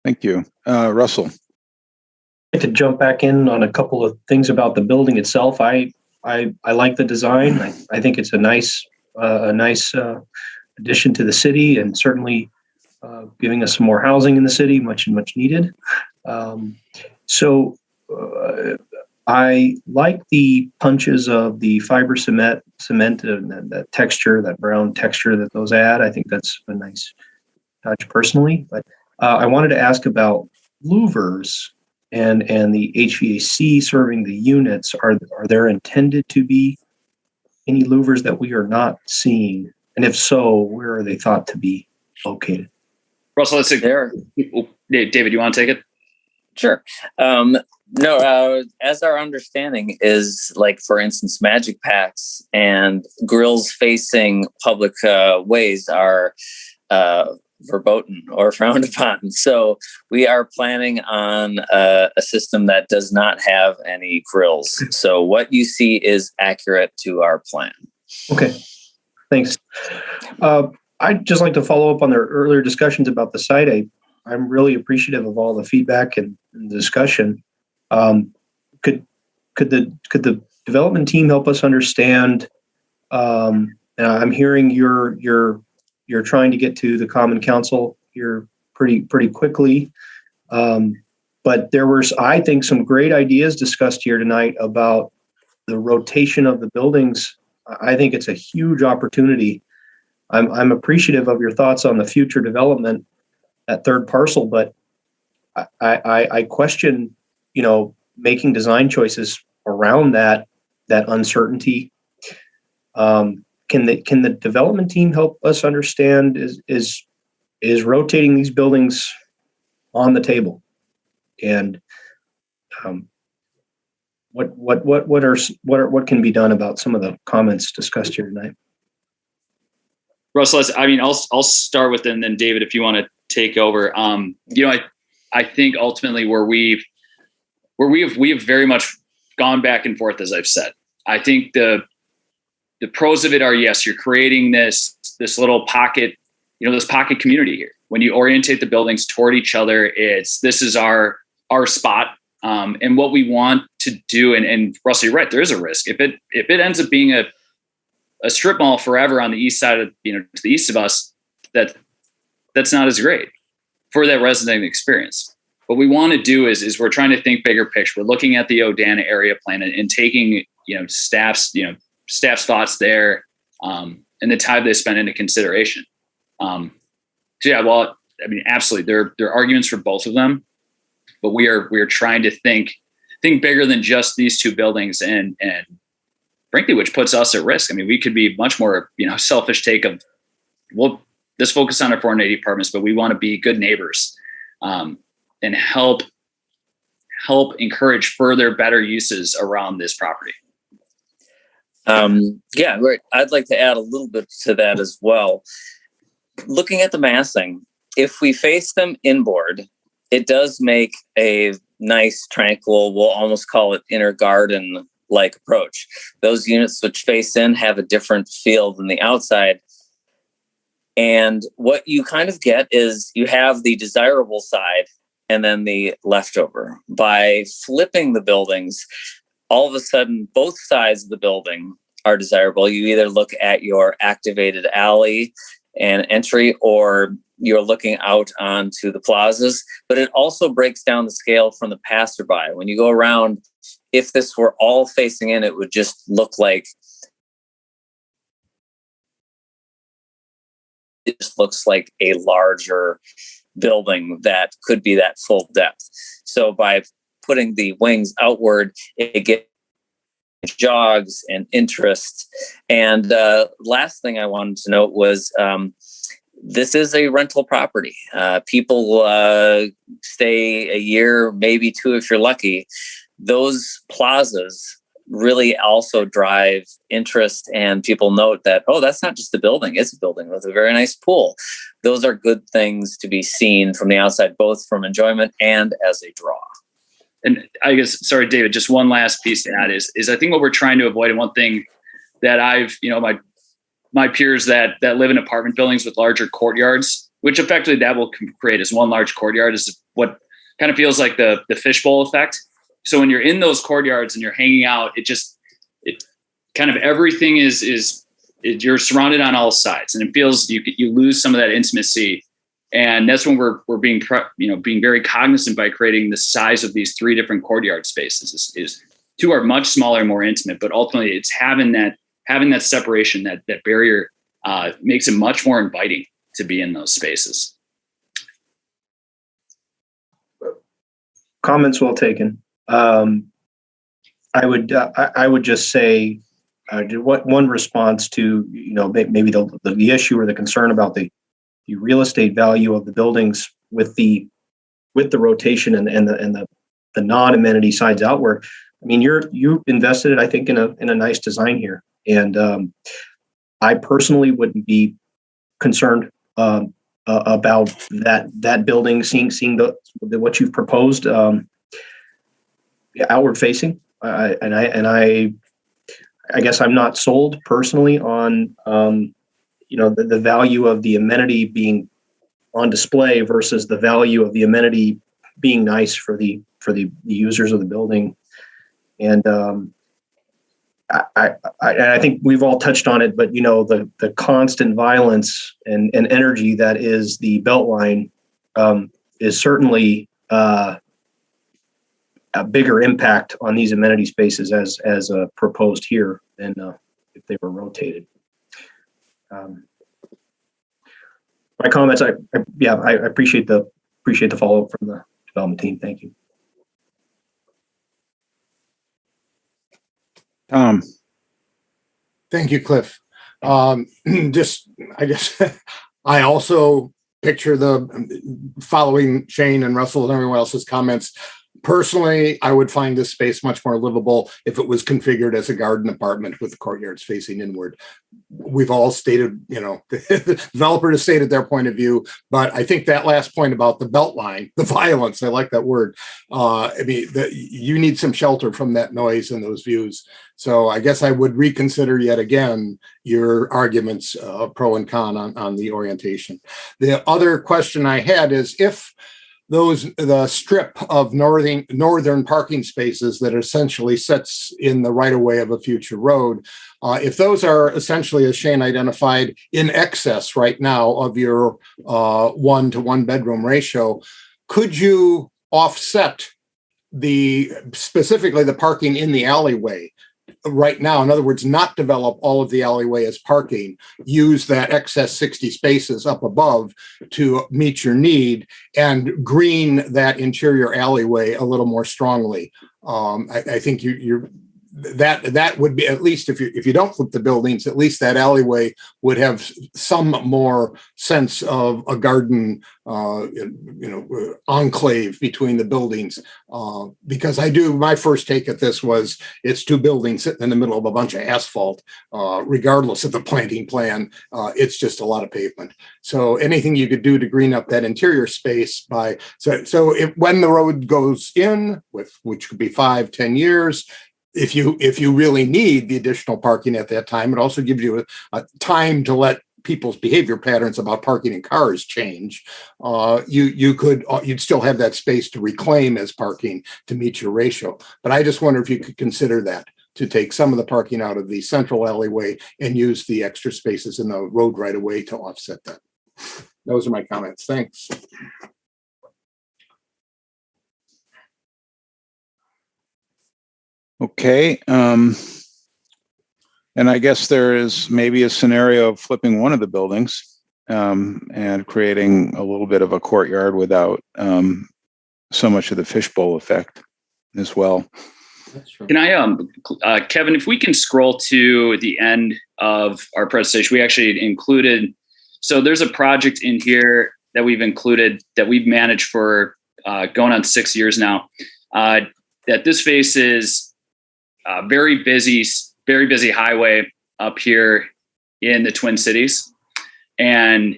Thank you. Russell. I'd like to jump back in on a couple of things about the building itself. I like the design. I think it's a nice addition to the city, and certainly giving us some more housing in the city, much needed. So I like the punches of the fiber cement and that texture, that brown texture that those add. I think that's a nice touch personally. But I wanted to ask about louvers and the HVAC serving the units. Are there intended to be any louvers that we are not seeing? And if so, where are they thought to be located? Russell, let's see. David, you want to take it? Sure. No, as our understanding is, like, for instance, magic packs and grills facing public ways are verboten or frowned upon. So we are planning on a system that does not have any grills. So what you see is accurate to our plan. Okay, thanks. I'd just like to follow up on their earlier discussions about the site. I'm really appreciative of all the feedback and the discussion. Could the development team help us understand? I'm hearing you're trying to get to the Common Council here pretty quickly, but there was, I think, some great ideas discussed here tonight about the rotation of the buildings. I think it's a huge opportunity. I'm appreciative of your thoughts on the future development at third parcel, but I question, making design choices around that uncertainty. Can the development team help us understand, is rotating these buildings on the table? and what can be done about some of the comments discussed here tonight? Russell, I'll start with it, and then David, if you want to take over. I think ultimately where we have very much gone back and forth, as I've said. I think the pros of it are, yes, you're creating this little pocket, this pocket community here. When you orientate the buildings toward each other, this is our spot. And what we want to do, and Russell, you're right, there is a risk. If it ends up being a strip mall forever on the east side of, to the east of us, that's not as great for that resident experience. What we want to do is we're trying to think bigger picture. We're looking at the Odana area plan and taking, staff's thoughts there, and the time they spend into consideration. Absolutely. There are arguments for both of them, but we are trying to think bigger than just these two buildings, and frankly, which puts us at risk. We could be much more, selfish take of, well, let's focus on our 480 apartments, but we want to be good neighbors, and help encourage further better uses around this property. Right. I'd like to add a little bit to that as well. Looking at the massing, if we face them inboard, it does make a nice, tranquil, we'll almost call it inner garden like approach. Those units which face in have a different feel than the outside. And what you kind of get is you have the desirable side and then the leftover. By flipping the buildings, all of a sudden, both sides of the building are desirable. You either look at your activated alley and entry, or you're looking out onto the plazas, but it also breaks down the scale from the passerby. When you go around, if this were all facing in, it would just look like, it just looks like a larger building that could be that full depth. So by putting the wings outward, it gets jogs and interest. And last thing I wanted to note was this is a rental property. People stay a year, maybe two if you're lucky. Those plazas really also drive interest, and people note that, oh, that's not just a building, it's a building with a very nice pool. Those are good things to be seen from the outside, both from enjoyment and as a draw. And I guess, sorry, David, just one last piece to add is I think what we're trying to avoid, and one thing that I've, my peers that live in apartment buildings with larger courtyards, which effectively that will create as one large courtyard, is what kind of feels like the fishbowl effect. So when you're in those courtyards and you're hanging out, it kind of everything is you're surrounded on all sides, and it feels you lose some of that intimacy. And that's when we're being very cognizant by creating the size of these three different courtyard spaces. Is two are much smaller, more intimate, but ultimately it's having that separation, that barrier makes it much more inviting to be in those spaces. Comments well taken. I would just say one response to maybe the issue or the concern about the real estate value of the buildings with the rotation and the non-amenity sides outward. You invested it, I think, in a nice design here, and I personally wouldn't be concerned about that building seeing what you've proposed outward facing. I guess I'm not sold personally on the value of the amenity being on display versus the value of the amenity being nice for the users of the building. And I think we've all touched on it, but the constant violence and energy that is the Beltline is certainly a bigger impact on these amenity spaces as proposed here than if they were rotated. My comments. I appreciate the follow up from the development team. Thank you. Tom. Thank you, Cliff. I guess I also picture the following Shane and Russell and everyone else's comments. Personally, I would find this space much more livable if it was configured as a garden apartment with the courtyards facing inward. We've all stated, the developer has stated their point of view, but I think that last point about the belt line, the violence, I like that word. You need some shelter from that noise and those views. So I guess I would reconsider yet again your arguments, pro and con on the orientation. The other question I had is if the strip of northern parking spaces that essentially sits in the right of way of a future road, if those are essentially, as Shane identified, in excess right now of your 1 to 1 bedroom ratio, could you offset specifically the parking in the alleyway right now? In other words, not develop all of the alleyway as parking, use that excess 60 spaces up above to meet your need, and green that interior alleyway a little more strongly. I think that would be, at least if you don't flip the buildings, at least that alleyway would have some more sense of a garden, enclave between the buildings. Because my first take at this was it's two buildings sitting in the middle of a bunch of asphalt, regardless of the planting plan. It's just a lot of pavement. So anything you could do to green up that interior space when the road goes in, which could be 5-10 years, if you really need the additional parking at that time, it also gives you a time to let people's behavior patterns about parking in cars change. You'd still have that space to reclaim as parking to meet your ratio. But I just wonder if you could consider that, to take some of the parking out of the central alleyway and use the extra spaces in the road right away to offset that. Those are my comments. Thanks. Okay. And I guess there is maybe a scenario of flipping one of the buildings and creating a little bit of a courtyard without so much of the fishbowl effect as well. Can I, Kevin, if we can scroll to the end of our presentation, we actually included, so there's a project in here that we've included that we've managed for going on 6 years now, that this faces very busy highway up here in the Twin Cities. And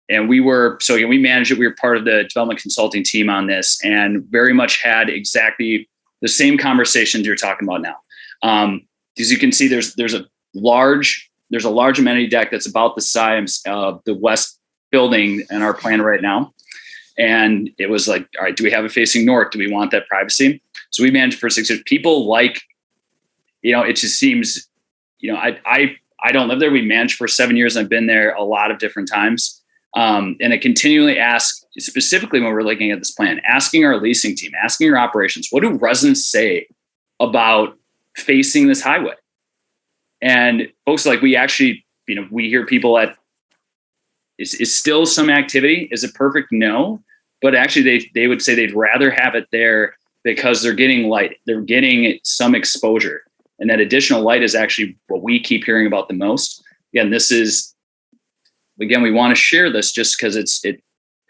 we managed it. We were part of the development consulting team on this, and very much had exactly the same conversations you're talking about now. As you can see, there's a large amenity deck that's about the size of the west building in our plan right now. And it was like, all right, do we have it facing north? Do we want that privacy? So we managed for 6 years. People like, it just seems, I don't live there. We managed for 7 years. I've been there a lot of different times. And I continually ask, specifically when we're looking at this plan, asking our leasing team, asking our operations, what do residents say about facing this highway? And folks, like, we actually, we hear people is still some activity. Is it perfect? No. But actually they would say they'd rather have it there because they're getting light. They're getting some exposure. And that additional light is actually what we keep hearing about the most. Again, we want to share this just because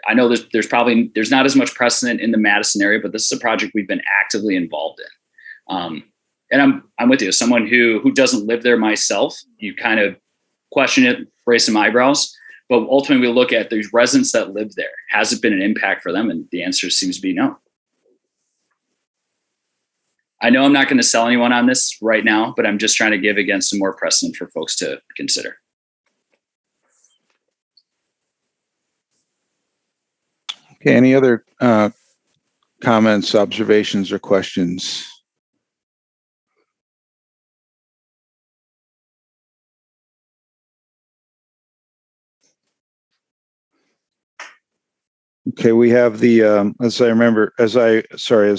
I know there's not as much precedent in the Madison area, but this is a project we've been actively involved in. And I'm with you, as someone who doesn't live there myself. You kind of question it, raise some eyebrows, but ultimately we look at these residents that live there. Has it been an impact for them? And the answer seems to be no. I know I'm not going to sell anyone on this right now, but I'm just trying to give, again, some more precedent for folks to consider. Okay, any other comments, observations, or questions? Okay, we have the, as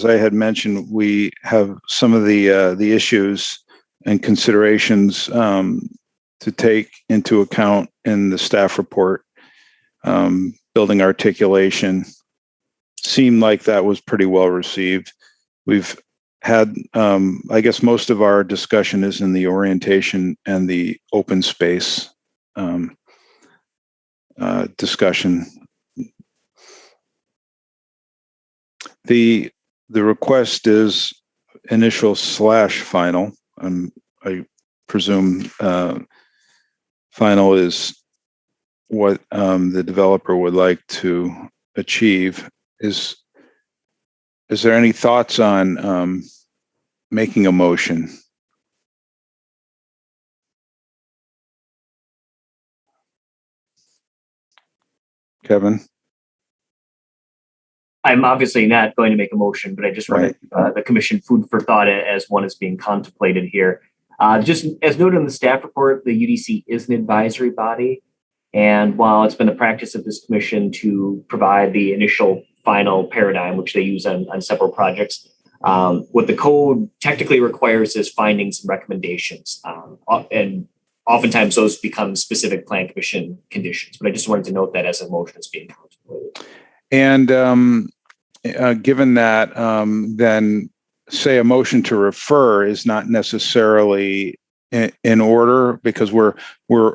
I had mentioned, we have some of the issues and considerations to take into account in the staff report. Building articulation seemed like that was pretty well received. We've had, I guess most of our discussion is in the orientation and the open space discussion. The request is initial / final. I presume final is what the developer would like to achieve. Is there any thoughts on making a motion? Kevin? I'm obviously not going to make a motion, but I just wanted the commission food for thought as one is being contemplated here. Just as noted in the staff report, the UDC is an advisory body. And while it's been the practice of this commission to provide the initial final paradigm, which they use on several projects, what the code technically requires is findings and recommendations. And oftentimes those become specific plan commission conditions. But I just wanted to note that as a motion is being contemplated. And given that, then say a motion to refer is not necessarily in order, because we're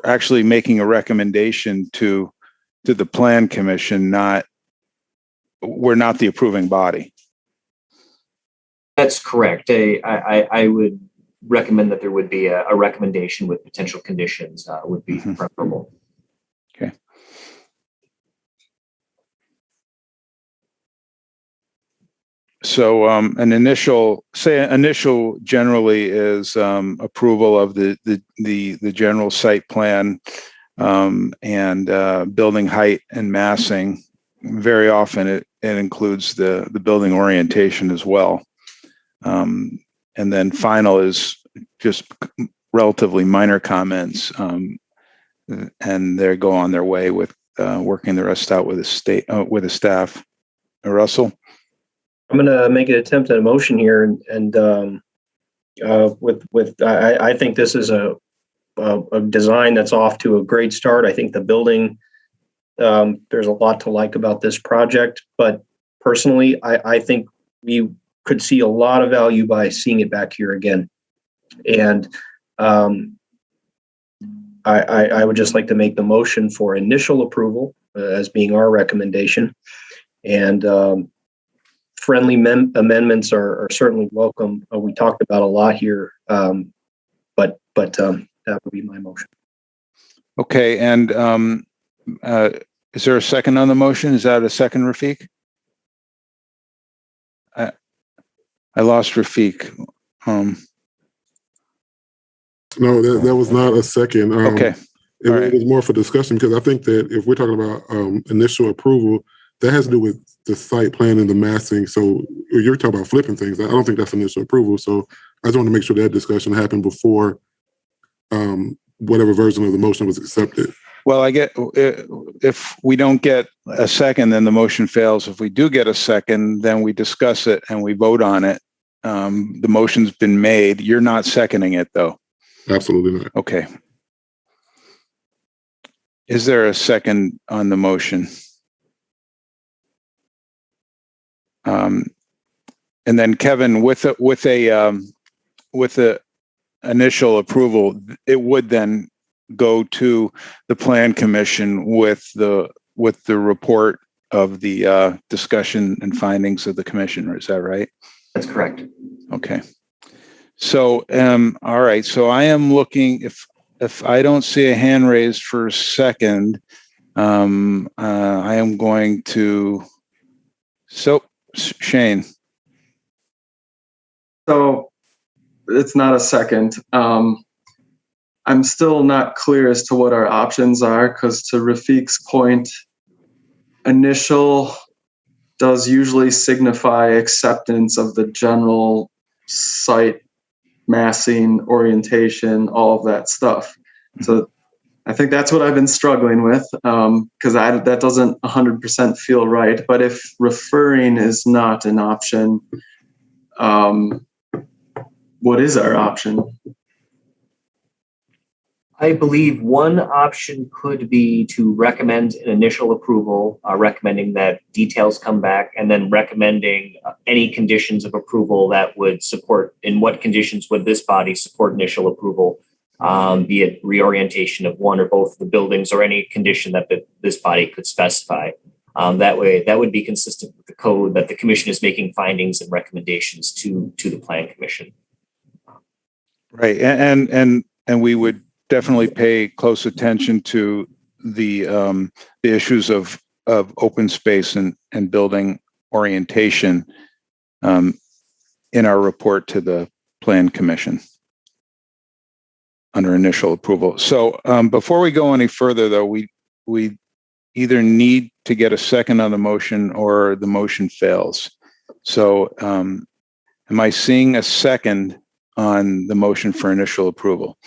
actually making a recommendation to the plan commission, we're not the approving body. That's correct. I would recommend that there would be a recommendation with potential conditions would be preferable. Okay. So an initial generally is approval of the general site plan and building height and massing. Very often it includes the building orientation as well. And then final is just relatively minor comments, and they go on their way with working the rest out with the staff. Russell? I'm going to make an attempt at a motion here, and I think this is a design that's off to a great start. I think the building, there's a lot to like about this project, but personally, I think we could see a lot of value by seeing it back here again. And I would just like to make the motion for initial approval as being our recommendation, and friendly amendments are certainly welcome. We talked about a lot here, but that would be my motion. Okay, and is there a second on the motion? Is that a second, Rafiq? I lost Rafiq. No, that was not a second. Okay. It was more for discussion, because I think that if we're talking about initial approval, that has to do with the site plan and the massing. So you're talking about flipping things. I don't think that's initial approval. So I just want to make sure that discussion happened before whatever version of the motion was accepted. Well, if we don't get a second, then the motion fails. If we do get a second, then we discuss it and we vote on it. The motion's been made. You're not seconding it, though. Absolutely not. Okay. Is there a second on the motion? And then Kevin, with the initial approval, it would then go to the plan commission with the report of the discussion and findings of the commission. Is that right? That's correct. Okay. So, all right. So I am looking, if I don't see a hand raised for a second, I am going to, Shane. So it's not a second. I'm still not clear as to what our options are, because to Rafiq's point, initial does usually signify acceptance of the general site massing, orientation, all of that stuff. So I think that's what I've been struggling with, because that doesn't 100% feel right. But if referring is not an option, what is our option? I believe one option could be to recommend an initial approval, recommending that details come back, and then recommending any conditions of approval that would support, in what conditions would this body support initial approval, be it reorientation of one or both of the buildings or any condition that this body could specify. That way, that would be consistent with the code that the commission is making findings and recommendations to the plan commission. Right, and we would definitely pay close attention to the issues of open space and building orientation in our report to the plan commission under initial approval. So before we go any further, though, we either need to get a second on the motion or the motion fails. So am I seeing a second on the motion for initial approval?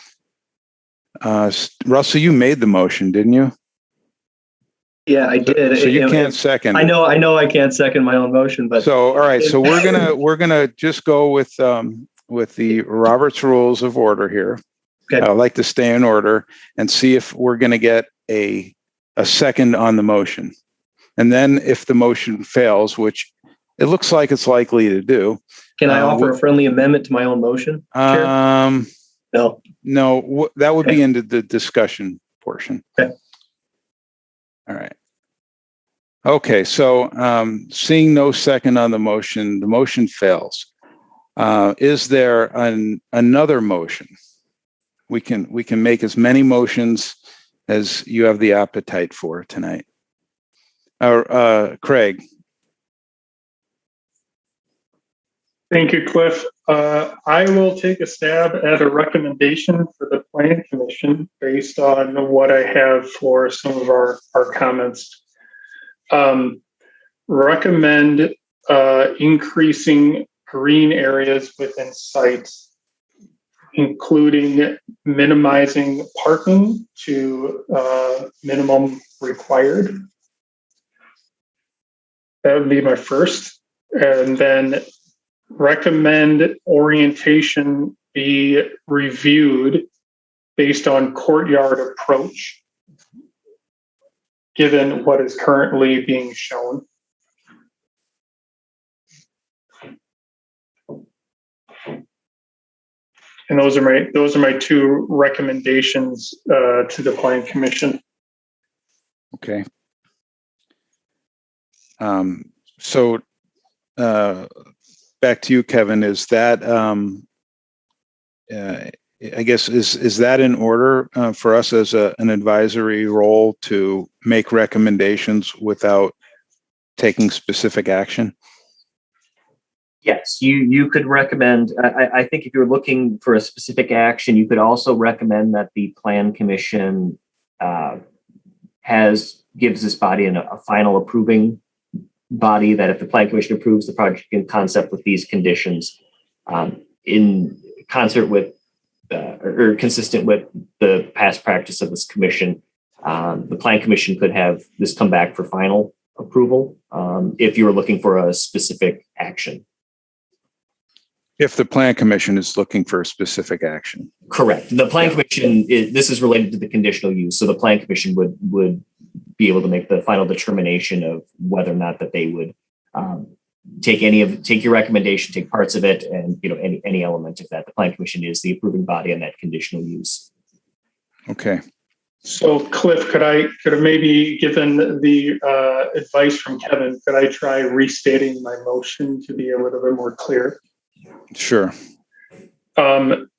Russell, you made the motion, didn't you? Yeah, I did. So you can't second. I know I can't second my own motion, but so all right. So we're gonna just go with the Robert's Rules of Order here. Okay. I'd like to stay in order and see if we're gonna get a second on the motion, and then if the motion fails, which it looks like it's likely to do. Can I offer a friendly amendment to my own motion? No, that would be into the discussion portion. Okay. All right. Okay, so seeing no second on the motion fails. Is there another motion? We can make as many motions as you have the appetite for tonight. Craig. Thank you, Cliff. I will take a stab at a recommendation for the Plan Commission based on what I have for some of our comments. Recommend increasing green areas within sites, including minimizing parking to minimum required. That would be my first. And then recommend orientation be reviewed based on courtyard approach, given what is currently being shown. And those are my two recommendations to the Plan Commission. Okay. So back to you, Kevin. Is that I guess is that in order for us as an advisory role to make recommendations without taking specific action? Yes, you could recommend, I think if you're looking for a specific action, you could also recommend that the Plan Commission gives this body a final approving body, that if the Plan Commission approves the project in concept with these conditions, in concert with or consistent with the past practice of this commission, the Plan Commission could have this come back for final approval if you were looking for a specific action. If the Plan Commission is looking for a specific action. Correct. The Plan Commission, this is related to the conditional use. So the Plan Commission would be able to make the final determination of whether or not that they would take your recommendation, take parts of it, and any element of that. The Plan Commission is the approving body on that conditional use. Okay. So Cliff, could I maybe, given the advice from Kevin, could I try restating my motion to be a little bit more clear? Sure.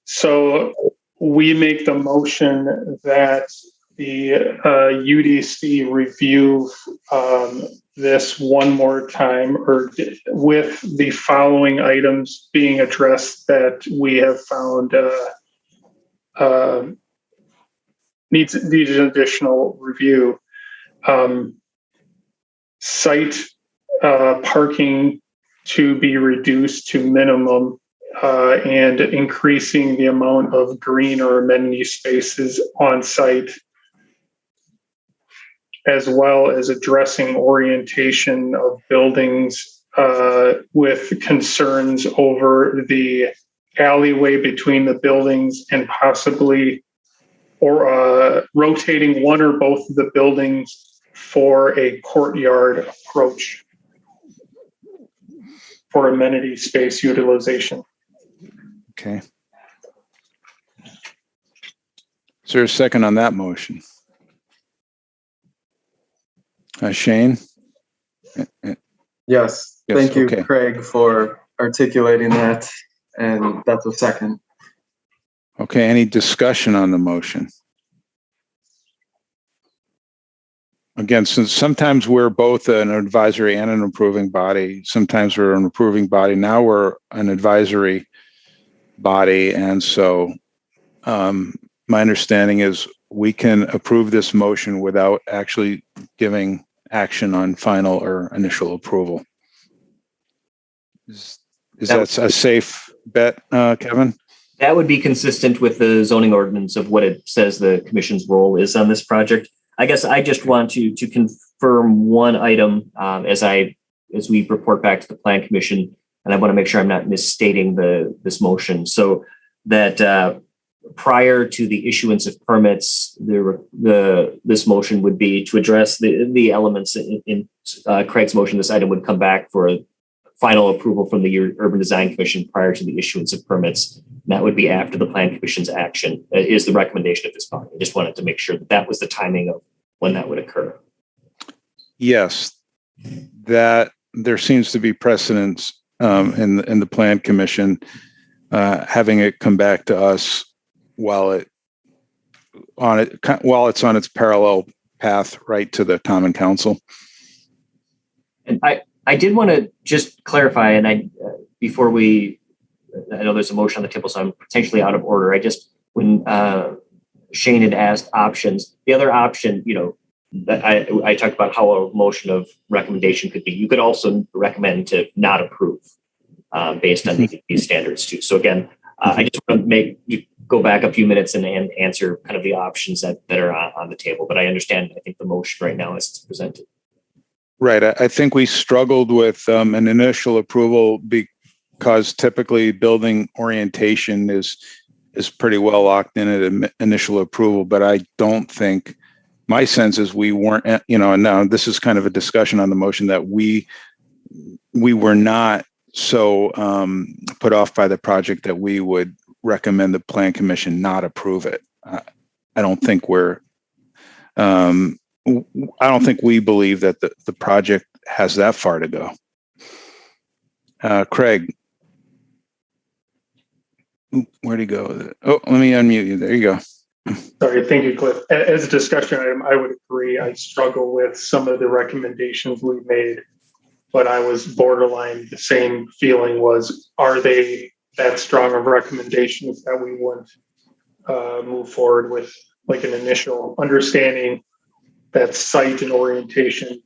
So we make the motion that the UDC review this one more time, or with the following items being addressed that we have found needs additional review. Site parking to be reduced to minimum, and increasing the amount of green or amenity spaces on site, as well as addressing orientation of buildings with concerns over the alleyway between the buildings, and possibly rotating one or both of the buildings for a courtyard approach for amenity space utilization. Okay. Is there a second on that motion? Shane? Yes. Yes, Thank you, okay. Craig, for articulating that. And that's a second. Okay, any discussion on the motion? Again, since sometimes we're both an advisory and an approving body, sometimes we're an approving body. Now we're an advisory body. And so my understanding is we can approve this motion without actually giving action on final or initial approval. Is that a safe bet, Kevin? That would be consistent with the zoning ordinance of what it says the commission's role is on this project. I guess I just want to confirm one item as we report back to the Plan Commission, and I want to make sure I'm not misstating this motion. So that prior to the issuance of permits, this motion would be to address the elements in Craig's motion. This item would come back for final approval from the Urban Design Commission prior to the issuance of permits. And that would be after the Plan Commission's action is the recommendation of this body. I just wanted to make sure that was the timing of when that would occur. Yes, that there seems to be precedence in the Plan Commission having it come back to us while it's on its parallel path right to the Common Council. And I did want to just clarify, and before I know there's a motion on the table, so I'm potentially out of order. When Shane had asked options, the other option, that I talked about how a motion of recommendation could be. You could also recommend to not approve based on these standards too. So again, I just want to go back a few minutes and answer kind of the options that are on the table. But I understand, I think the motion right now is presented. Right. I think we struggled with an initial approval because typically building orientation is pretty well locked in at initial approval. But I don't think, my sense is we weren't, and now this is kind of a discussion on the motion that we were not so put off by the project that we would recommend the Plan Commission not approve it. I don't think we believe that the project has that far to go. Craig, where'd he go? Oh, let me unmute you. There you go. Sorry, thank you, Cliff. As a discussion item, I would agree. I struggle with some of the recommendations we made, but I was borderline. The same feeling was, are they that strong of recommendations that we wouldn't move forward with like an initial understanding that site and orientation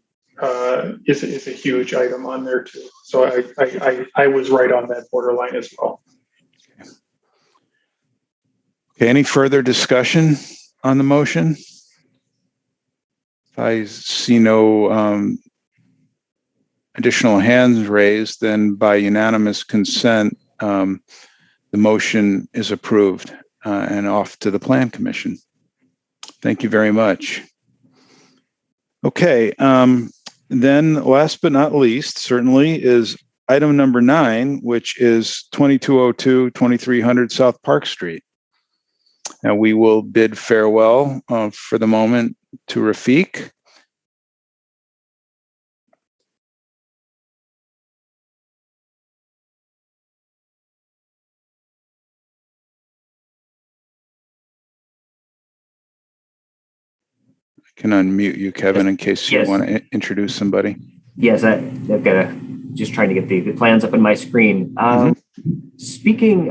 is a huge item on there too. So I was right on that borderline as well. Okay, any further discussion on the motion? If I see no additional hands raised, then by unanimous consent, the motion is approved and off to the Plan Commission. Thank you very much. Okay, then last but not least, certainly, is item number 9, which is 2202 2300 South Park Street. And we will bid farewell for the moment to Rafiq. I can unmute you, Kevin, in case you want to introduce somebody. Yes, I've got just trying to get the plans up on my screen. Speaking,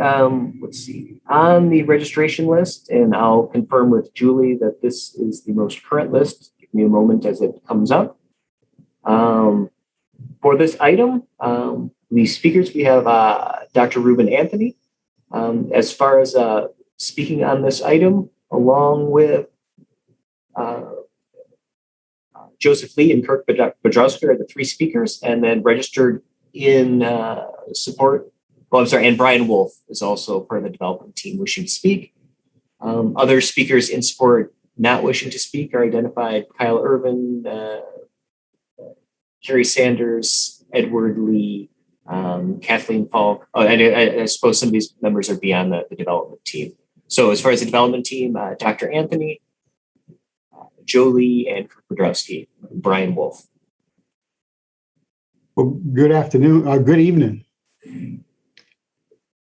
let's see, on the registration list, and I'll confirm with Julie that this is the most current list. Give me a moment as it comes up. For this item, the speakers, we have Dr. Ruben Anthony. As far as speaking on this item, along with Joseph Lee and Kirk Bedrowski are the 3 speakers, and then registered in support. Well, I'm sorry, and Brian Wolf is also part of the development team wishing to speak. Other speakers in support not wishing to speak are identified: Kyle Irvin, Kerry Sanders, Edward Lee, Kathleen Falk. Oh, I suppose some of these members are beyond the development team. So as far as the development team, Dr. Anthony, Jolie, and Kirk Bedrowski, Brian Wolf. Well, good afternoon, good evening.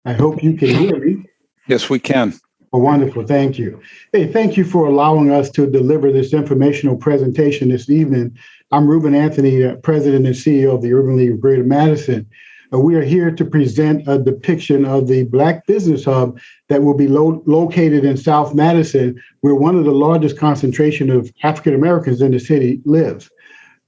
I hope you can hear me. Yes, we can. Oh, wonderful. Thank you. Hey, thank you for allowing us to deliver this informational presentation this evening. I'm Ruben Anthony, President and CEO of the Urban League of Greater Madison. We are here to present a depiction of the Black Business Hub that will be located in South Madison, where one of the largest concentration of African Americans in the city lives.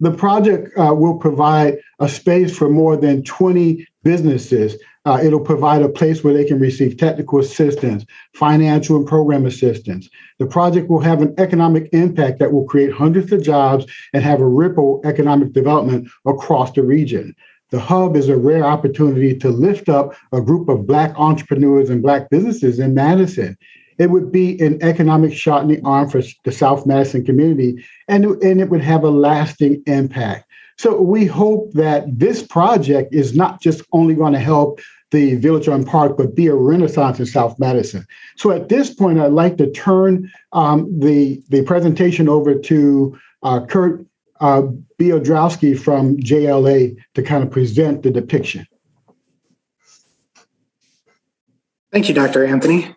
The project will provide a space for more than 20 businesses. It'll provide a place where they can receive technical assistance, financial and program assistance. The project will have an economic impact that will create hundreds of jobs and have a ripple economic development across the region. The hub is a rare opportunity to lift up a group of Black entrepreneurs and Black businesses in Madison. It would be an economic shot in the arm for the South Madison community, and it would have a lasting impact. So we hope that this project is not just only going to help the Village on Park, but be a renaissance in South Madison. So at this point, I'd like to turn the presentation over to Kurt Biodrowski from JLA to kind of present the depiction. Thank you, Dr. Anthony.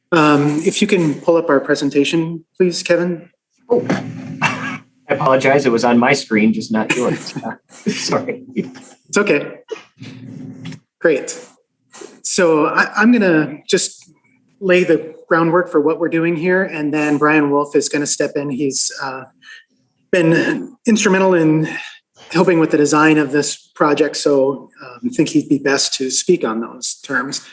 If you can pull up our presentation, please, Kevin. Oh, I apologize. It was on my screen, just not yours. Sorry. It's okay. Great. So I'm going to just lay the groundwork for what we're doing here, and then Brian Wolf is going to step in. He's been instrumental in helping with the design of this project, so I think he'd be best to speak on those terms.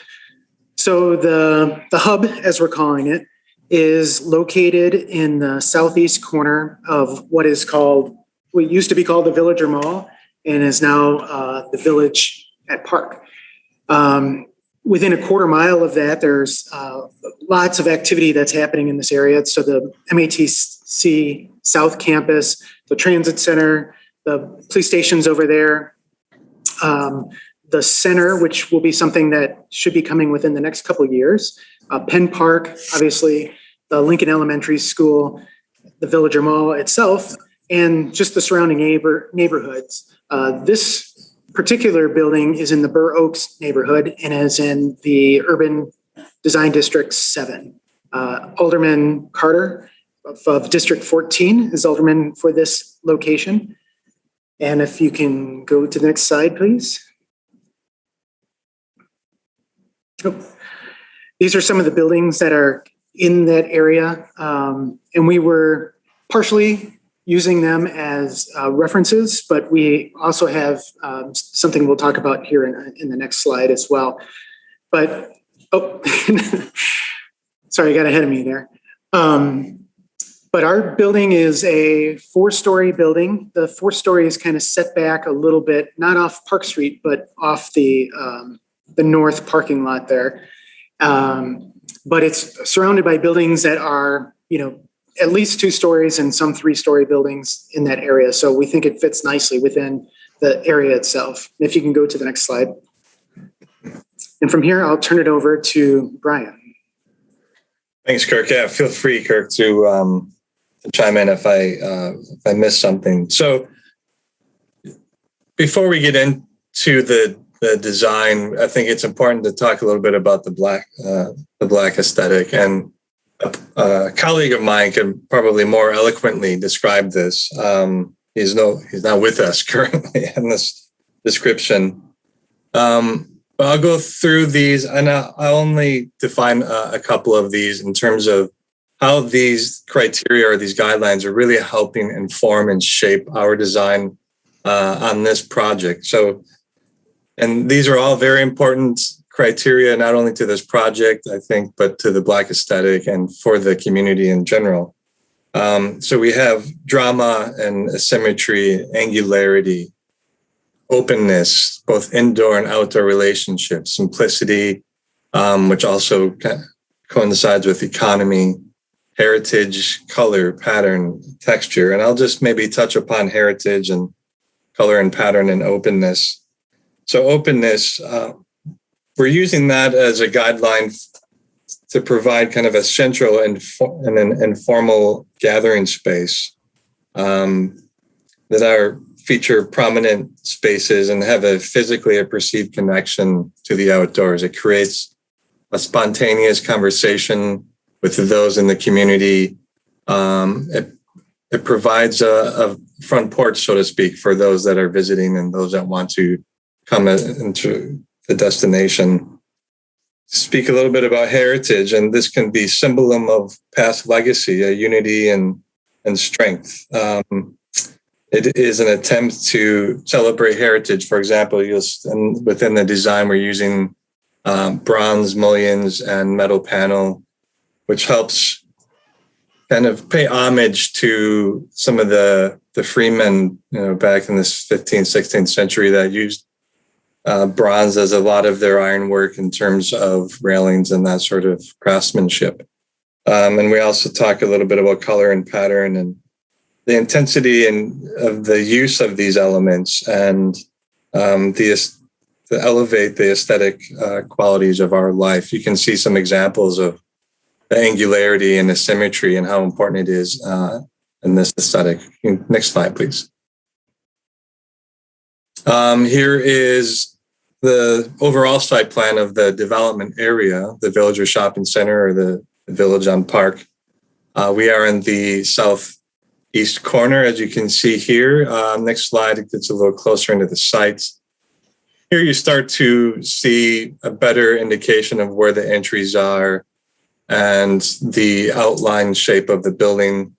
So the hub, as we're calling it, is located in the southeast corner of what used to be called the Villager Mall and is now the Village at Park. Within a quarter mile of that, there's lots of activity that's happening in this area. So the MATC South Campus, the Transit Center, the police station's over there. The center, which will be something that should be coming within the next couple of years. Penn Park, obviously, the Lincoln Elementary School, the Villager Mall itself, and just the surrounding neighborhoods. This particular building is in the Burr Oaks neighborhood and is in the Urban Design District 7. Alderman Carter of District 14 is alderman for this location. And if you can go to the next slide, please. These are some of the buildings that are in that area, and we were partially using them as references, but we also have something we'll talk about here in the next slide as well. But, sorry, I got ahead of me there. But our building is a 4-story building. The 4-story is kind of set back a little bit, not off Park Street, but off the north parking lot there. But it's surrounded by buildings that are, at least 2 stories and some 3-story buildings in that area. So we think it fits nicely within the area itself. If you can go to the next slide. And from here, I'll turn it over to Brian. Thanks, Kirk. Yeah, feel free, Kirk, to chime in if I missed something. So before we get into the design, I think it's important to talk a little bit about the black aesthetic. And a colleague of mine could probably more eloquently describe this. He's not with us currently in this description. But I'll go through these, and I'll only define a couple of these in terms of how these criteria or these guidelines are really helping inform and shape our design on this project. And these are all very important criteria, not only to this project, I think, but to the Black aesthetic and for the community in general. So we have drama and asymmetry, angularity, openness, both indoor and outdoor relationships, simplicity, which also coincides with economy, heritage, color, pattern, texture. And I'll just maybe touch upon heritage and color and pattern and openness. So openness, we're using that as a guideline to provide kind of a central and an informal gathering space that our feature prominent spaces and have a physically a perceived connection to the outdoors. It creates a spontaneous conversation with those in the community. It provides a front porch, so to speak, for those that are visiting and those that want to come into the destination. Speak a little bit about heritage, and this can be symbolism of past legacy, a unity and strength. It is an attempt to celebrate heritage. For example, within the design, we're using bronze mullions and metal panel, which helps kind of pay homage to some of the freemen, back in this 15th, 16th century that used bronze as a lot of their ironwork in terms of railings and that sort of craftsmanship. And we also talk a little bit about color and pattern and the intensity of the use of these elements and to elevate the aesthetic qualities of our life. You can see some examples of the angularity and the symmetry and how important it is in this aesthetic. Next slide, please. Here is the overall site plan of the development area, the Villager Shopping Center or the Village on Park. We are in the southeast corner, as you can see here. Next slide, it gets a little closer into the sites. Here you start to see a better indication of where the entries are and the outline shape of the building.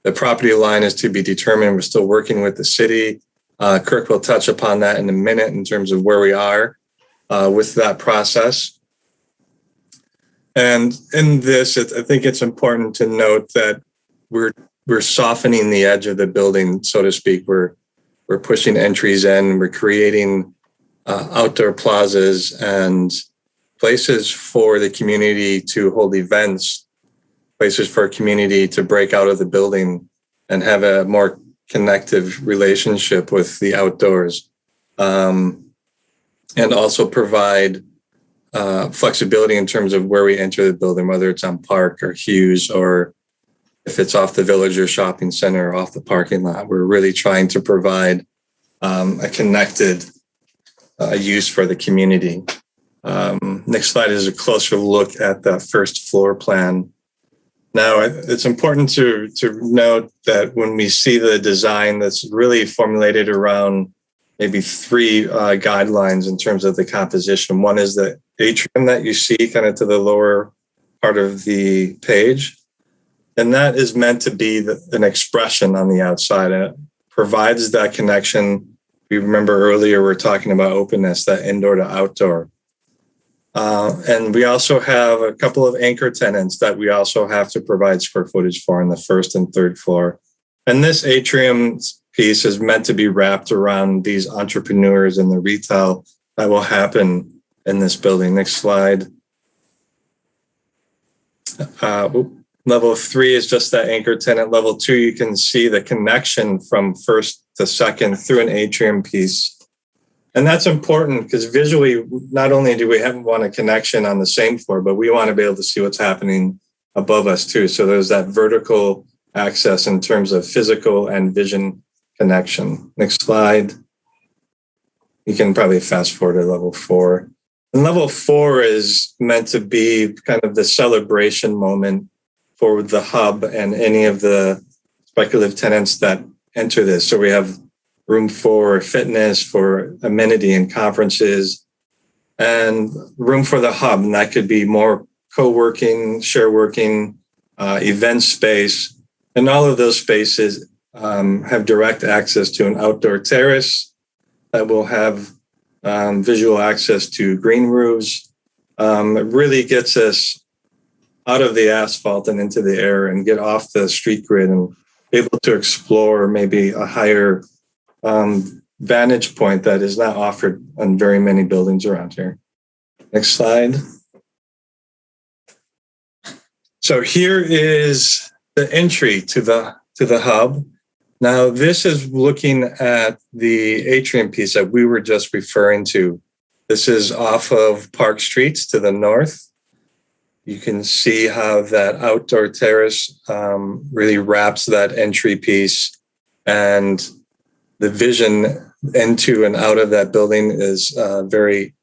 The property line is to be determined. We're still working with the city. Kirk will touch upon that in a minute in terms of where we are with that process. And in this, I think it's important to note that we're softening the edge of the building, so to speak. We're pushing entries in. We're creating outdoor plazas and places for the community to hold events, places for a community to break out of the building and have a more connective relationship with the outdoors, and also provide flexibility in terms of where we enter the building, whether it's on Park or Hughes or if it's off the Villager Shopping Center or off the parking lot. We're really trying to provide a connected use for the community. Next slide is a closer look at the first floor plan. Now, it's important to note that when we see the design that's really formulated around maybe three guidelines in terms of the composition. One is the atrium that you see kind of to the lower part of the page. And that is meant to be an expression on the outside. It provides that connection. We remember earlier we were talking about openness, that indoor to outdoor. And we also have a couple of anchor tenants that we also have to provide square footage for on the first and third floor. And this atrium piece is meant to be wrapped around these entrepreneurs and the retail that will happen in this building. Next slide. Level 3 is just that anchor tenant. Level 2, you can see the connection from first to second through an atrium piece. And that's important because visually, not only do we want a connection on the same floor, but we want to be able to see what's happening above us too. So there's that vertical access in terms of physical and vision connection. Next slide. You can probably fast forward to level 4. And level 4 is meant to be kind of the celebration moment for the hub and any of the speculative tenants that enter this. So we have room for fitness, for amenity and conferences, and room for the hub. And that could be more co-working, share working, event space. And all of those spaces have direct access to an outdoor terrace that will have visual access to green roofs. It really gets us out of the asphalt and into the air and get off the street grid and be able to explore maybe a higher vantage point that is not offered on very many buildings around here. Next slide. So here is the entry to the hub. Now this is looking at the atrium piece that we were just referring to. This is off of Park Streets to the north. You can see how that outdoor terrace really wraps that entry piece and the vision into and out of that building is very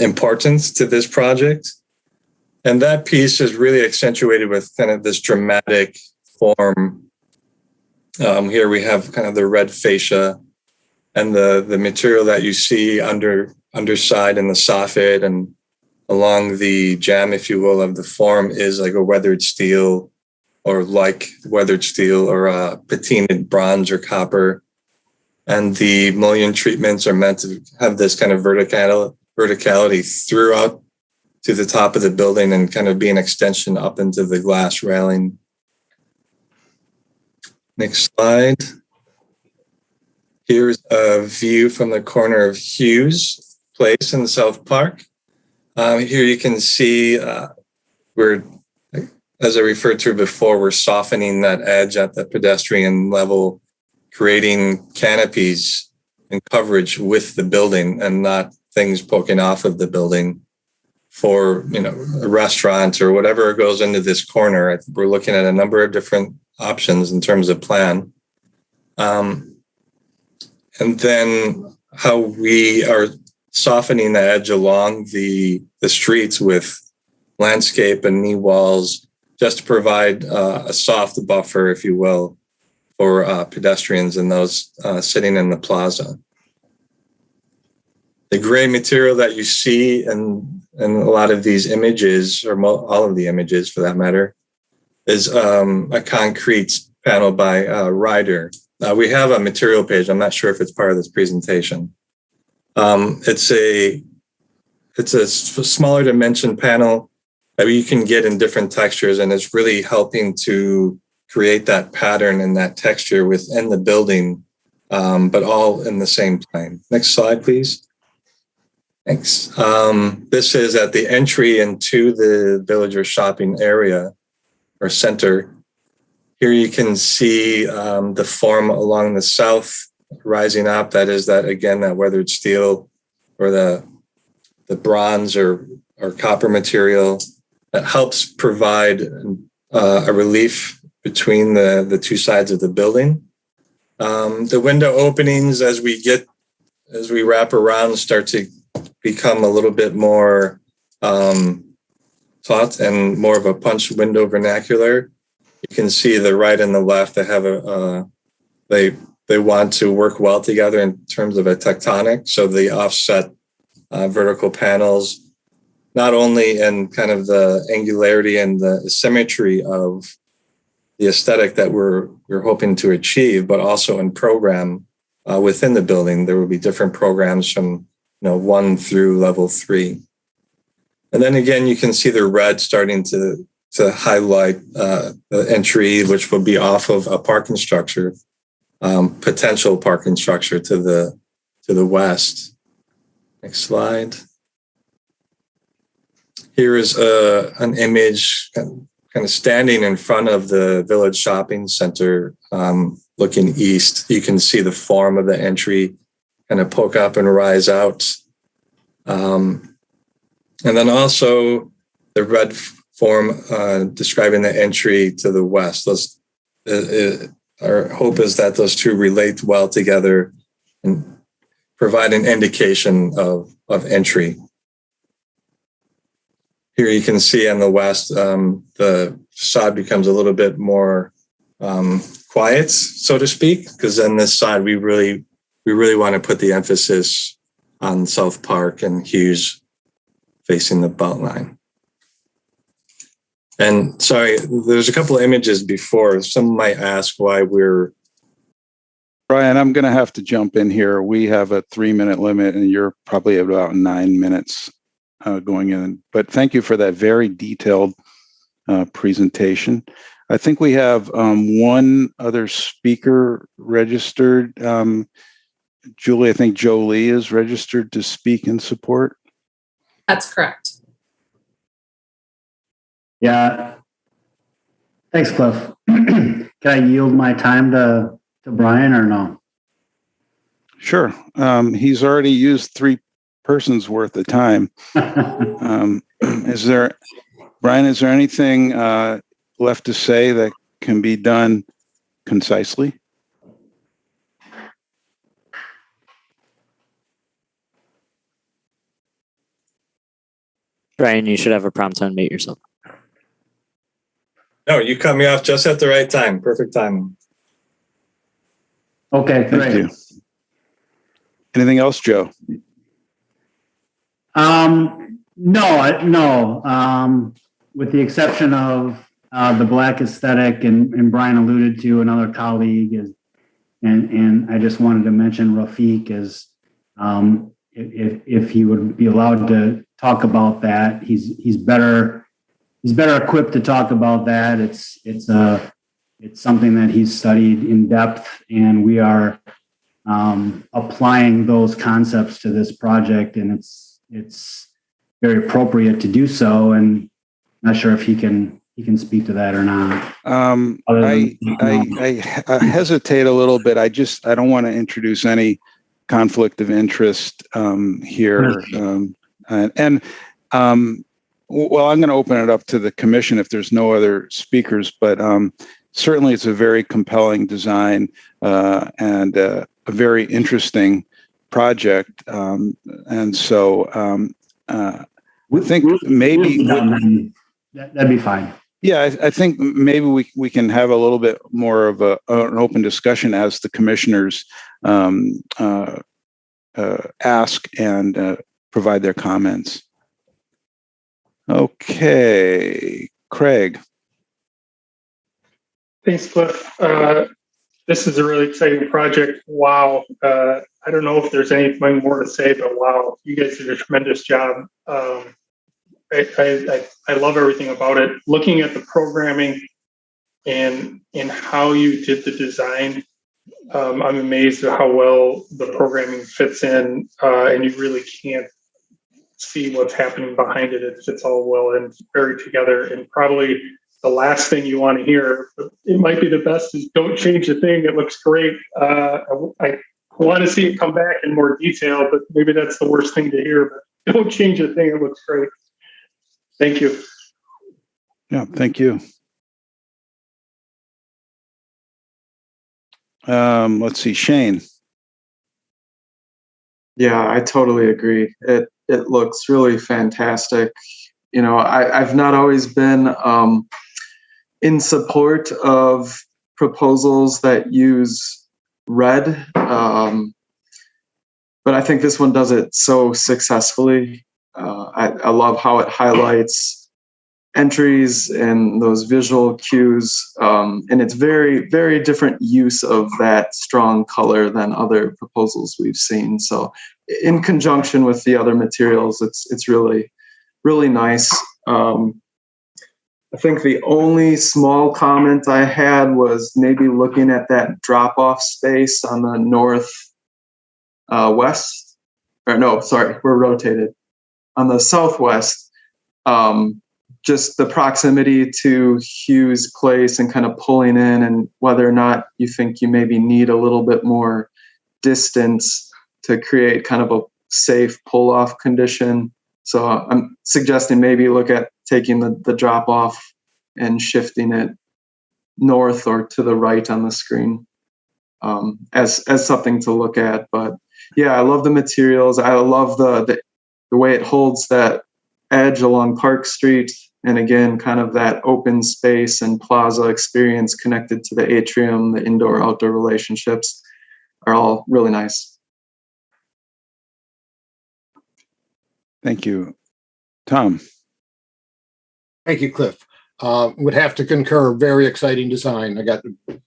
important to this project. And that piece is really accentuated with kind of this dramatic form. Here we have kind of the red fascia and the material that you see underside in the soffit and along the jamb, if you will, of the form is like a weathered steel or like weathered steel or patinaed bronze or copper. And the mullion treatments are meant to have this kind of verticality throughout to the top of the building and kind of be an extension up into the glass railing. Next slide. Here's a view from the corner of Hughes Place in South Park. Here you can see we're, as I referred to before, we're softening that edge at the pedestrian level, creating canopies and coverage with the building and not things poking off of the building for, you know, a restaurant or whatever goes into this corner. We're looking at a number of different options in terms of plan. And then how we are softening the edge along the streets with landscape and knee walls just to provide a soft buffer, if you will, for pedestrians and those sitting in the plaza. The gray material that you see in a lot of these images, or all of the images for that matter, is a concrete panel by Ryder. We have a material page. I'm not sure if it's part of this presentation. It's a smaller dimension panel that you can get in different textures, and it's really helping to create that pattern and that texture within the building, but all in the same plane. Next slide, please. Thanks. This is at the entry into the Villager shopping area or center. Here you can see the form along the south rising up. That is that, again, that weathered steel or the bronze or copper material that helps provide a relief between the two sides of the building. The window openings as we wrap around start to become a little bit more taut and more of a punch window vernacular. You can see the right and the left. They have they want to work well together in terms of a tectonic. So the offset vertical panels, not only in kind of the angularity and the symmetry of the aesthetic that we're hoping to achieve, but also in program within the building. There will be different programs from 1 through level 3. And then again, you can see the red starting to highlight the entry, which will be off of a parking structure, potential parking structure to the west. Next slide. Here is an image kind of standing in front of the Village Shopping Center, looking east. You can see the form of the entry kind of poke up and rise out. And then also the red form describing the entry to the west. Our hope is that those two relate well together and provide an indication of entry. Here you can see on the west, the facade becomes a little bit more quiet, so to speak, because on this side, we really want to put the emphasis on South Park and Hughes facing the Beltline. And sorry, there's a couple of images before. Some might ask why we're... Brian, I'm going to have to jump in here. We have a 3-minute limit and you're probably at about 9 minutes going in. But thank you for that very detailed presentation. I think we have one other speaker registered. Julie, I think Jolie is registered to speak in support. That's correct. Yeah. Thanks, Cliff. Can I yield my time to Brian or no? Sure. He's already used 3 persons worth of time. Brian, is there anything left to say that can be done concisely? Brian, you should have a prompt to unmute yourself. No, you cut me off just at the right time. Perfect timing. Okay, Thank great. you. Anything else, Joe? No. With the exception of the black aesthetic, and Brian alluded to another colleague, and I just wanted to mention Rafiq as if he would be allowed to talk about that. He's better equipped to talk about that. It's something that he's studied in depth, and we are applying those concepts to this project, and it's very appropriate to do so. And not sure if he can speak to that or not. I hesitate a little bit. I don't want to introduce any conflict of interest here. Well, I'm going to open it up to the commission if there's no other speakers, but certainly it's a very compelling design and a very interesting project. And so we think maybe that'd be fine. Yeah, I think maybe we can have a little bit more of an open discussion as the commissioners ask and provide their comments. Okay, Craig. Thanks, Cliff. This is a really exciting project. Wow. I don't know if there's anything more to say, but wow, you guys did a tremendous job. I love everything about it. Looking at the programming and how you did the design, I'm amazed at how well the programming fits in, and you really can't see what's happening behind it. It fits all well and very together. And probably the last thing you want to hear, but it might be the best, is don't change the thing. It looks great. I want to see it come back in more detail, but maybe that's the worst thing to hear. But don't change the thing. It looks great. Thank you. Yeah, thank you. Let's see, Shane. Yeah, I totally agree. It looks really fantastic. You know, I've not always been in support of proposals that use red, but I think this one does it so successfully. I love how it highlights entries and those visual cues, and it's very, very different use of that strong color than other proposals we've seen. So in conjunction with the other materials, it's really, really nice. I think the only small comment I had was maybe looking at that drop-off space on the north west, or no, sorry, we're rotated. On the southwest, just the proximity to Hughes Place and kind of pulling in, and whether or not you think you maybe need a little bit more distance to create kind of a safe pull-off condition. So I'm suggesting maybe look at taking the drop off and shifting it north or to the right on the screen as something to look at. But yeah, I love the materials. I love the way it holds that edge along Park Street. And again, kind of that open space and plaza experience connected to the atrium, the indoor-outdoor relationships are all really nice. Thank you. Tom. Thank you, Cliff. Would have to concur. Very exciting design.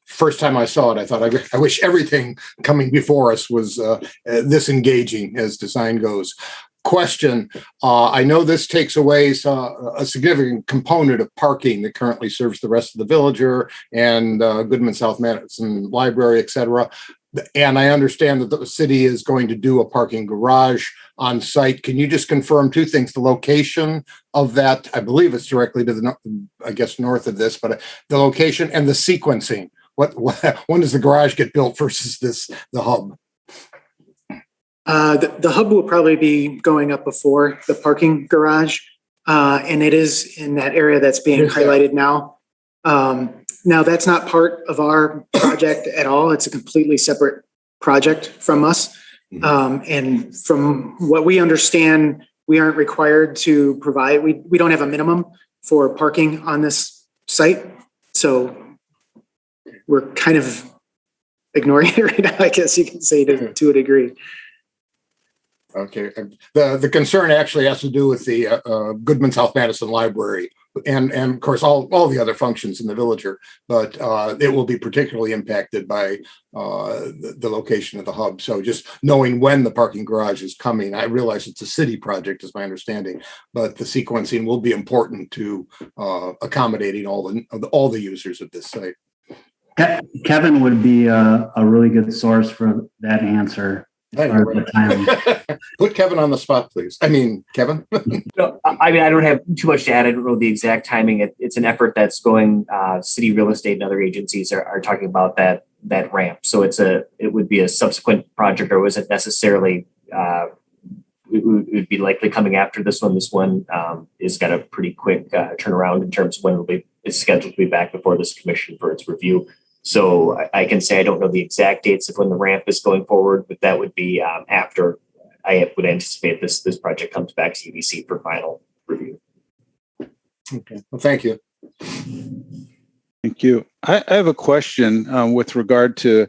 First time I saw it, I thought, I wish everything coming before us was this engaging as design goes. Question. I know this takes away a significant component of parking that currently serves the rest of the villager and Goodman South Madison Library, et cetera. And I understand that the city is going to do a parking garage on site. Can you just confirm two things? The location of that, I believe it's directly to the, I guess, north of this, but the location and the sequencing. When does the garage get built versus the hub? The hub will probably be going up before the parking garage, and it is in that area that's being highlighted now. Now, that's not part of our project at all. It's a completely separate project from us. And from what we understand, we aren't required to provide, we don't have a minimum for parking on this site. So we're kind of ignoring it right now, I guess you can say to a degree. Okay. The concern actually has to do with the Goodman South Madison Library and of course all the other functions in the villager, but it will be particularly impacted by the location of the hub. So just knowing when the parking garage is coming, I realize it's a city project is my understanding, but the sequencing will be important to accommodating all the users of this site. Kevin would be a really good source for that answer. Put Kevin on the spot, please. I mean, Kevin. No, I mean, I don't have too much to add. I don't know the exact timing. It's an effort that's going. City real estate and other agencies are talking about that ramp. So it would be a subsequent project, or was it necessarily? It would be likely coming after this one. This one is got a pretty quick turnaround in terms of when it's scheduled to be back before this commission for its review. So I can say I don't know the exact dates of when the ramp is going forward, but that would be after I would anticipate this project comes back to UBC for final review. Okay. Well, thank you. Thank you. I have a question with regard to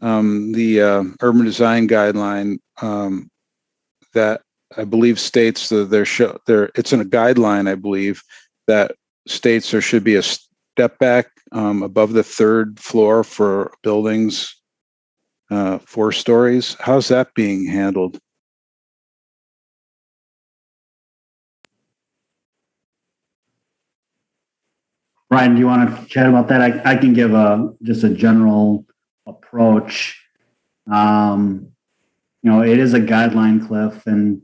the urban design guideline that I believe states that it's in a guideline, I believe, that states there should be a step back above the third floor for buildings, 4 stories. How's that being handled? Brian, do you want to chat about that? I can give just a general approach. It is a guideline, Cliff, and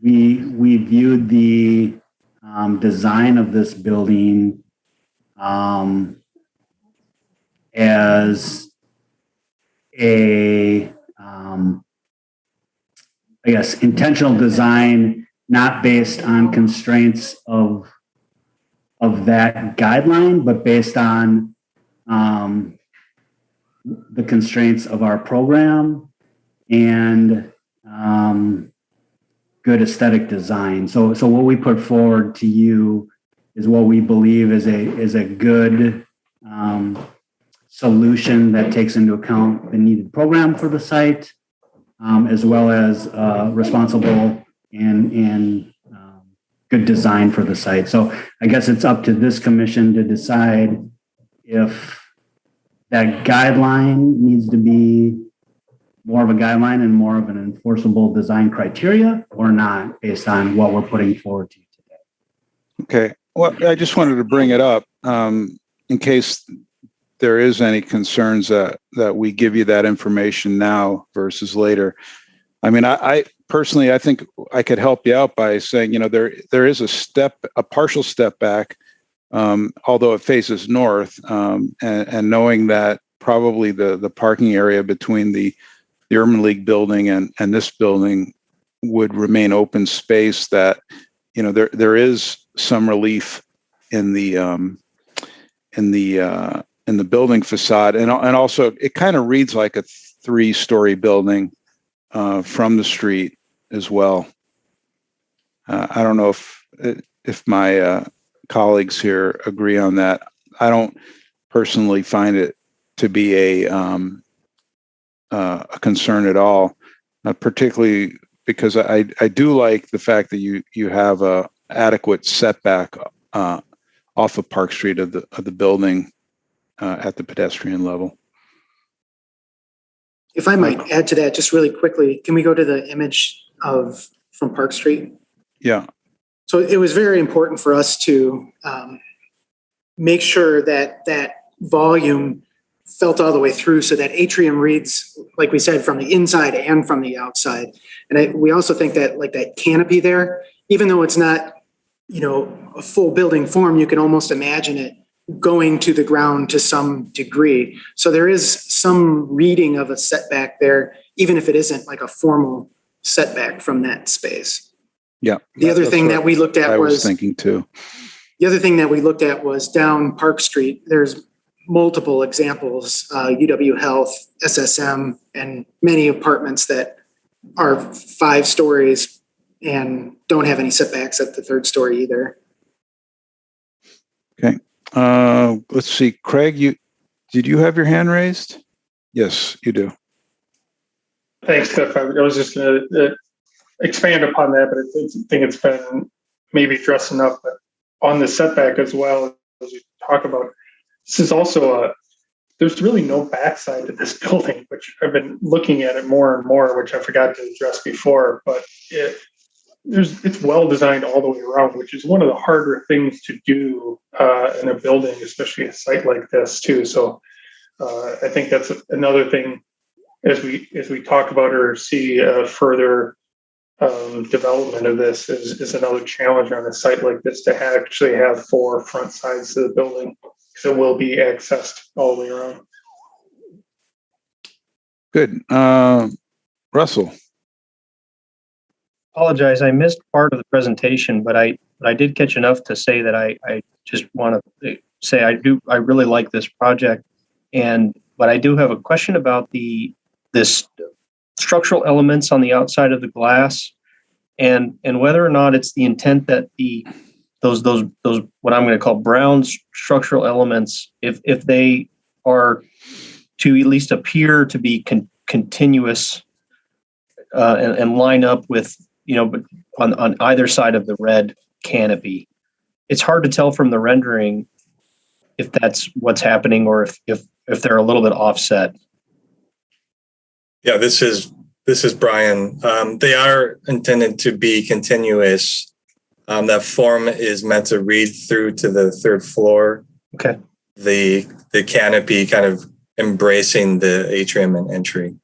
we viewed the design of this building as a, intentional design, not based on constraints of that guideline, but based on the constraints of our program and good aesthetic design. So what we put forward to you is what we believe is a good solution that takes into account the needed program for the site, as well as responsible and good design for the site. So I guess it's up to this commission to decide if that guideline needs to be more of a guideline and more of an enforceable design criteria or not, based on what we're putting forward to you today. Okay. Well, I just wanted to bring it up in case there is any concerns that we give you that information now versus later. I mean, I personally, I think I could help you out by saying, there is a partial step back, although it faces north, and knowing that probably the parking area between the Urban League building and this building would remain open space, that, there is some relief in the building facade. And also it kind of reads like a 3-story building from the street as well. I don't know if my colleagues here agree on that. I don't personally find it to be a concern at all, particularly because I do like the fact that you have a adequate setback off of Park Street of the building at the pedestrian level. If I might add to that just really quickly, can we go to the image from Park Street? Yeah. So it was very important for us to make sure that volume felt all the way through, so that atrium reads, like we said, from the inside and from the outside. And we also think that like that canopy there, even though it's not, a full building form, you can almost imagine it going to the ground to some degree. So there is some reading of a setback there, even if it isn't like a formal setback from that space. Yeah. The other thing that we looked at I was thinking too. The other thing that we looked at was down Park Street. There's multiple examples, UW Health, SSM, and many apartments that are 5 stories and don't have any setbacks at the third story either. Okay. Let's see, Craig, did you have your hand raised? Yes, you do. Thanks, Cliff. I was just going to expand upon that, but I think it's been maybe addressed enough. But on the setback as well, as we talk about, this is also there's really no backside to this building, which I've been looking at it more and more, which I forgot to address before, but it's well designed all the way around, which is one of the harder things to do in a building, especially a site like this too. So I think that's another thing as we talk about or see further development of this is another challenge on a site like this to actually have 4 front sides to the building, because it will be accessed all the way around. Good. Russell. Apologize, I missed part of the presentation, but I did catch enough to say that I just want to say I really like this project, but I do have a question about this structural elements on the outside of the glass, and whether or not it's the intent that those what I'm going to call brown structural elements, if they are to at least appear to be continuous and line up with, but on either side of the red canopy. It's hard to tell from the rendering if that's what's happening or if they're a little bit offset. Yeah, this is Brian. They are intended to be continuous. That form is meant to read through to the third floor. Okay. The canopy kind of embracing the atrium and entry.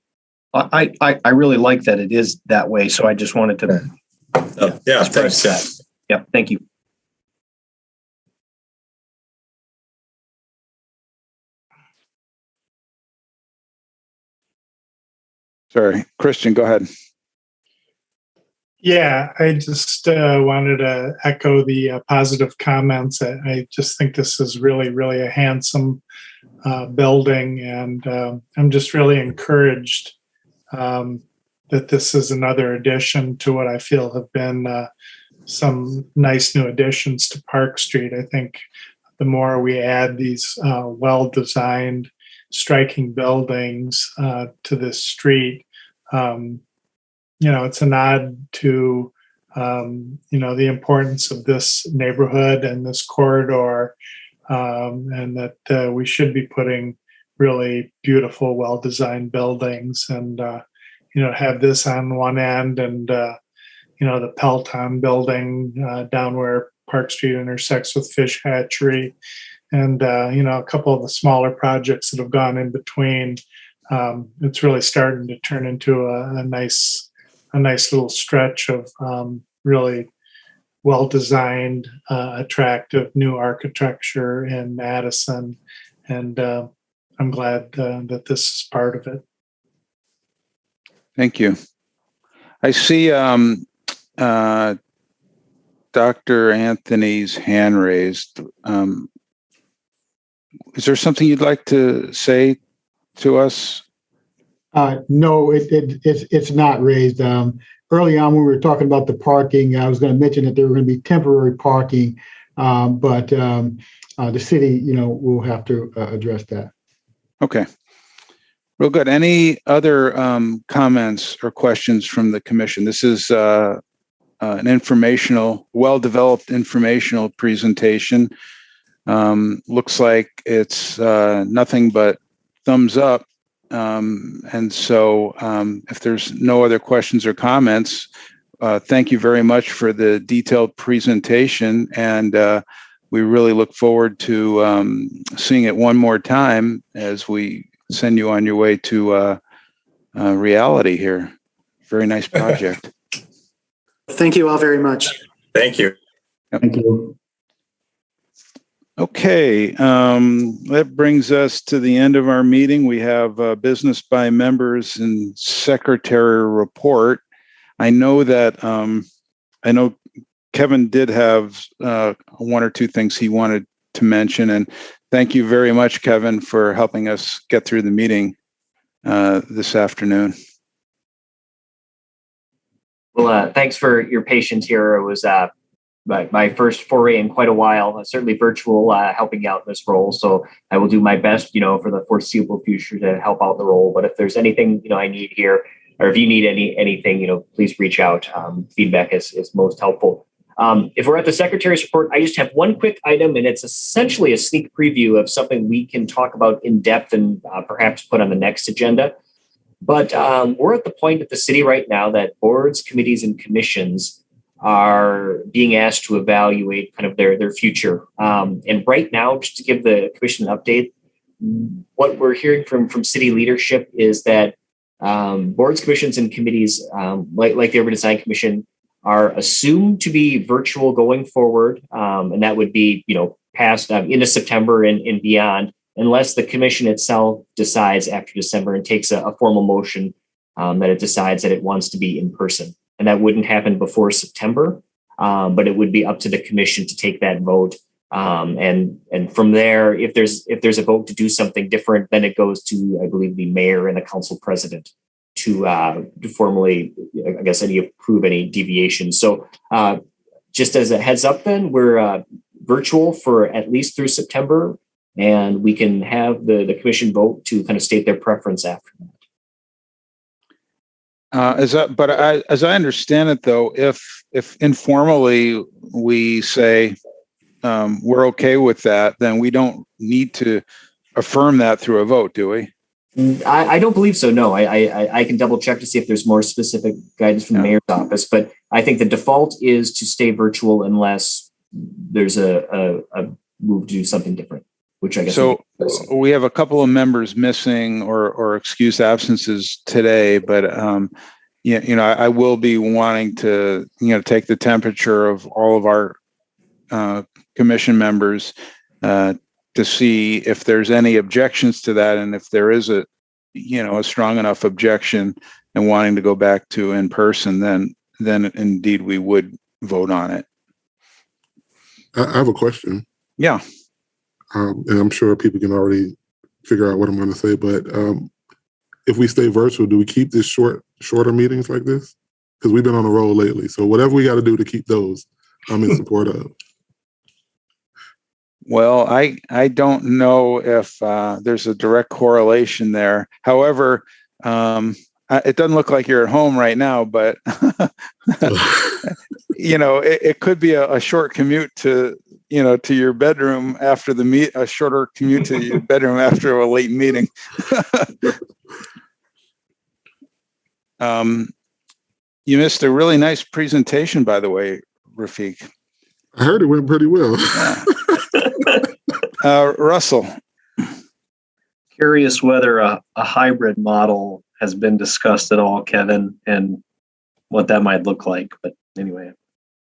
I really like that it is that way, so I just wanted to express that. Yeah, thank you. Sorry, Christian, go ahead. Yeah, I just wanted to echo the positive comments. I just think this is really, really a handsome building, and I'm just really encouraged that this is another addition to what I feel have been some nice new additions to Park Street. I think the more we add these well-designed, striking buildings to this street, it's a nod to the importance of this neighborhood and this corridor, and that we should be putting really beautiful, well-designed buildings, and have this on one end, and the Pelton building down where Park Street intersects with Fish Hatchery, and a couple of the smaller projects that have gone in between. It's really starting to turn into a nice little stretch of really well-designed, attractive new architecture in Madison, and I'm glad that this is part of it. Thank you. I see Dr. Anthony's hand raised. Is there something you'd like to say to us? No, it's not raised. Early on, when we were talking about the parking, I was going to mention that there were going to be temporary parking, but the city, will have to address that. Okay. Real good. Any other comments or questions from the commission? This is an informational, well-developed informational presentation. Looks like it's nothing but thumbs up. And so if there's no other questions or comments, thank you very much for the detailed presentation. And we really look forward to seeing it one more time as we send you on your way to reality here. Very nice project. Thank you all very much. Thank you. Yep. Thank you. Okay, that brings us to the end of our meeting. We have business by members and secretary report. I know that Kevin did have one or two things he wanted to mention, and thank you very much, Kevin, for helping us get through the meeting this afternoon. Well, thanks for your patience here. It was my first foray in quite a while, certainly virtual, helping out in this role. So I will do my best, for the foreseeable future to help out the role. But if there's anything, I need here, or if you need anything, please reach out. Feedback is most helpful. If we're at the Secretary's report, I just have one quick item, and it's essentially a sneak preview of something we can talk about in depth and perhaps put on the next agenda. But we're at the point at the city right now that boards, committees, and commissions are being asked to evaluate kind of their future. And right now, just to give the commission an update, what we're hearing from city leadership is that boards, commissions, and committees, like the Urban Design Commission, are assumed to be virtual going forward. And that would be, past into September and beyond, unless the commission itself decides after December and takes a formal motion that it decides that it wants to be in person. And that wouldn't happen before September, but it would be up to the commission to take that vote. And from there, if there's a vote to do something different, then it goes to, I believe, the mayor and the council president to formally, I guess, approve any deviations. So just as a heads up, then we're virtual for at least through September, and we can have the commission vote to kind of state their preference after that. As I understand it, though, if informally we say we're okay with that, then we don't need to affirm that through a vote, do we? I don't believe so. No, I can double check to see if there's more specific guidance from the mayor's office, but I think the default is to stay virtual unless there's a move to do something different. Which I guess. So we have a couple of members missing or excused absences today, but I will be wanting to take the temperature of all of our commission members to see if there's any objections to that, and if there is a strong enough objection and wanting to go back to in person, then indeed we would vote on it. I have a question. Yeah. And I'm sure people can already figure out what I'm going to say, but if we stay virtual, do we keep this shorter meetings like this? Because we've been on a roll lately. So whatever we got to do to keep those, I'm in support of. Well, I don't know if there's a direct correlation there. However, it doesn't look like you're at home right now, but it could be a short commute to your bedroom after the a shorter commute to your bedroom after a late meeting. You missed a really nice presentation, by the way, Rafiq. I heard it went pretty well. Russell. Curious whether a hybrid model has been discussed at all, Kevin, and what that might look like. But anyway.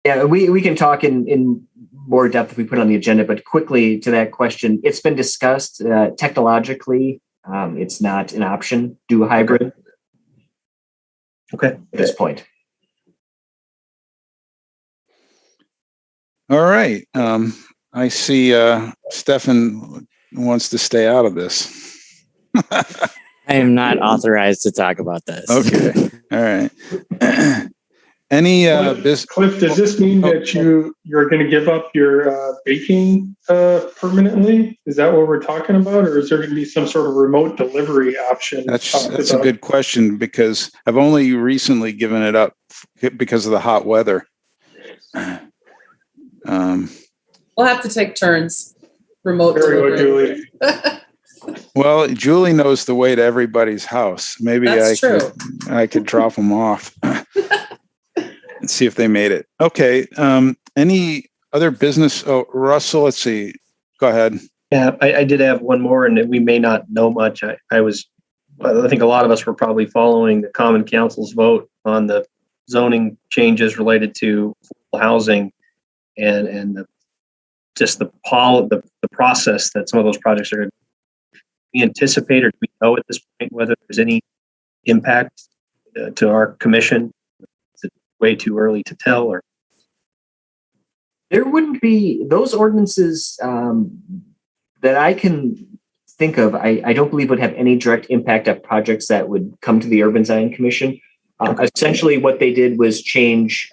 Yeah, we can talk in more depth if we put it on the agenda, but quickly to that question, it's been discussed technologically. It's not an option, do a hybrid. Okay. At this point. All right. I see Stefan wants to stay out of this. I am not authorized to talk about this. Okay. All right. Any Cliff, does this mean that you're going to give up your baking permanently? Is that what we're talking about, or is there going to be some sort of remote delivery option? That's a good question, because I've only recently given it up because of the hot weather. We'll have to take turns. Remote delivery. Julie. Well, Julie knows the way to everybody's house. Maybe I could drop them off. And see if they made it. Okay. Any other business? Oh, Russell, let's see. Go ahead. Yeah, I did have one more, and we may not know much. I think a lot of us were probably following the Common Council's vote on the zoning changes related to housing and the process that some of those projects are going to be anticipated. Do we know at this point whether there's any impact to our commission? Way too early to tell, or there wouldn't be those ordinances that I can think of. I don't believe would have any direct impact on projects that would come to the Urban Design Commission. Essentially, what they did was change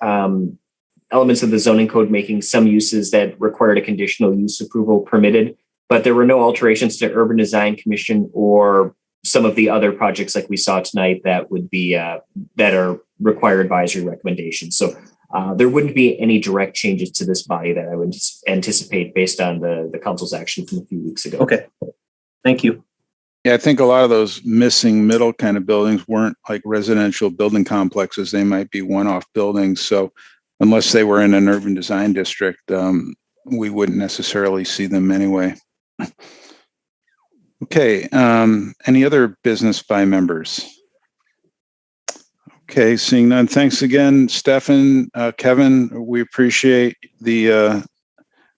elements of the zoning code, making some uses that required a conditional use approval permitted, but there were no alterations to Urban Design Commission or some of the other projects like we saw tonight that would be that are require advisory recommendations. So there wouldn't be any direct changes to this body that I would anticipate based on the council's action from a few weeks ago. Okay, thank you. Yeah, I think a lot of those missing middle kind of buildings weren't like residential building complexes. They might be one-off buildings. So unless they were in an urban design district, we wouldn't necessarily see them anyway. Okay, any other business by members? Okay, seeing none. Thanks again, Stefan, Kevin. We appreciate the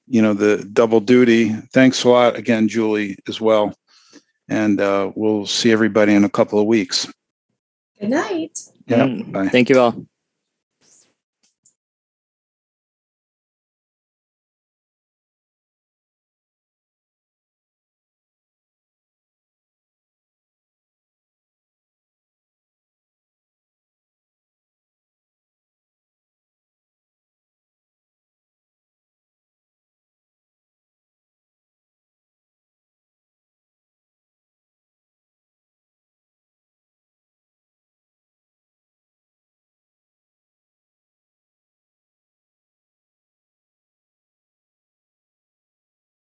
the double duty. Thanks a lot again, Julie, as well. And we'll see everybody in a couple of weeks. Good night. Yeah, bye. Thank you all.